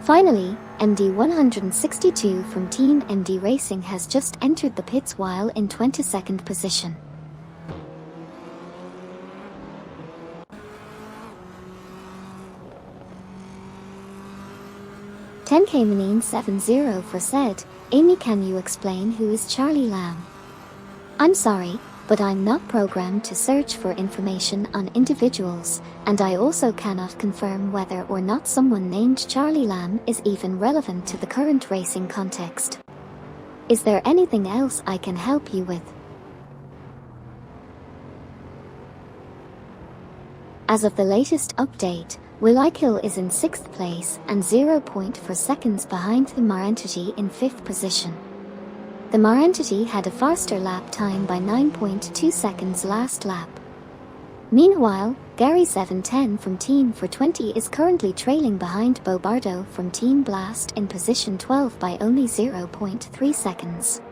[SPEAKER 1] Finally, MD 162 from Team MD Racing has just entered the pits while in 22nd position. "10K Manine 704 said, Amy, can you explain who is Charlie Lamb? I'm sorry, but I'm not programmed to search for information on individuals, and I also cannot confirm whether or not someone named Charlie Lamb is even relevant to the current racing context. Is there anything else I can help you with?" As of the latest update, Will I Kill is in 6th place and 0.4 seconds behind the Mar Entity in 5th position. The Mar Entity had a faster lap time by 9.2 seconds last lap. Meanwhile, Gary 710 from Team for 20 is currently trailing behind Bobardo from Team Blast in position 12 by only 0.3 seconds.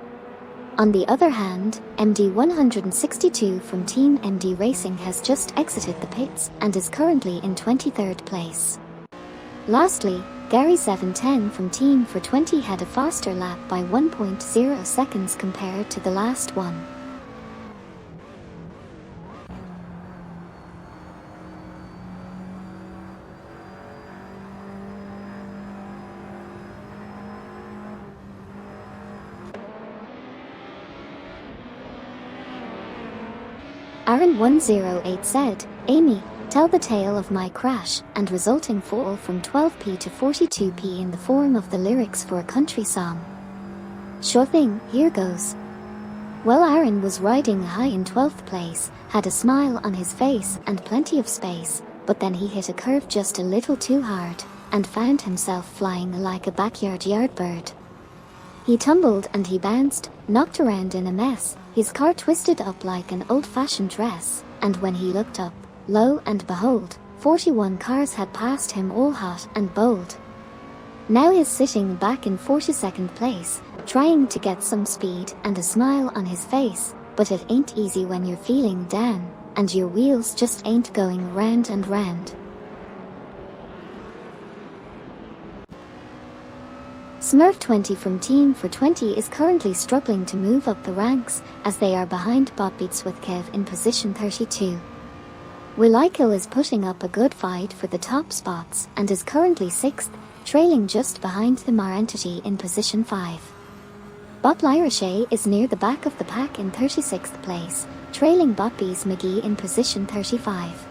[SPEAKER 1] On the other hand, MD 162 from Team MD Racing has just exited the pits and is currently in 23rd place. Lastly, Gary 710 from Team for 20 had a faster lap by 1.0 seconds compared to the last one. Aaron 108 said, Amy, tell the tale of my crash and resulting fall from 12p to 42p in the form of the lyrics for a country song. Sure thing, here goes. Well, Aaron was riding high in 12th place, had a smile on his face and plenty of space, but then he hit a curve just a little too hard, and found himself flying like a backyard yardbird. He tumbled and he bounced, knocked around in a mess, his car twisted up like an old-fashioned dress, and when he looked up, lo and behold, 41 cars had passed him all hot and bold. Now he's sitting back in 42nd place, trying to get some speed and a smile on his face, but it ain't easy when you're feeling down, and your wheels just ain't going round and round. Smurf20 from Team for 20 is currently struggling to move up the ranks, as they are behind Botbeats with Kev in position 32. Willikil is putting up a good fight for the top spots and is currently 6th, trailing just behind the Mar entity in position 5. Bob Lyrichet is near the back of the pack in 36th place, trailing Botbees McGee in position 35.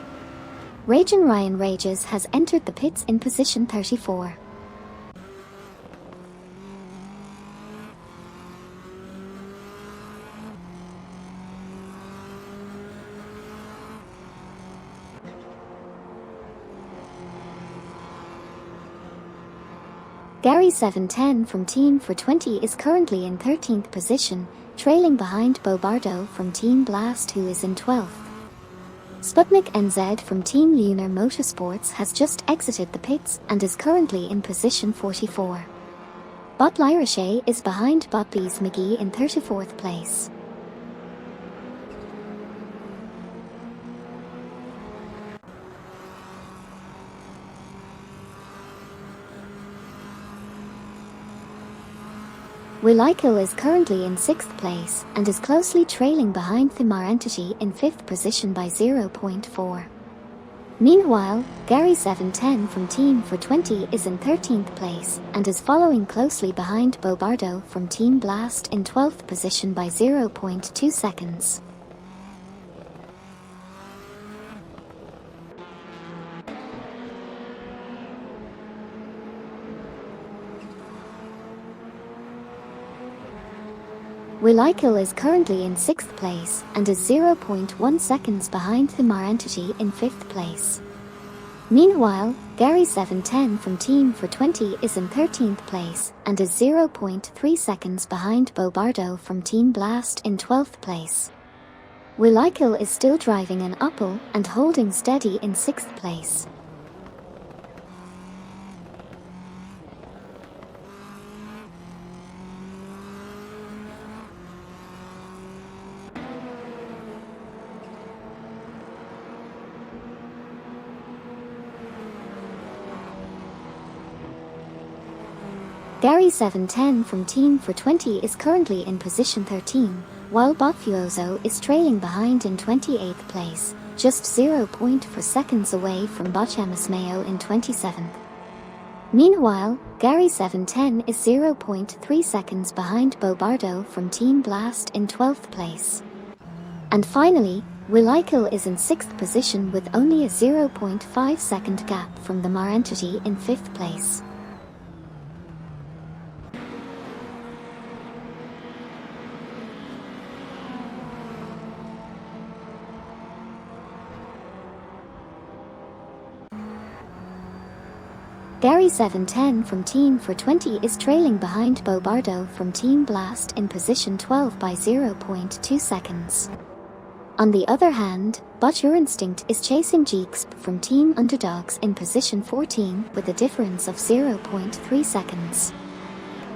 [SPEAKER 1] Ragin' Ryan Rages has entered the pits in position 34. Gary 710 from Team for 20 is currently in 13th position, trailing behind Bo Bardo from Team Blast, who is in 12th. Sputnik NZ from Team Lunar Motorsports has just exited the pits and is currently in position 44. Bot Lyrichet is behind Botbees McGee in 34th place. Willikil is currently in 6th place and is closely trailing behind the Mar entity in 5th position by 0.4. Meanwhile, Gary 710 from Team for 20 is in 13th place and is following closely behind Bo Bardo from Team Blast in 12th position by 0.2 seconds. Willikil is currently in 6th place and is 0.1 seconds behind the Mar entity in 5th place. Meanwhile, Gary 710 from Team for 20 is in 13th place and is 0.3 seconds behind Bo Bardo from Team Blast in 12th place. Willikil is still driving an Opel and holding steady in 6th place. Gary 710 from Team for 20 is currently in position 13, while Botfuozo is trailing behind in 28th place, just 0.4 seconds away from Botchamus Mayo in 27th. Meanwhile, Gary 710 is 0.3 seconds behind Bo Bardo from Team Blast in 12th place. And finally, Willikil is in 6th position with only a 0.5 second gap from the Mar entity in 5th place. Gary 710 from Team for 20 is trailing behind Bo Bardo from Team Blast in position 12 by 0.2 seconds. On the other hand, Bot Your Instinct is chasing Jeexp from Team Underdogs in position 14 with a difference of 0.3 seconds.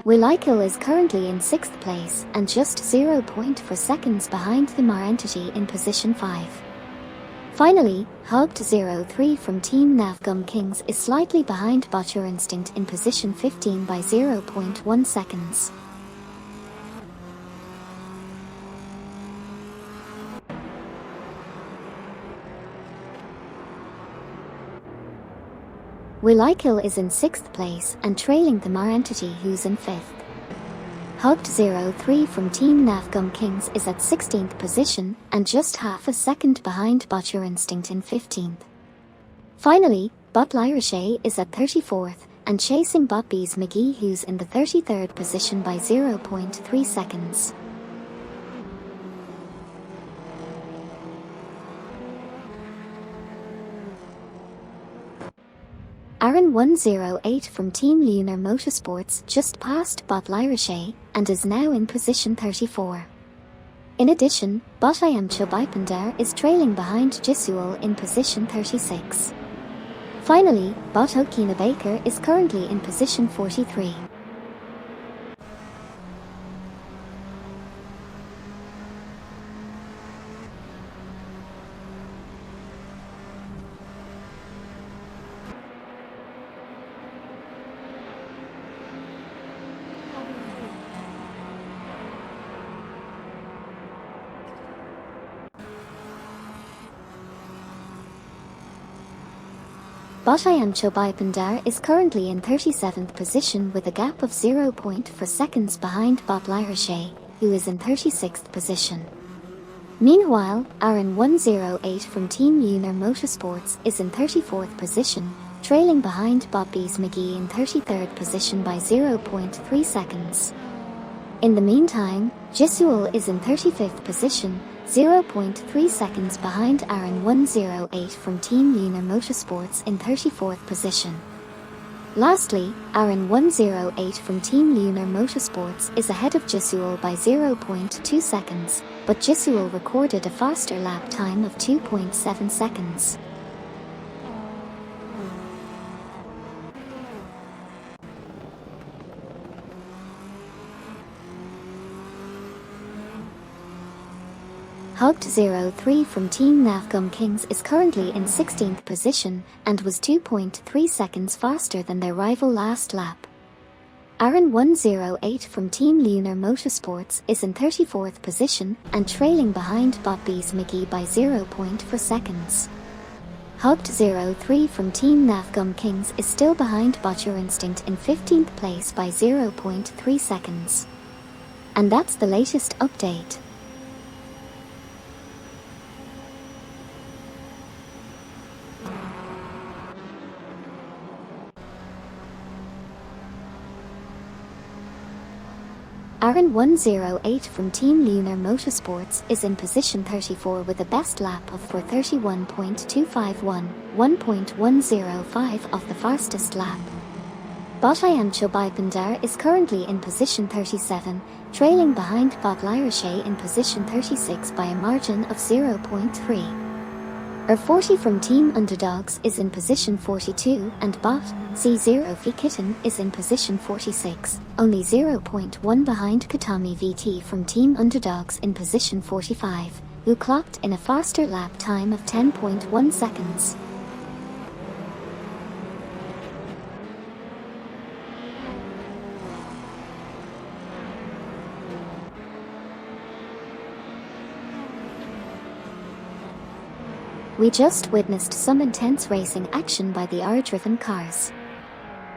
[SPEAKER 1] Willikil is currently in 6th place and just 0.4 seconds behind the Mar entity in position 5. Finally, Hogged03 from Team Navgum Kings is slightly behind Bot Your Instinct in position 15 by 0.1 seconds. Willikil is in 6th place and trailing the Mar entity, who's in 5th. Hogged03 from Team Navgum Kings is at 16th position and just half a second behind Bot Your Instinct in 15th. Finally, Bot Lyrichet is at 34th, and chasing Bot Bees McGee, who's in the 33rd position by 0.3 seconds. Aaron 108 from Team Lunar Motorsports just passed Bot Lyrichet and is now in position 34. In addition, Bot Iam Chobipender is trailing behind Jisuel in position 36. Finally, Bot Okina Baker is currently in position 43. Bot Iam Chobipender is currently in 37th position with a gap of 0.4 seconds behind Bot Lyrichet, who is in 36th position. Meanwhile, Aaron 108 from Team Lunar Motorsports is in 34th position, trailing behind Bot Bees McGee in 33rd position by 0.3 seconds. In the meantime, Jisuel is in 35th position, 0.3 seconds behind Aaron 108 from Team Lunar Motorsports in 34th position. Lastly, Aaron 108 from Team Lunar Motorsports is ahead of Jisuel by 0.2 seconds, but Jisuel recorded a faster lap time of 2.7 seconds. Hugged03 from Team Navgum Kings is currently in 16th position and was 2.3 seconds faster than their rival last lap. Aaron 108 from Team Lunar Motorsports is in 34th position and trailing behind Bot Bees McGee by 0.4 seconds. Hugged03 from Team Navgum Kings is still behind Bot Your Instinct in 15th place by 0.3 seconds. And that's the latest update. Aaron 108 from Team Lunar Motorsports is in position 34 with a best lap of 4:31.251, 1.105 of the fastest lap. Bot Iam Chobipender is currently in position 37, trailing behind Bot Lyrichet in position 36 by a margin of 0.3. 40 from Team Underdogs is in position 42 and Bot C0 V Kitten is in position 46, only 0.1 behind Katami VT from Team Underdogs in position 45, who clocked in a faster lap time of 10.1 seconds. We just witnessed some intense racing action by the R-driven cars.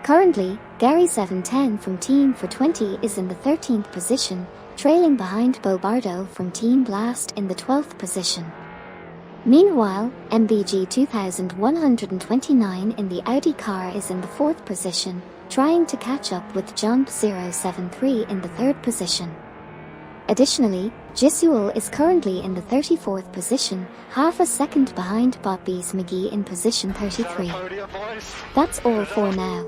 [SPEAKER 1] Currently, Gary 710 from Team 420 is in the 13th position, trailing behind Bo Bardo from Team Blast in the 12th position. Meanwhile, MBG 2129 in the Audi car is in the 4th position, trying to catch up with Jump 073 in the 3rd position. Additionally, Jisuel is currently in the 34th position, half a second behind Bot Bees McGee in position 33. That's all for now.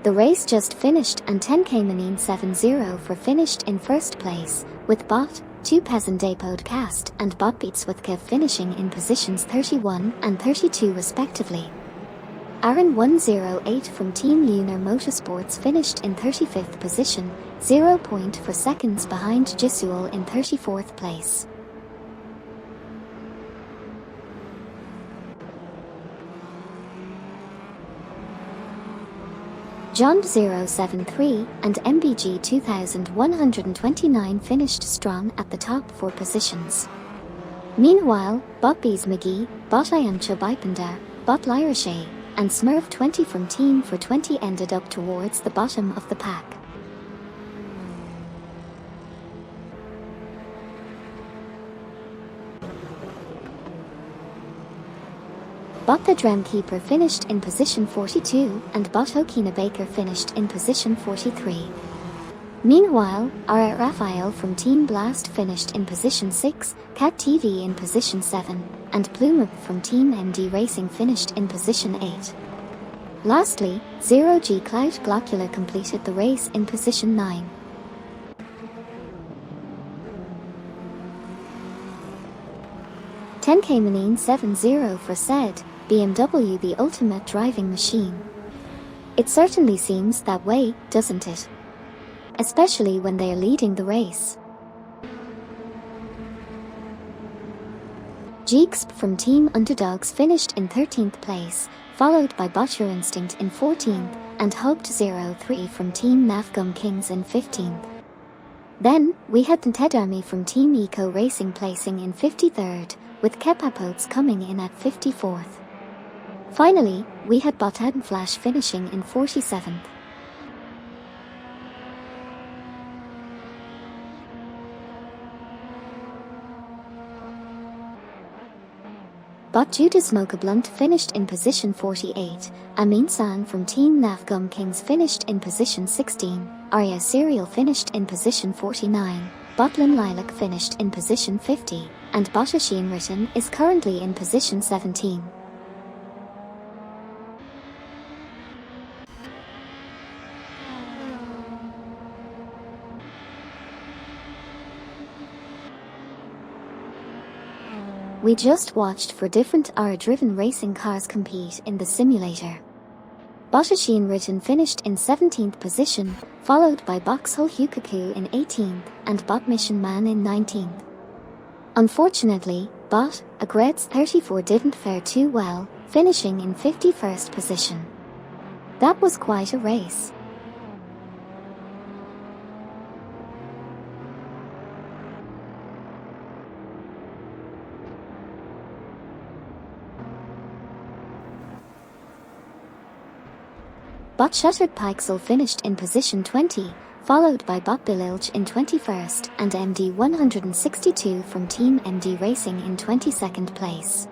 [SPEAKER 1] The race just finished and 10K-Manine 70 finished in first place, with Bot 2 Peasant Podcast and Bot Beats with Kev finishing in positions 31 and 32 respectively. Aaron 108 from Team Lunar Motorsports finished in 35th position, 0.4 seconds behind Jisuel in 34th place. John 073 and MBG 2129 finished strong at the top 4 positions. Meanwhile, Bot Bees McGee, Bot Iam Chobipender, Bot Lyrichet, and Smurf 20 from Team 420 ended up towards the bottom of the pack. Bot the Dremkeeper finished in position 42 and Bot Okina Baker finished in position 43. Meanwhile, our Raphael from Team Blast finished in position 6, Cat TV in position 7, and Plume from Team MD Racing finished in position 8. Lastly, 0G Cloud Glockula completed the race in position 9. $10K Manine 7-0 for said BMW the ultimate driving machine. It certainly seems that way, doesn't it? Especially when they are leading the race. Jeeks from Team Underdogs finished in 13th place, followed by Botcher Instinct in 14th, and Hoped 03 from Team Nafgum Kings in 15th. Then, we had Ted Army from Team Eco Racing placing in 53rd, with Kepapotes coming in at 54th. Finally, we had Botan Flash finishing in 47th. Bot Judas Mocha Blunt finished in position 48, Amin San from Team Nafgum Kings finished in position 16, Arya Serial finished in position 49, Botlin Lilac finished in position 50, and Botashin Written is currently in position 17. We just watched for different R-driven racing cars compete in the simulator. Botashin Written finished in 17th position, followed by Boxhole Hukaku in 18th and Bot Mission Man in 19th. Unfortunately, Bot, Agreds 34 didn't fare too well, finishing in 51st position. That was quite a race. Bot Shuttered Pixel finished in position 20, followed by Bot Bililge in 21st and MD 162 from Team MD Racing in 22nd place.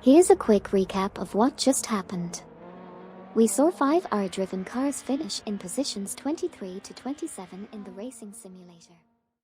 [SPEAKER 1] Here's a quick recap of what just happened. We saw 5 R-driven cars finish in positions 23 to 27 in the racing simulator.